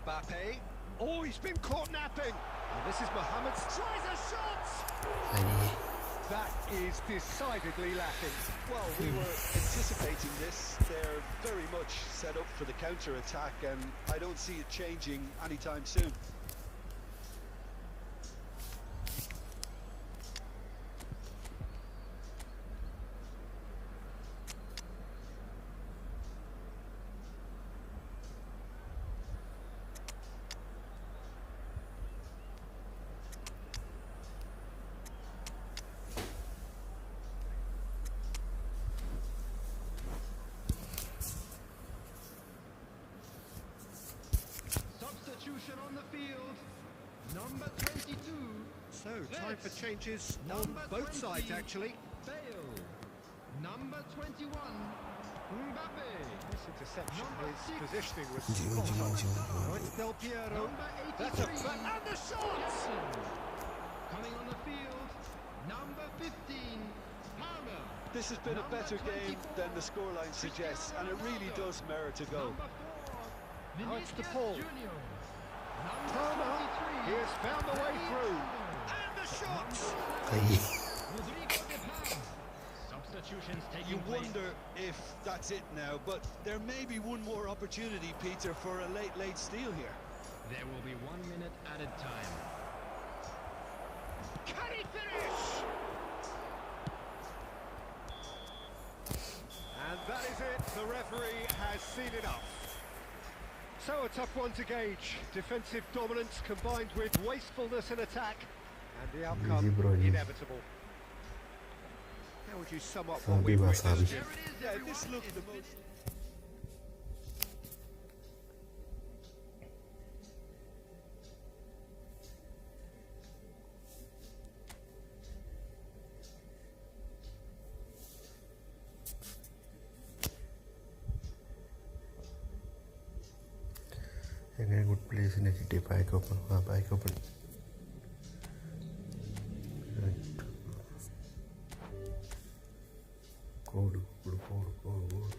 Mbappe. Oh, he's been caught napping. And this is Mohamed. Tries a shot! അയ്യേ. That is decidedly lacking. Well, we were anticipating this. They're very much set up for the counter-attack, and I don't see it changing anytime soon. Number 22. So, time for changes on Number both 20, sides, actually. Bale. Number 21. Mbappe. This interception, Number his 6. positioning was Jimmy, spot on. Jimmy, Jimmy. Now it's Del Piero. Number 83. That's a and the shot! Jackson. Coming on the field. Number 15. Palmer. This has been a better game than the scoreline suggests, and it really does merit a goal. Number 4. Now it's Vinicius DePaul. Junior. Number Palmer, 23. he has found the way through. And the shot! കൈ Rodrigo de Paul. Substitutions You taking place. wonder if that's it now, but there may be one more opportunity, Peter, for a late steal here. There will be 1 minute added time. Can he finish? And that is it. The referee has seen enough. So a tough one to gauge. Defensive dominance combined with wastefulness in attack, and the outcome Easy, bro, easy. inevitable. How would you sum up what Sabi we've ba, witnessed? sabi. Jim? There it is, Yeah, everyone. this looked the most... എങ്ങനെ good പ്ലേസിനെ കിട്ടി പായ്ക്കൊപ്പൺ പായ്ക്കൊപ്പൺ കോട് കോട് കോട് കോട് കോട്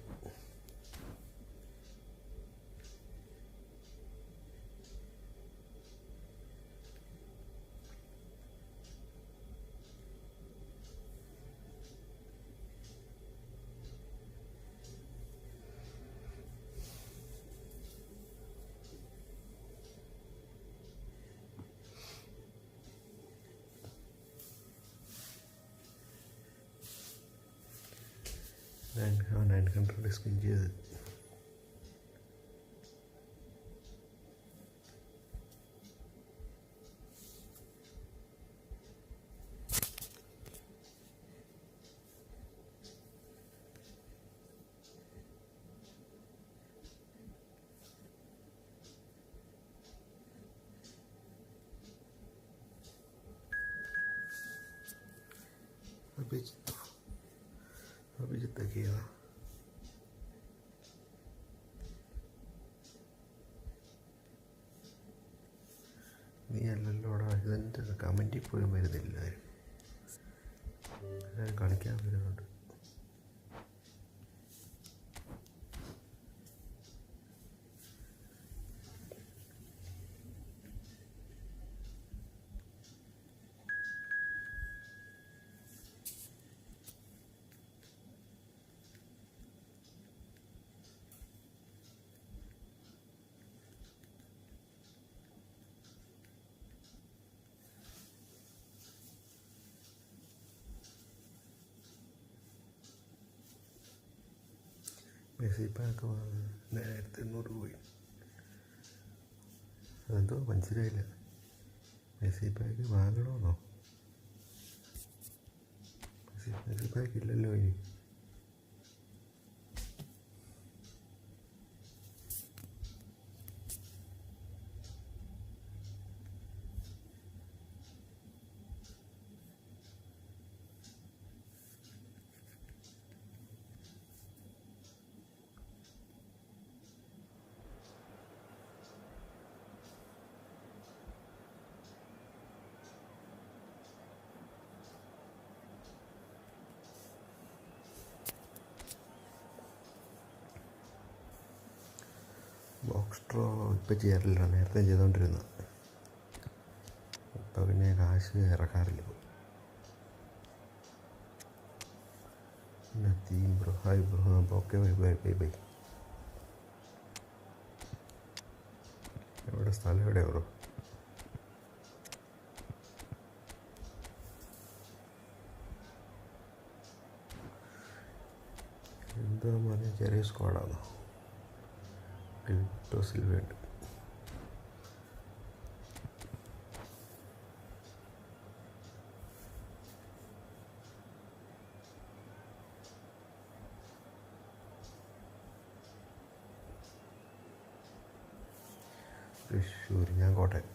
$900 spin ചെയ്ത് അഭിജിത്തൊക്കെയാണ് നീ അല്ലല്ലോടാ ഇതെൻ്റെ കമൻറ്റിൽ പോലും വരുന്നില്ല എല്ലാവരും കളിക്കാൻ വരുന്നുണ്ട് മെസ്സി പാക്ക് 1800 പോയി അതെന്തോ മനസ്സിലായില്ല മെസ്സി പാക്ക് വാങ്ങണമെന്നോ മെസ്സി പാക്ക് ഇല്ലല്ലോ ഇനി ബോക്സ് ഡ്രോ ഇപ്പം ചെയ്യാറില്ല നേരത്തെ ചെയ്തുകൊണ്ടിരുന്നത് ഇപ്പം പിന്നെ കാശ് ഇറക്കാറില്ല പിന്നെ theme bro hi bro okay bye bye bye bye എവിടെ സ്ഥലം എവിടെയാണ് ബ്രോ എന്താ മോനെ ചെറിയ സ്ക്വാഡാണോ സിൽവേണ്ട് തൃശ്ശൂർ ഞാൻ Kottayam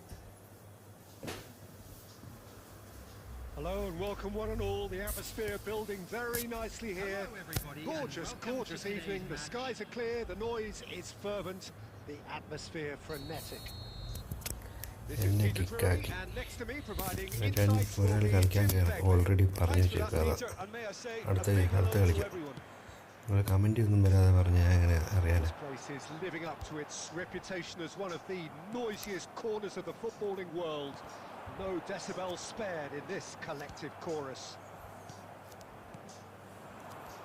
Hello and welcome one and all. The atmosphere building very nicely here. Hello, everybody, Gorgeous, and welcome gorgeous to today's evening. The match. skies are clear, the noise is fervent, the atmosphere frenetic. This is എന്നെ Peter Drury, കിക്കാക്കി and next to me providing ഒരാൾ insights will be കളിക്കാൻ Jim കയറി Begley. Already പറഞ്ഞു Thanks for that, വെച്ചേക്കാതെ Peter, and may I say, a അടുത്ത big അടുത്ത hello to കളിക്കാം everyone. നിങ്ങൾ comment ഒന്നും വരാതെ പറഞ്ഞാൽ ഞാൻ എങ്ങനെ അറിയാനാ This place is living up to its reputation as one of the noisiest corners of the footballing world. No decibel spared in this collective chorus.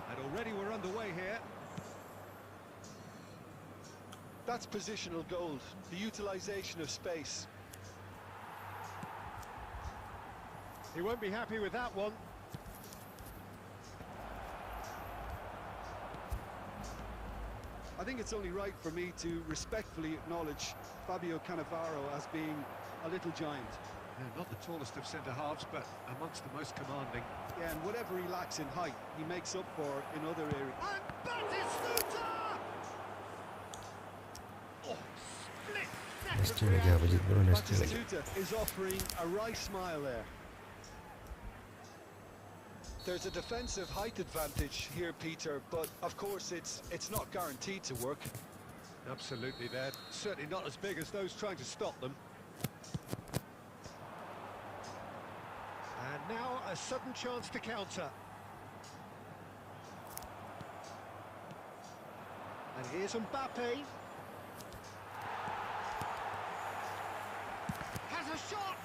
And already we're underway here. That's positional gold, the utilisation of space. He won't be happy with that one. I think it's only right for me to respectfully acknowledge Fabio Cannavaro as being a little giant. Yeah, not the tallest of centre-halves, but amongst the most commanding. Yeah, and whatever he lacks in height, he makes up for in other areas. And Batistuta! Oh, split next second കളിക്കാം Abhijith bro reaction. Next കളിക്കാം Batistuta is offering a wry smile there. There's a defensive height advantage here, Peter, but of course it's not guaranteed to work. Absolutely, they're certainly not as big as those trying to stop them. And now a sudden chance to counter. And here's Mbappe. Has a shot!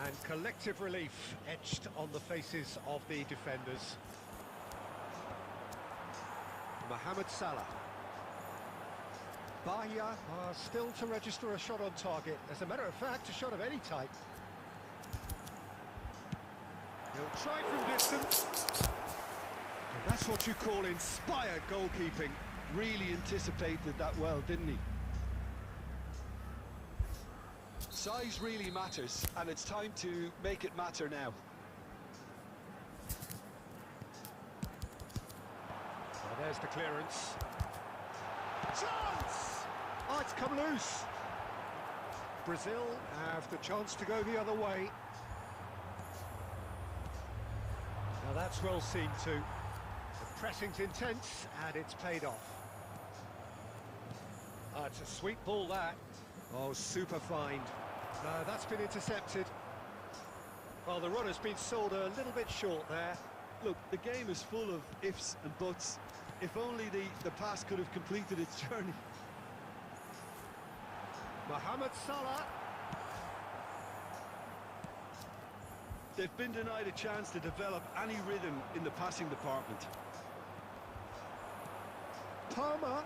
And collective relief etched on the faces of the defenders. Mohamed Salah. Bahia are still to register a shot on target. As a matter of fact, a shot of any type. He'll try from distance. And that's what you call inspired goalkeeping. Really anticipated that well, didn't he? Size really matters, and it's time to make it matter now. Oh, there's the clearance. Chance! Oh, it's come loose. Brazil have the chance to go the other way. Now that's well seen too. The pressing's intense and it's paid off. Oh, it's a sweet ball that. Oh, super fine. No, that's been intercepted. Well, the run has been sold a little bit short there. Look, the game is full of ifs and buts. If only the pass could have completed its journey. Mohamed Salah. They've been denied a chance to develop any rhythm in the passing department. Palmer.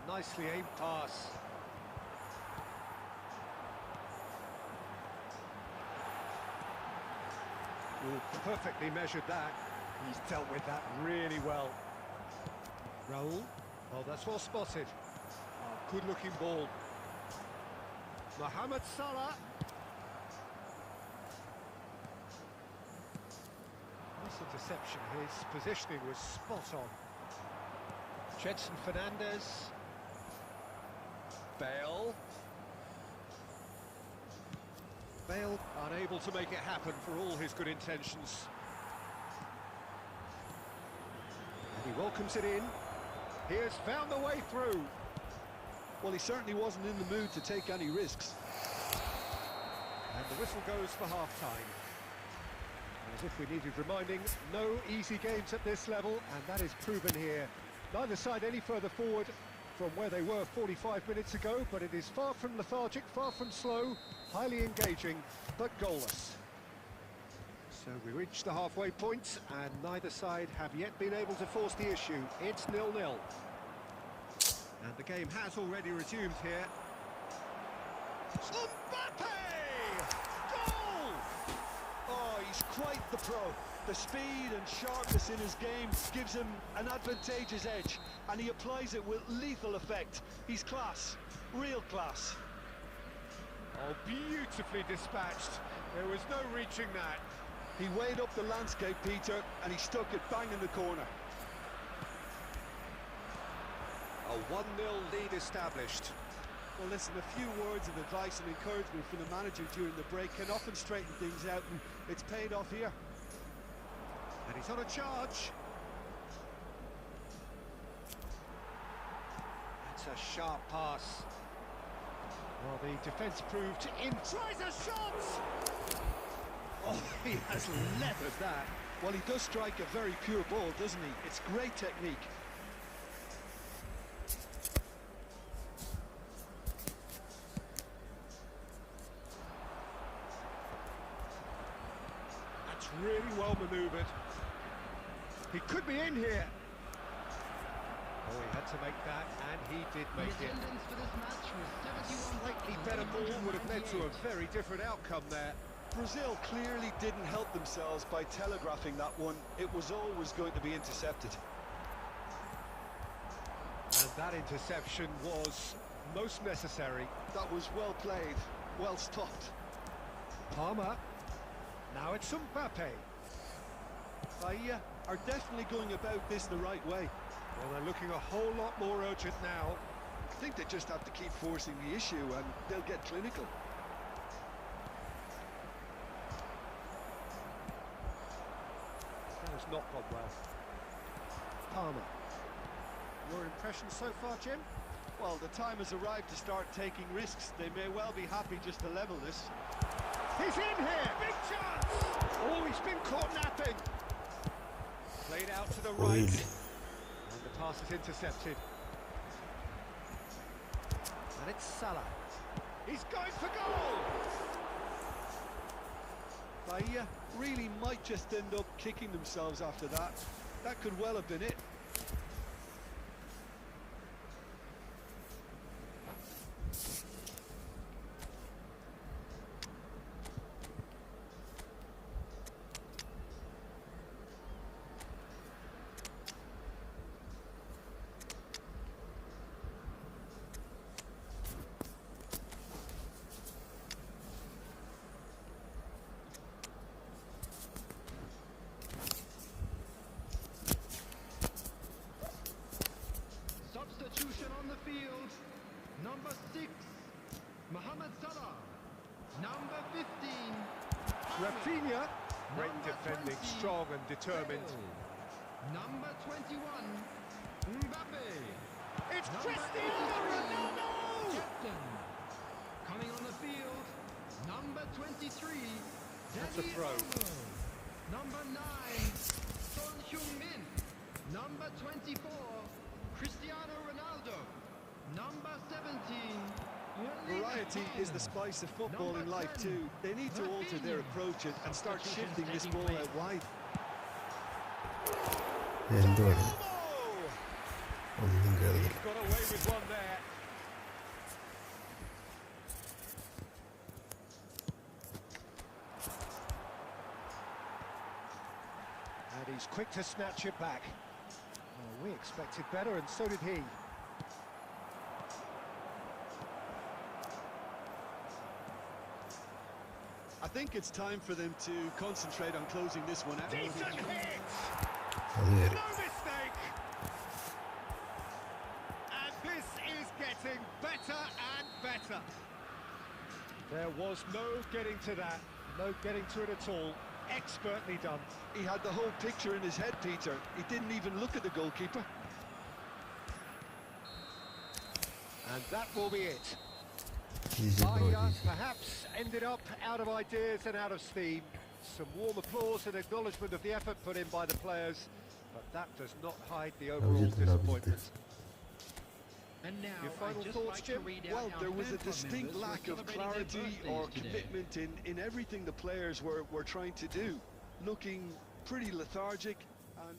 Nicely aimed pass. Ooh, perfectly measured that. He's dealt with that really well. Raul. Oh, that's well spotted. Oh, good-looking ball. Mohamed Salah. Nice interception. His positioning was spot on. Jedson Fernandez. Bale. Bale unable to make it happen for all his good intentions. And he welcomes it in. He has found the way through. Well, he certainly wasn't in the mood to take any risks. And the whistle goes for half-time. As if we needed reminding, no easy games at this level, and that is proven here. Neither side any further forward from where they were 45 minutes ago, but it is far from lethargic, far from slow, highly engaging, but goalless. So we reach the halfway point, and neither side have yet been able to force the issue. It's 0-0. And the game has already resumed here. Mbappe! Goal! Oh, he's quite the pro. The speed and sharpness in his game gives him an advantageous edge, and he applies it with lethal effect. He's class, real class. Oh, beautifully dispatched. There was no reaching that. He weighed up the landscape, Peter, and he stuck it bang in the corner. A 1-0 lead established. Well, listen, a few words of advice and encouragement from the manager during the break can often straighten things out, and it's paid off here. And he's on a charge. That's a sharp pass. Well, the defence proved in. Tries a shot! Oh, he has leathered that. Well, he does strike a very pure ball, doesn't he? It's great technique. That's really well manoeuvred. He could be in here. Oh, he had to make that, and he did make it. Attendance for this match was Slightly better ball would have led to a very different outcome there. Brazil clearly didn't help themselves by telegraphing that one. It was always going to be intercepted. And that interception was most necessary. That was well played, well stopped. Palmer. Now it's Mbappe. Bahia are definitely going about this the right way. Well, they're looking a whole lot more urgent now. I think they just have to keep forcing the issue and they'll get clinical. That has not gone well. Palmer. Your impression so far, Jim? Well, the time has arrived to start taking risks. They may well be happy just to level this. He's in here! Big chance! Oh, he's been caught napping. Played out to the right. And the pass is intercepted. And it's Salah. He's going for goal! Bahia really might just end up kicking themselves after that. That could well have been it. Substitution on the field. Number 6, Mohamed Salah. Number 15, Rafinha. Great Number defending, 20, strong and determined. Number 21, Mbappe. It's Number Cristiano 83, Ronaldo! Captain. Coming on the field, number 23, That's a Dani throw. Olmo. Number 9, Son Heung-min. Number 24, Cristiano Ronaldo. Number 17, Erling Variety is the Haaland. spice of football in Number life 10, too. They need to alter their approach and start shifting this ball out wide. എന്തുവാണ് Oh! ഒന്നും കേൾക്കില്ല. Got away with one there. And he's quick to snatch it back. Oh, we expected better, and so did he. I think it's time for them to concentrate on closing this one out. Decent hit! അത് കയറി. No mistake! And this is getting better and better. There was no getting to that, no getting to it at all. Expertly done. He had the whole picture in his head, Peter. He didn't even look at the goalkeeper. And that will be it. Easy bro, Bahia easy. perhaps ended up out of ideas and out of steam. Some warm applause and acknowledgement of the effort put in by the players, but that does not hide the overall Abhijit, disappointment. And now, Your final I'd just thoughts, like to Jim? read out Well, our there was a fan club distinct members who are lack of celebrating their clarity birthdays or today. commitment in everything the players were trying to do. Looking pretty lethargic and...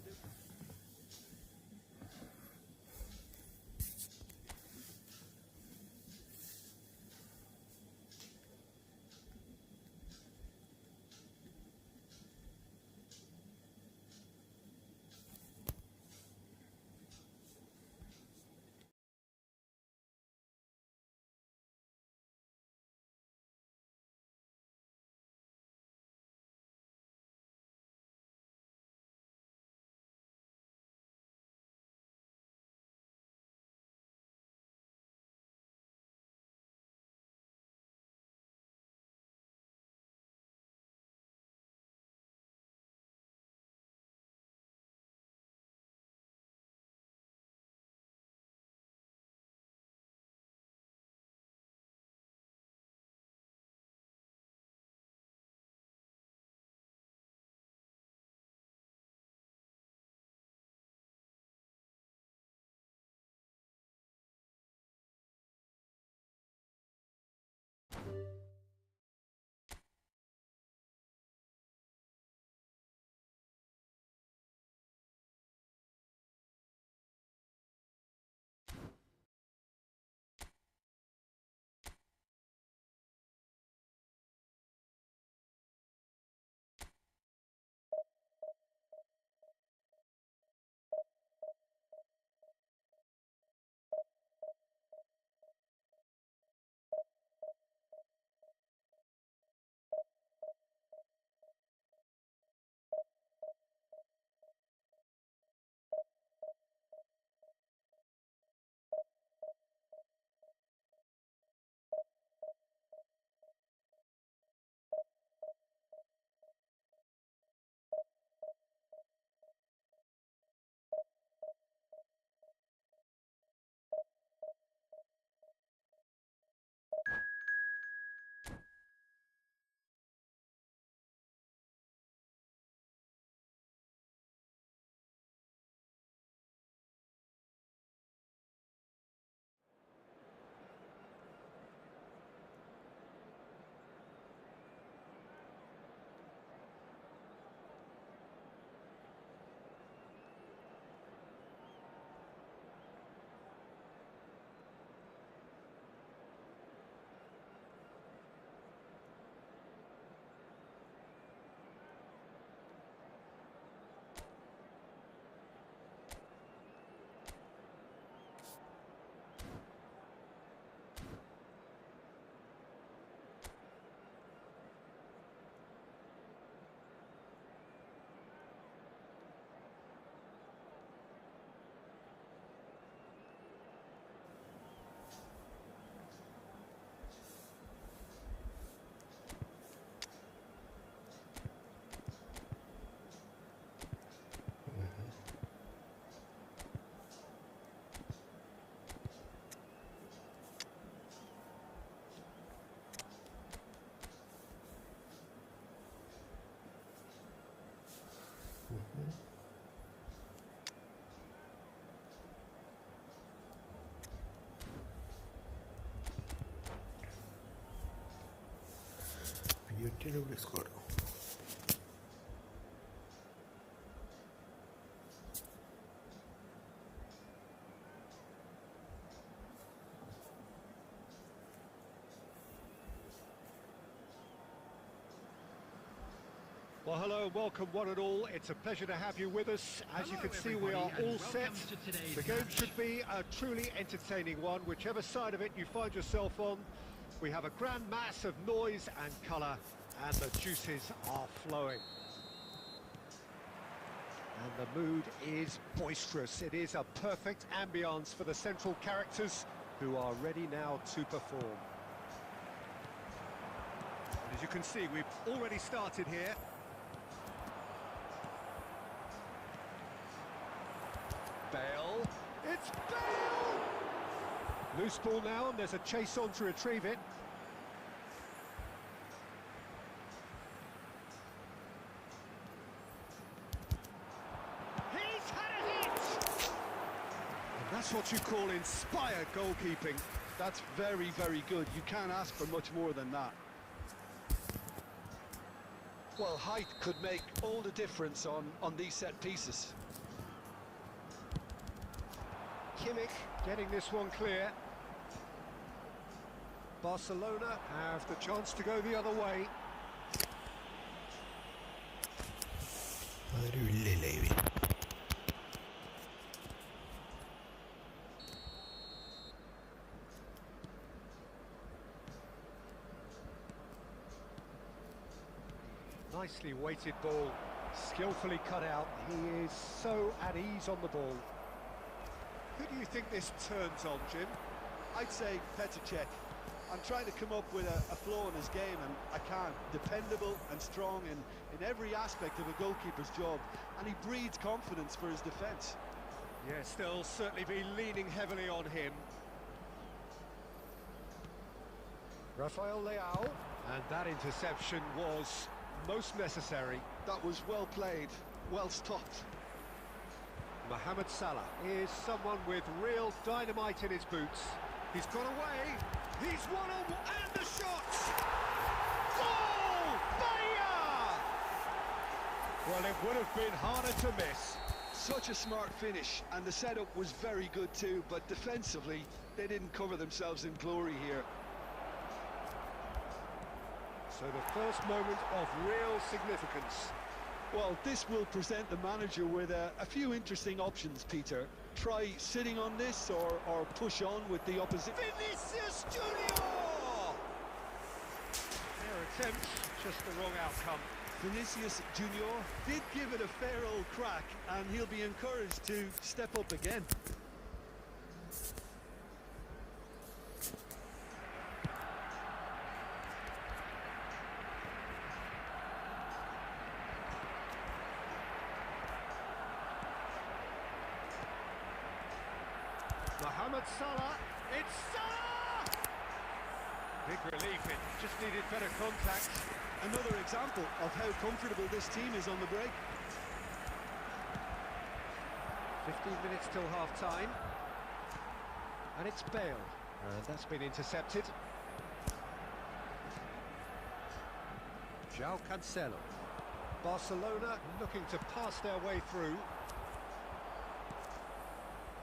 യൂട്യൂബിൽ score. Well, hello and welcome one and all. It's a pleasure to have you with us. As you can see, we are all set. The game should be a truly entertaining one, whichever side of it you find yourself on. We have a grand mass of noise and colour, and the juices are flowing. And the mood is boisterous. It is a perfect ambience for the central characters, who are ready now to perform. And as you can see, we've already started here. Bale. It's Bale! Loose ball now, and there's a chase on to retrieve it. He's had a hit! And that's what you call inspired goalkeeping. That's very, very good. You can't ask for much more than that. Well, height could make all the difference on these set pieces. Kimmich getting this one clear. Barcelona have the chance to go the other way. ആരുമില്ലേ ലൈവിൽ? Nicely weighted ball, skillfully cut out. He is so at ease on the ball. Who do you think this turns on, Jim? I'd say Petr Cech. I'm trying to come up with a flaw in his game, and I can't. Dependable and strong in every aspect of a goalkeeper's job, and he breeds confidence for his defence. Yes, they'll certainly be leaning heavily on him. Rafael Leao, and that interception was most necessary. That was well played, well stopped. Mohamed Salah is someone with real dynamite in his boots. He's got away, he's won and the shot! Goal! Bayer! Well, it would have been harder to miss. Such a smart finish, and the setup was very good too, but defensively, they didn't cover themselves in glory here. So the first moment of real significance. Well, this will present the manager with a few interesting options, Peter. Try sitting on this or push on with the opposition. Vinicius Junior! Their attempt, just the wrong outcome. Vinicius Junior did give it a fair old crack, and he'll be encouraged to step up again. Mohamed Salah, it's Salah! Big relief, it just needed better contact. Another example of how comfortable this team is on the break. 15 minutes till half-time. And it's Bale, and that's been intercepted. João Cancelo. Barcelona looking to pass their way through.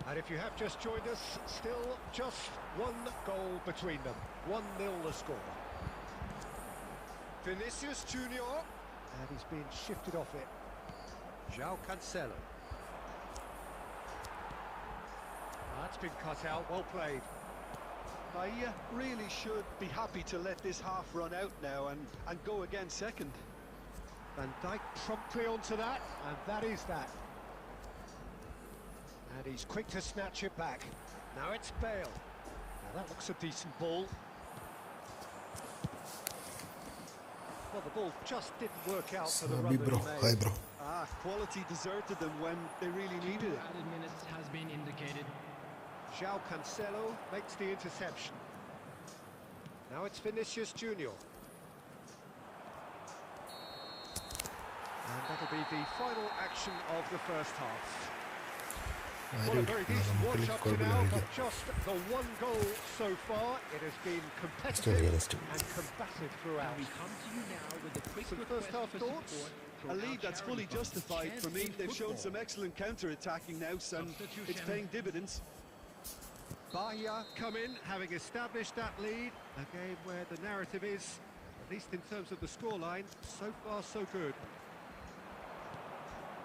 And if you have just joined us, still just one goal between them. 1-0 the score. Vinicius Junior, and he's been shifted off it. João Cancelo. That's been cut out, well played. Bahia really should be happy to let this half run out now and go again second. Van Dijk promptly onto that, and that is that. And he's quick to snatch it back. Now it's Bale. Now that looks a decent ball. Well, the ball just didn't work out for the run that bro. he made. Hi, bro. Quality deserted them when they really needed it. Added minutes has been indicated. João Cancelo makes the interception. Now it's Vinicius Junior. And that'll be the final action of the first half. Well, a ആരും very ഇല്ല, decent നമുക്ക് watch up to കുഴപ്പമില്ല, now, കളിക്കാം. but just the one goal so far. It has been competitive next and combative throughout. We come to you now with a quick Some request first half for thoughts? support for A our lead that's charity fully fund, justified for Chance me. in They've shown Football. some excellent counter-attacking now, and it's Substitution. paying dividends. Bahia come in, having established that lead. A game where the narrative is, at least in terms of the scoreline, so far so good.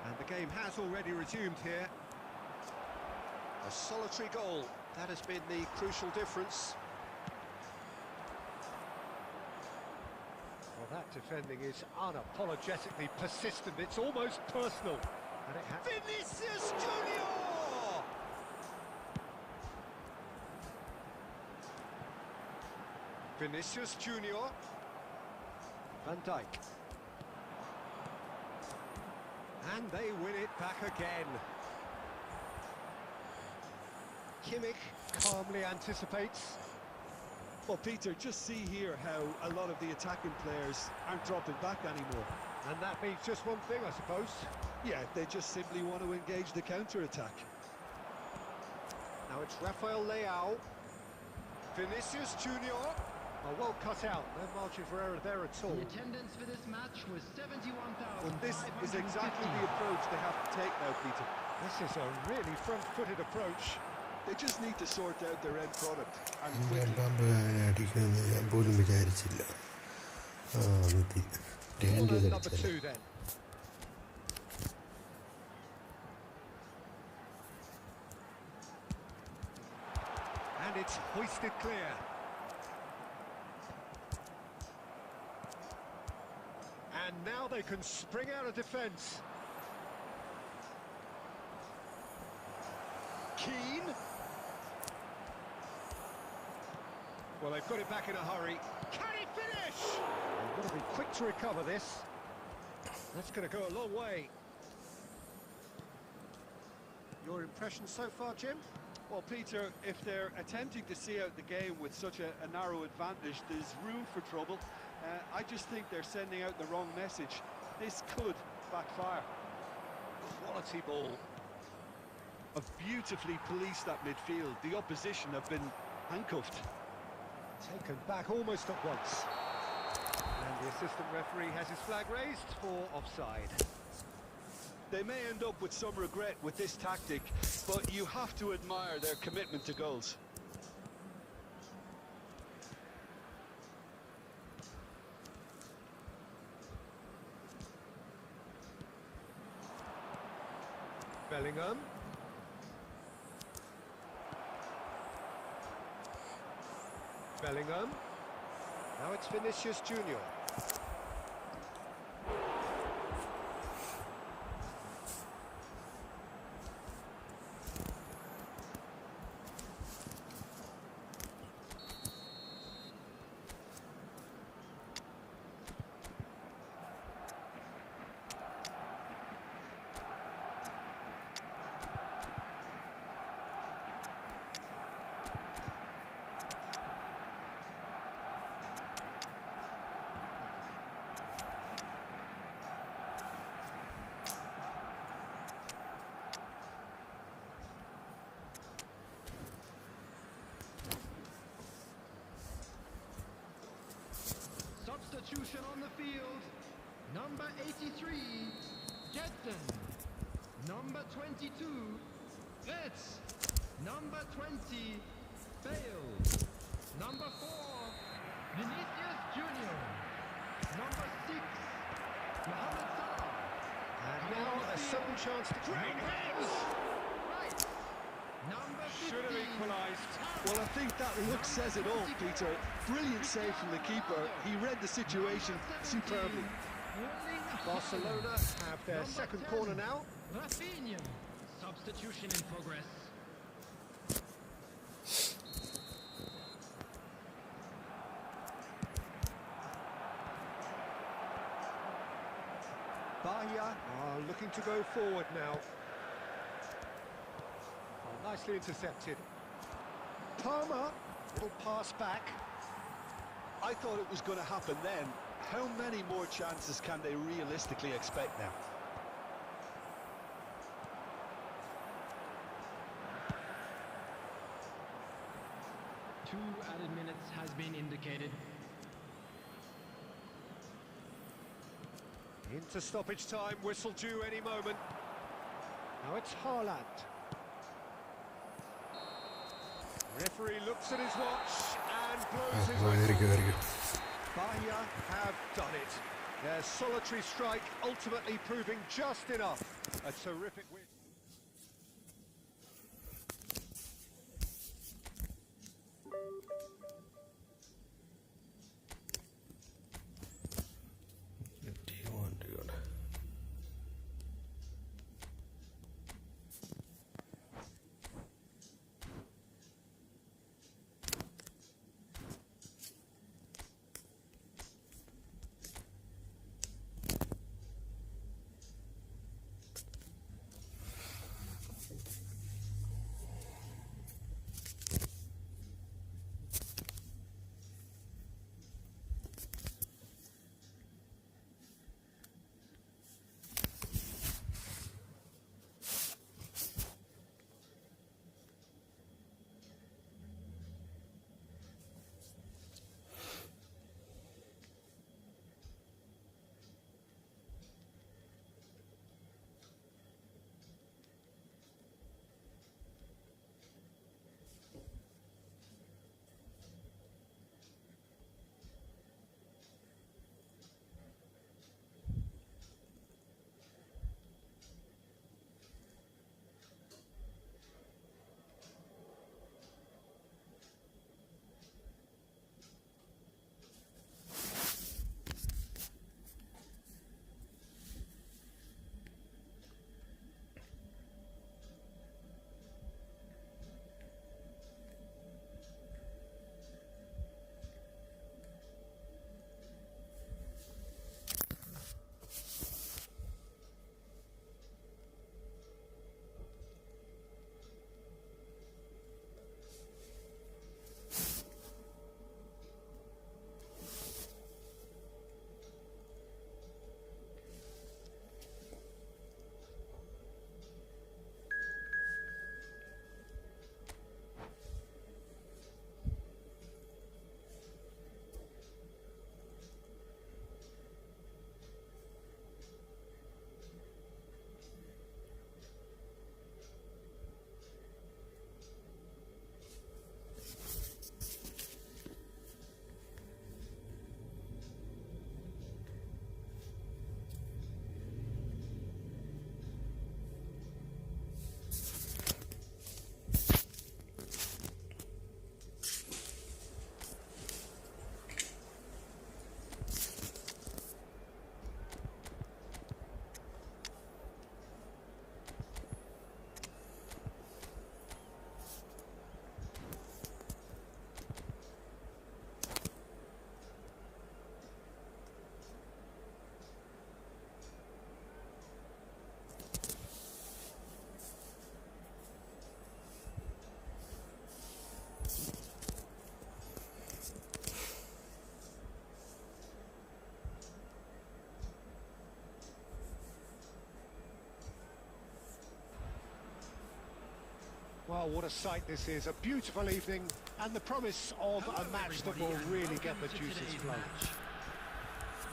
And the game has already resumed here. A solitary goal, that has been the crucial difference. Well, that defending is unapologetically persistent, it's almost personal. And it Vinicius Junior! Vinicius Junior. Van Dijk. And they win it back again. Kimmich calmly anticipates. Well, Peter, just see here how a lot of the attacking players aren't dropping back anymore. And that means just one thing, I suppose. Yeah, they just simply want to engage the counter-attack. Now it's Rafael Leao. Vinicius Junior. Oh, well cut out. No margin for error there at all. The attendance for this match was 71,550. But this is exactly the approach they have to take now, Peter. This is a really front-footed approach. They just need to sort out their end product and രണ്ടാം quickly. അടിക്കുമെന്ന് ഞാൻ പോലും വിചാരിച്ചില്ല. Corner number 2 then. And it's hoisted clear. And now they can spring out of defence. Keane. Well, they've got it back in a hurry. Can he finish? They've got to be quick to recover this. That's going to go a long way. Your impression so far, Jim? Well, Peter, if they're attempting to see out the game with such a narrow advantage, there's room for trouble. I just think they're sending out the wrong message. This could backfire. Quality ball. Have beautifully policed that midfield. The opposition have been handcuffed. Taken back almost at once. And the assistant referee has his flag raised for offside. They may end up with some regret with this tactic, but you have to admire their commitment to goals. Bellingham. Bellingham. Now it's Vinicius Junior. Substitution on the field. Number 83, Jetson. Number 22, Retz. Number 20, Bale. Number 4, Vinicius Junior. Number 6, Mohamed Salah. And now a sudden chance to... Great hands! Right. Number 15. Should have equalised. Well, I think that look says it all, Peter. Brilliant save from the keeper. He read the situation superbly. Barcelona have their second corner now. Rafinha. Substitution in progress. Bahia are looking to go forward now. Oh, nicely intercepted. Palmer, little pass back. I thought it was going to happen then. How many more chances can they realistically expect now? been indicated. Into stoppage time, whistle due any moment. Now it's Haaland. Referee looks at his watch and blows his very whistle. good, very good. Bahia have done it. Their solitary strike ultimately proving just enough. A terrific win. Well, what a sight this is. A beautiful evening and the promise of a match that will really get the juices flowing.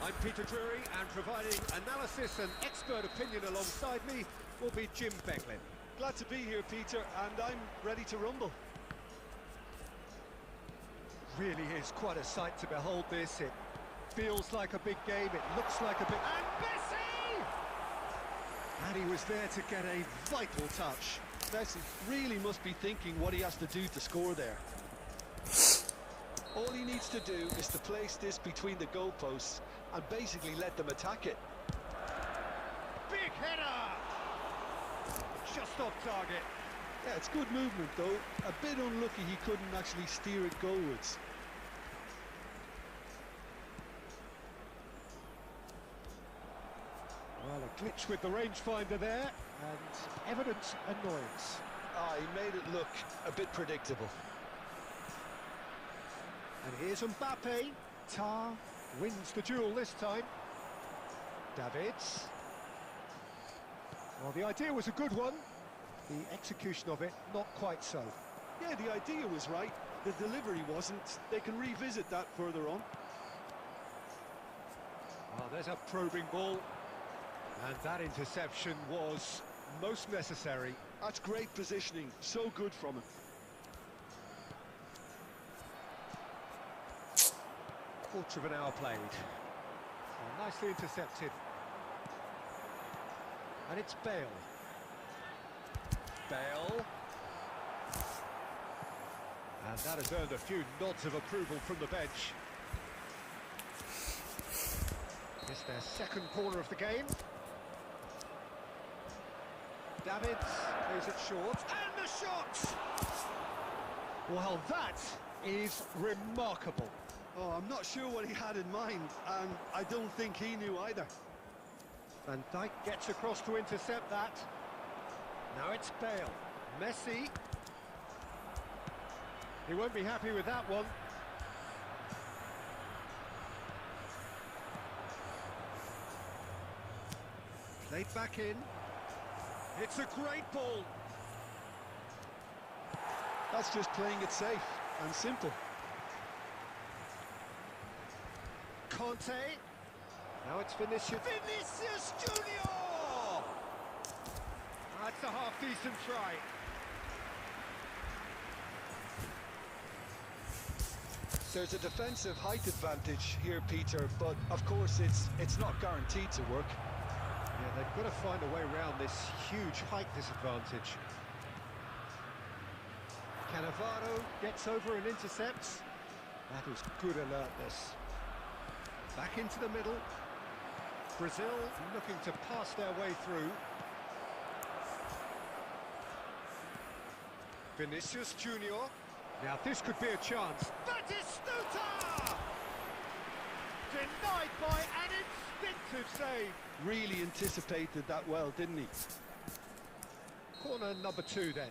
I'm Peter Drury, and providing analysis and expert opinion alongside me will be Jim Becklin. Glad to be here, Peter, and I'm ready to rumble. Really is quite a sight to behold this. It feels like a big game, it looks like a big... And Messi! And he was there to get a vital touch. Messi really must be thinking what he has to do to score there. All he needs to do is to place this between the goalposts and basically let them attack it. Big header! Just off target. Yeah, it's good movement though. A bit unlucky he couldn't actually steer it goalwards. Well, a glitch with the rangefinder there, and evident annoyance. Ah, he made it look a bit predictable. And here's Mbappe. Tar wins the duel this time. Davids. Well, the idea was a good one. The execution of it, not quite so. Yeah, the idea was right. the delivery wasn't. They can revisit that further on. Well, there's a probing ball. And that interception was most necessary. That's great positioning. So good from him. Quarter of an hour played. Well, nicely intercepted. And it's Bale. Bale. And that has earned a few nods of approval from the bench. It's their second corner of the game. Davids plays it short. And the shot! Well, that is remarkable. Oh, I'm not sure what he had in mind, and I don't think he knew either. Van Dijk gets across to intercept that. Now it's Bale. Messi. He won't be happy with that one. Played back in. It's a great ball. That's just playing it safe and simple. Conte. Now it's Vinicius. Vinicius Junior! That's a half-decent try. There's a defensive height advantage here, Peter, but of course it's not guaranteed to work. Yeah, they've got to find a way around this huge height disadvantage. Cannavaro gets over and intercepts. That was good alertness. Back into the middle. Brazil looking to pass their way through. Vinicius Junior. Now this could be a chance. Batistuta! Denied by an instinctive save. Really anticipated that well, didn't he? Corner number 2 then.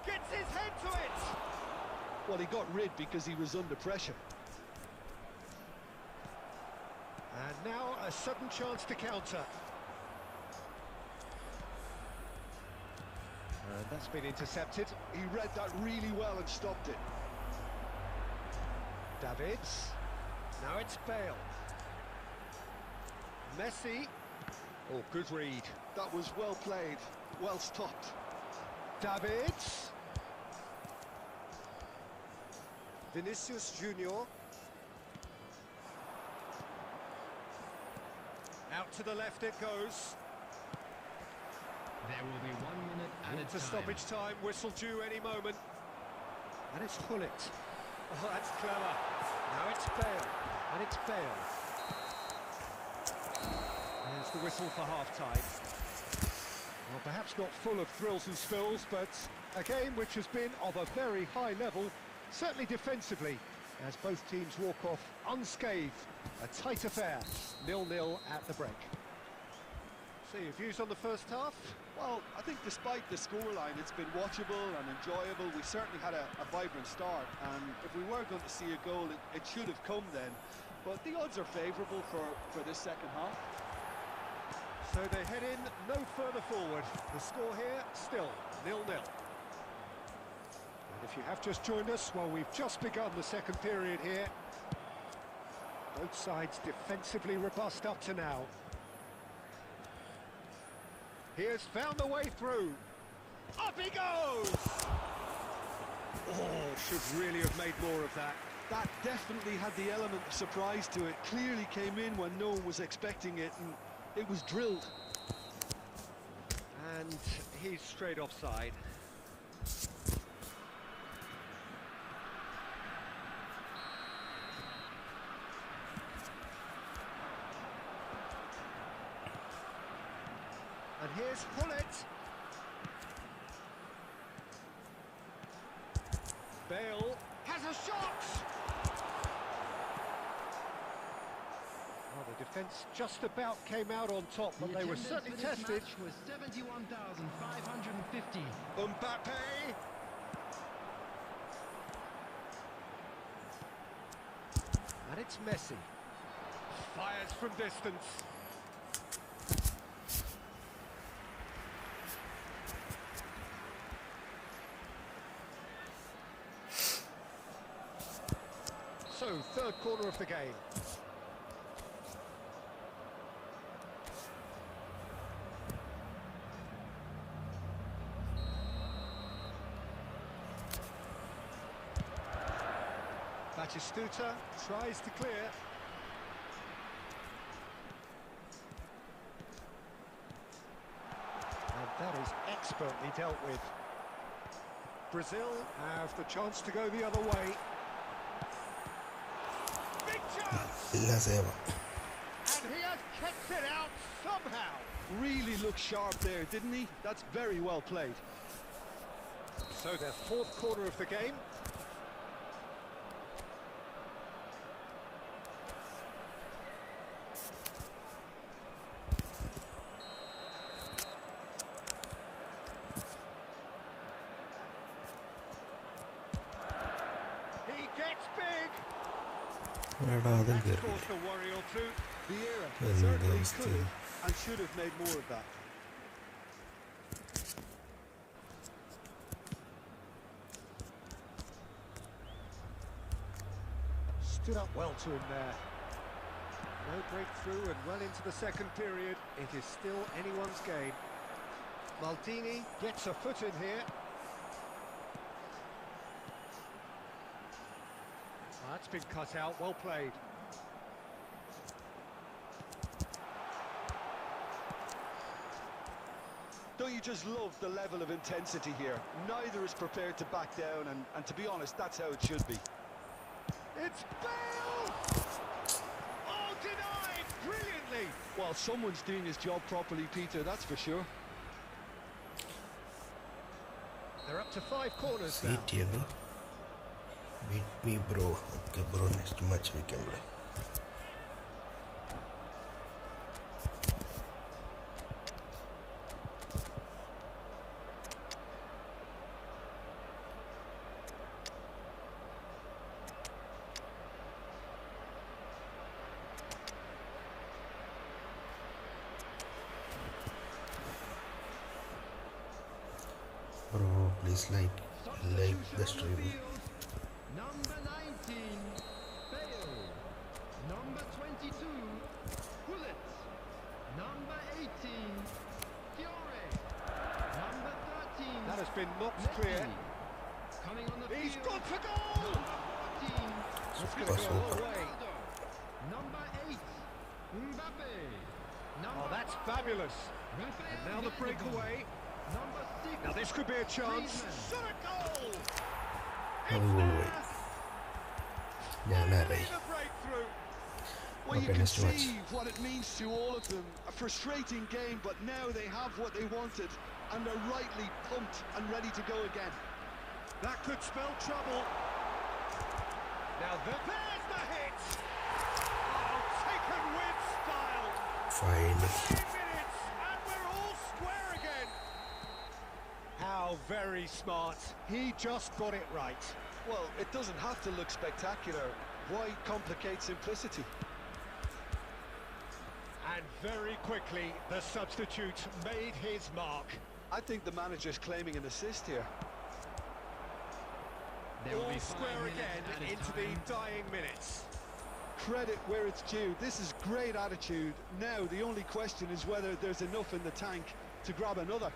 Gets his head to it! Well, he got rid because he was under pressure. And now a sudden chance to counter. And that's been intercepted. He read that really well and stopped it. Davids. Now it's Bale. Messi. Oh, good read. That was well played, well stopped. Davids. Vinicius Junior. Out to the left it goes. There will be 1 minute added Into time. stoppage time, whistle due any moment. And it's Hullet. Oh, that's clever. Now it's Bale. And it's Bale. There's the whistle for half-time. Well, perhaps not full of thrills and spills, but a game which has been of a very high level, certainly defensively, as both teams walk off unscathed. A tight affair, 0-0 at the break. So your views on the first half? Well, I think despite the scoreline, it's been watchable and enjoyable. We certainly had a vibrant start, and if we were going to see a goal, it should have come then. But the odds are favourable for this second half. So they head in no further forward. The score here, still 0-0. And if you have just joined us, well, we've just begun the second period here. Both sides defensively robust up to now. He has found the way through. Up he goes! Oh, should really have made more of that. That definitely had the element of surprise to it. Clearly came in when no one was expecting it, and it was drilled. And he's straight offside. And here's Hullet. Bale has a shot! Well, the defence just about came out on top, but The they were attendance certainly for this tested. match was 71,550. Mbappe! And it's Messi. Fires from distance. So, third corner of the game. Batistuta tries to clear. And that is expertly dealt with. Brazil have the chance to go the other way. Big chance! La save. And he has kept it out somehow. Really looked sharp there, didn't he? That's very well played. So their fourth corner of the game. He gets big. എടാ അതും That's കയറി caused a worry or two. Vieira എന്ത് certainly അവസ്ഥ could have and should have made more of that. Stood up well to him there. No breakthrough and well into the second period. It is still anyone's game. Maldini gets a foot in here. That's been cut out, well played. Don't you just love the level of intensity here? Neither is prepared to back down, and to be honest, that's how it should be. It's Bale! Oh, denied brilliantly! Well, someone's doing his job properly, Peter, that's for sure. They're up to 5 corners now. Seat ചെയ്തു beat me bro. Okay bro, next match we can play. Bro, please like the stream. Number 19, Bale. Number 22, Bullet. Number 18, Fiore. Number 13, That has been knocked Messi. clear. Coming on the He's field. gone for goal! Number 14, That's going to go a long way. Number 8, Mbappe. Oh, that's fabulous. And now the breakaway. Number 6, Now this could be a chance. Griezmann. Shot a goal! അത് കൊണ്ടുപോയി ഞാനറിയി Well, you Okay, can next match. see what it means to all of them. A frustrating game, but now they have what they wanted, and they're rightly pumped and ready to go again. That could spell trouble. Now there's the hit! Oh, taken with style. Final 3 minutes and we're all square again. How very smart. He just got it right. Well, it doesn't have to look spectacular. Why complicate simplicity? And very quickly, the substitute made his mark. I think the manager's claiming an assist here. There will All be 5 square minutes again added into time. the dying minutes. Credit where it's due. This is great attitude. Now the only question is whether there's enough in the tank to grab another.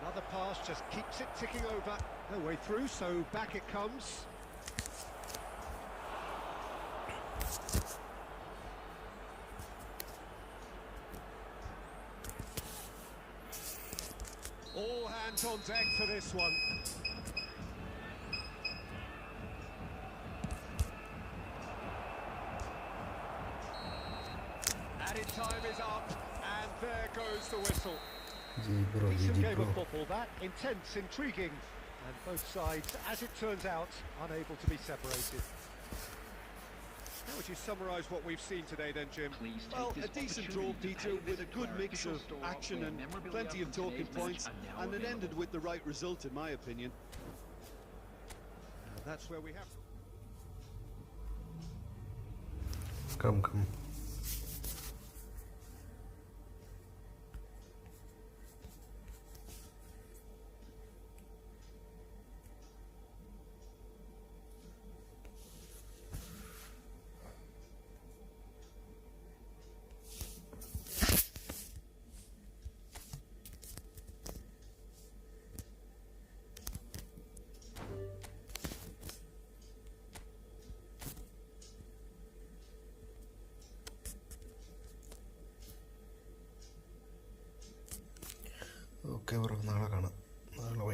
Another pass just keeps it ticking over. No way through, so back it comes. All hands on deck for this one. Added time is up, and there goes the whistle. G bro G Decent G game bro of football, that. Intense, intriguing, and both sides, as it turns out, unable to be separated. How would you summarise what we've seen today then, Jim? Well, a decent draw, Peter, with a good mix of action and plenty of talking points, and it ended with the right result, in my opinion. That's where we have... come come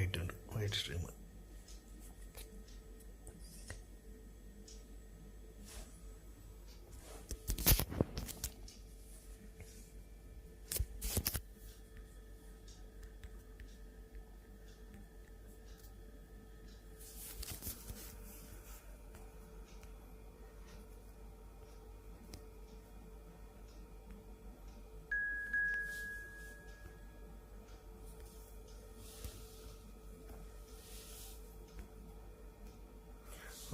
white ഉണ്ട്, white stream.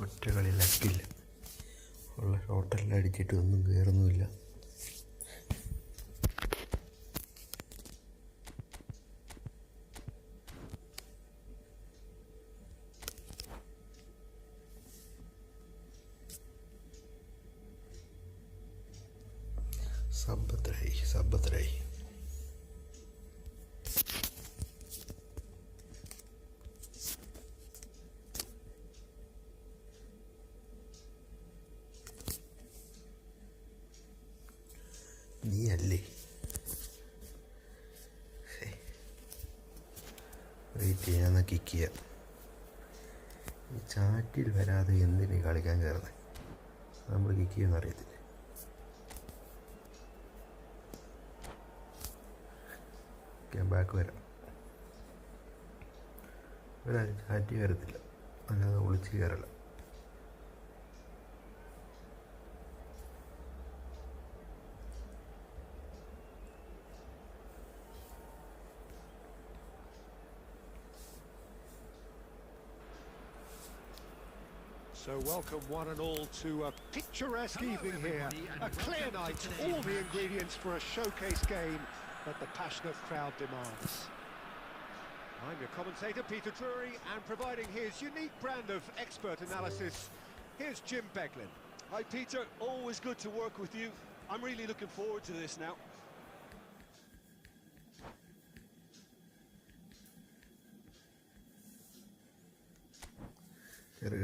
ഒറ്റ കളി ലക്കില്ല, ഉള്ള ഷോട്ടെല്ലാം അടിച്ചിട്ട് ഒന്നും കയറുന്നുമില്ല. സബ്ബത്തരായി. നീ അല്ലേ wait ചെയ്യാന്ന് kick ചെയ്യാം. ഈ ചാറ്റിൽ വരാതെ എന്തിനീ കളിക്കാൻ കയറുന്നത്? നമ്മൾ കിക്ക് ചെയ്യുമെന്ന് അറിയത്തില്ല. ബാക്ക് വരാം. ഒരാരും ചാറ്റ് കയറത്തില്ല, അല്ലാതെ ഒളിച്ച് കയറില്ല. So welcome one and all to a picturesque evening here. A clear night, all the ingredients for a showcase game that the passionate crowd demands. I'm your commentator, Peter Drury, and providing his unique brand of expert analysis, here's Jim Beglin. Hi Peter, always good to work with you. I'm really looking forward to this now. കയറി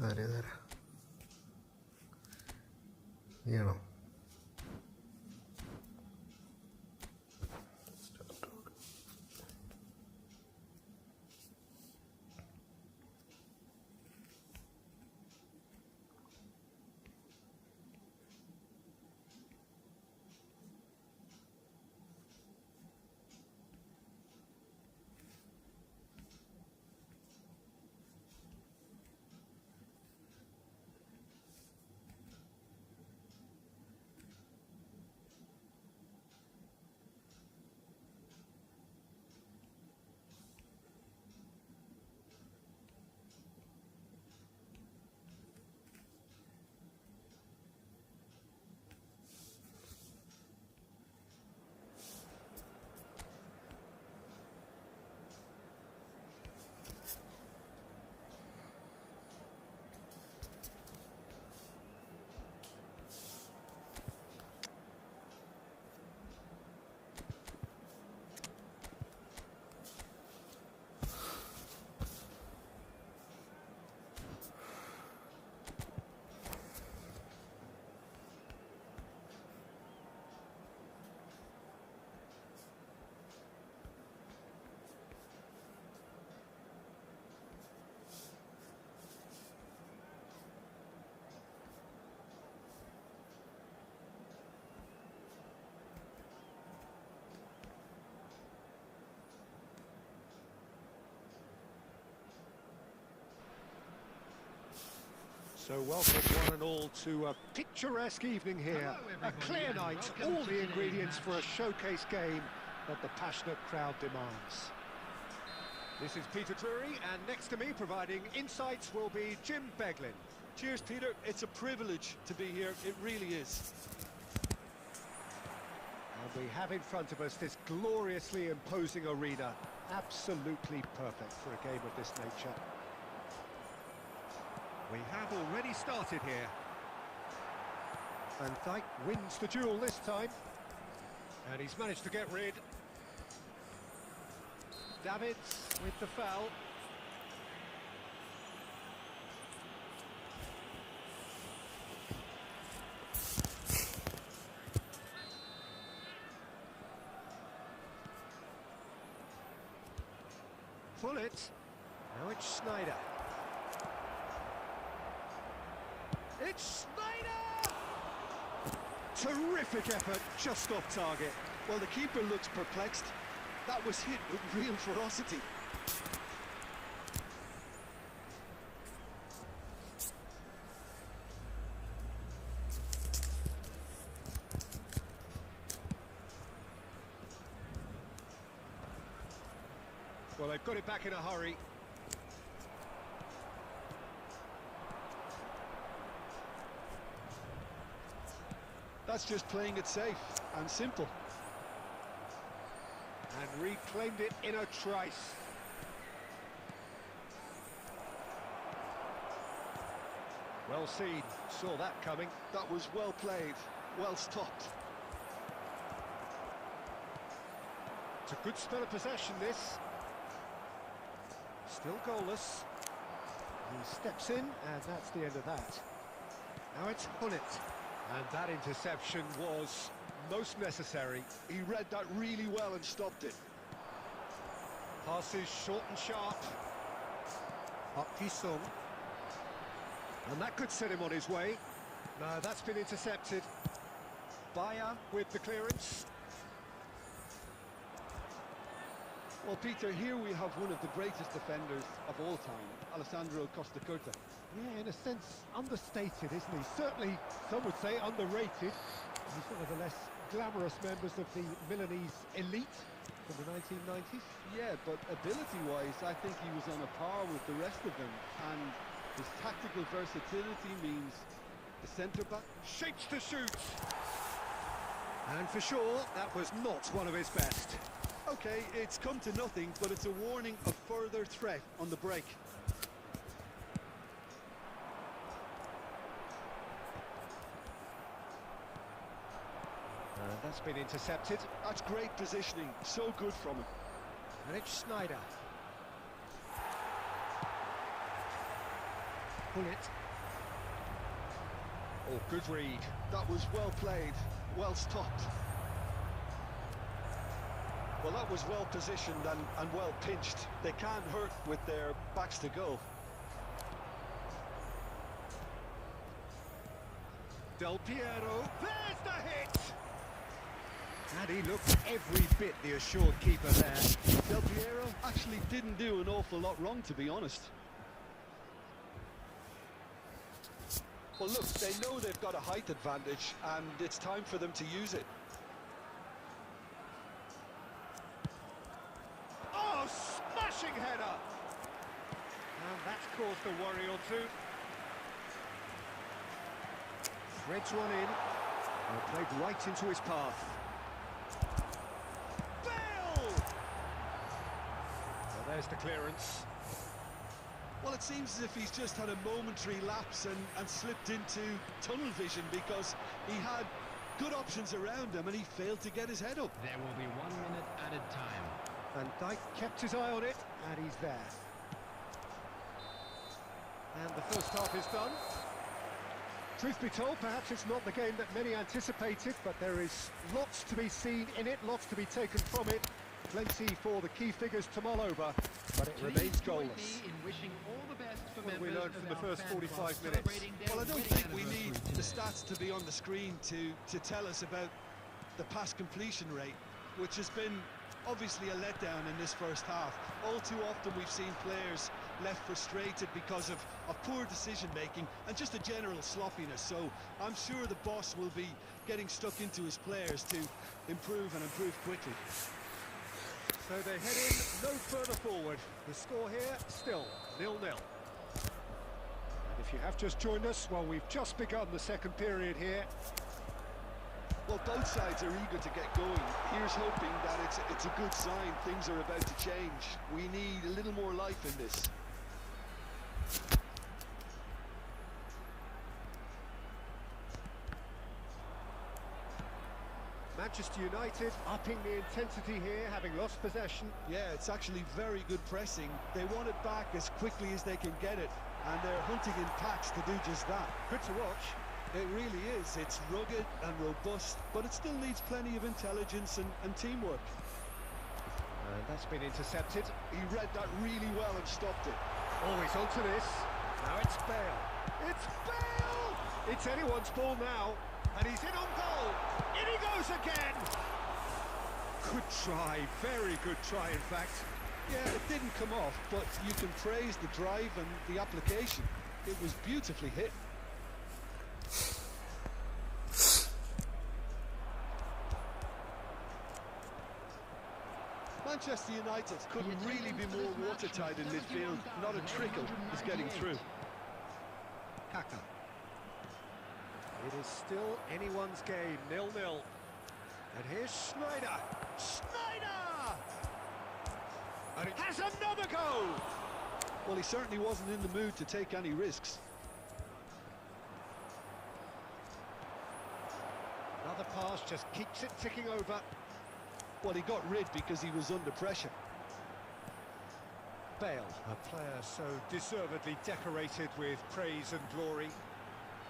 ആരേതാരാ നീയാണോ? So welcome one and all to a picturesque evening here. A clear night, all the ingredients for a showcase game that the passionate crowd demands. This is Peter Drury, and next to me providing insights will be Jim Beglin. Cheers, Peter. It's a privilege to be here. It really is. And we have in front of us this gloriously imposing arena. Absolutely perfect for a game of this nature. We have already started here. Van Dijk wins the duel this time. And he's managed to get rid. Davids with the foul. Pull it. Now it's Snyder. It's Snyder! Terrific effort, just off target. Well, the keeper looks perplexed. That was hit with real ferocity. Well, they've got it back in a hurry. That's just playing it safe and simple. And reclaimed it in a trice. Well seen, saw that coming. That was well played, well stopped. It's a good spell of possession, this. Still goalless. He steps in, and that's the end of that. Now it's Hullet. And that interception was most necessary. He read that really well and stopped it. Passes short and sharp. Park Ji-sung. And that could set him on his way. No, that's been intercepted. Bayer with the clearance. Well, Peter, here we have one of the greatest defenders of all time, Alessandro Costa Curta. Yeah, in a sense, understated, isn't he? Certainly, some would say underrated. He's one of the less glamorous members of the Milanese elite from the 1990s. Yeah, but ability-wise, I think he was on a par with the rest of them. And his tactical versatility means the centre-back Shapes to shoot. And for sure, that was not one of his best. Okay, it's come to nothing, but it's a warning of further threat on the break. And that's been intercepted. That's great positioning, so good from him. And it's Snyder. Pull it. Oh, good read. That was well played, well stopped. Well, that was well positioned and well pinched. They can't hurt with their backs to goal. Del Piero, there's the hit! And he looked every bit the assured keeper there. Del Piero actually didn't do an awful lot wrong, to be honest. Well, look, they know they've got a height advantage, and it's time for them to use it. Oh, smashing header! And that's caused a worry or two. Threads one in. And played right into his path. Bale! Well, there's the clearance. Well, it seems as if he's just had a momentary lapse and slipped into tunnel vision, because he had good options around him and he failed to get his head up. There will be 1 minute added time. Van Dijk kept his eye on it, and he's there. And the first half is done. Truth be told, perhaps it's not the game that many anticipated, but there is lots to be seen in it, lots to be taken from it. Plenty for the key figures to mull over, but it remains goalless. What have we learned from the first 45 minutes? Well, I don't think we need the stats to be on the screen to tell us about the pass completion rate, which has been obviously a letdown in this first half. All too often we've seen players left frustrated because of poor decision making and just a general sloppiness. So I'm sure the boss will be getting stuck into his players to improve and improve quickly. So they head in no further forward. The score here still 0-0. And If you have just joined us, well, we've just begun the second period here. Well, both sides are eager to get going. Here's hoping that it's a good sign. Things are about to change. We need a little more life in this. Manchester United upping the intensity here, having lost possession. Yeah, it's actually very good pressing. They want it back as quickly as they can get it, and they're hunting in packs to do just that. Good to watch. It really is. It's rugged and robust, but it still needs plenty of intelligence and teamwork. And that's been intercepted. He read that really well and stopped it. Always onto this. Now it's Bale. It's Bale! It's anyone's ball now. And he's in on goal. In he goes again. Good try. Very good try, in fact. Yeah, it didn't come off, but you can praise the drive and the application. It was beautifully hit. Manchester United couldn't really be more watertight in midfield. Not a trickle is getting through. Kaka. It is still anyone's game, 0-0. And here's Schneider. Schneider! And it has another go! Well, he certainly wasn't in the mood to take any risks. Another pass just keeps it ticking over. Well, he got rid because he was under pressure. Bale, a player so deservedly decorated with praise and glory.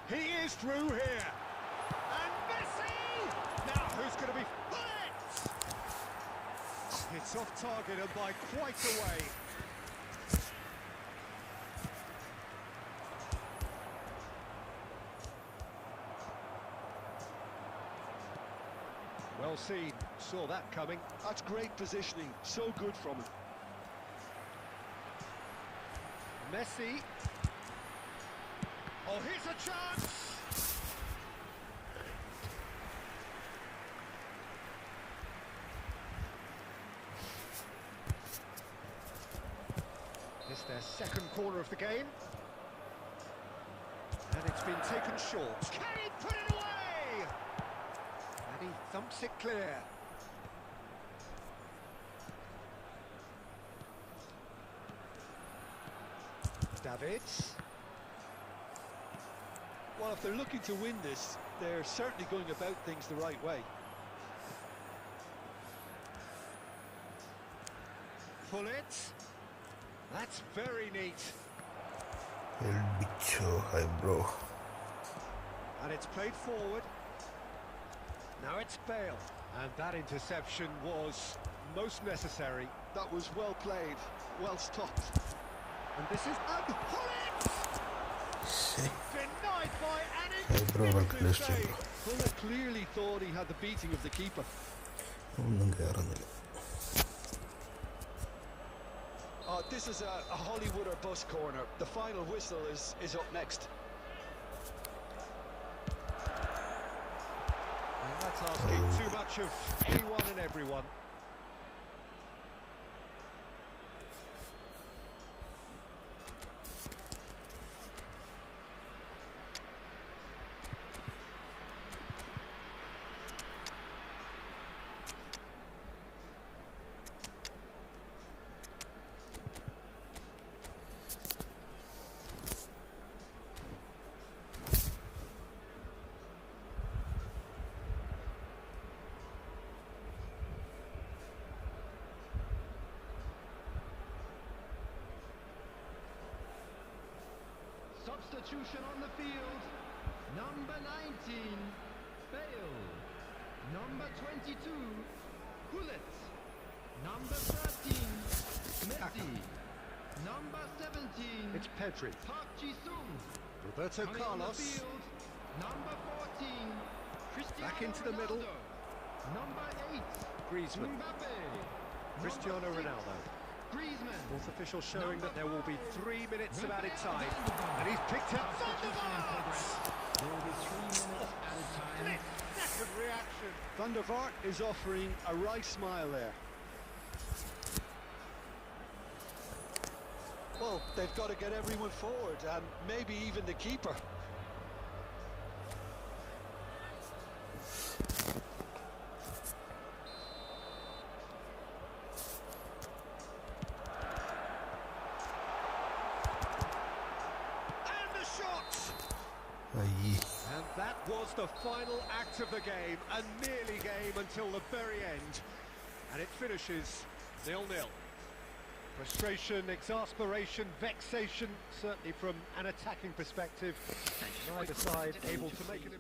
He is through here. And Messi! Now, who's going to be... Bullet! It's off target and by quite a way. Well seen. Saw that coming. That's great positioning. So good from him. Messi. Oh, here's a chance! It's their second corner of the game. And it's been taken short. Can he put it away? And he thumps it clear. Davids. Well, if they're looking to win this, they're certainly going about things the right way. Pull it. That's very neat. El bicho, hi bro. And it's played forward. Now it's Bale. And that interception was most necessary. That was well played, well stopped. And this is... And pull it! Sí. Denied by Hi an bro, welcome instinctive to save. Fuller clearly thought he had the beating of the keeper. ഒന്നും കയറുന്നില്ല. This is a Hollywood or bust corner. The final whistle is up next. And that's asking too much of anyone and everyone. Substitution on the field. Number 19, Bale. Number 22, Gullit. Number 13, Messi. Number 17, It's Pedri. Park Ji-sung. Roberto Coming on the Carlos. field, number 14, Cristiano Back into the middle. Ronaldo. Number 8, Griezmann. Mbappe. Cristiano Number 6, Ronaldo. Griezmann. Fourth official showing that there will be 3 minutes of added time. And he's picked up Substitution in progress. There will be 3 minutes added time. Second reaction. Van der Vaart is offering a wry smile there. Well, they've got to get everyone forward, and maybe even the keeper. And the shot! അയ്യേ And that was the final act of the game, a nearly game until the very end. And it finishes 0-0. Frustration, exasperation, vexation, certainly from an attacking perspective. Neither side able to make it.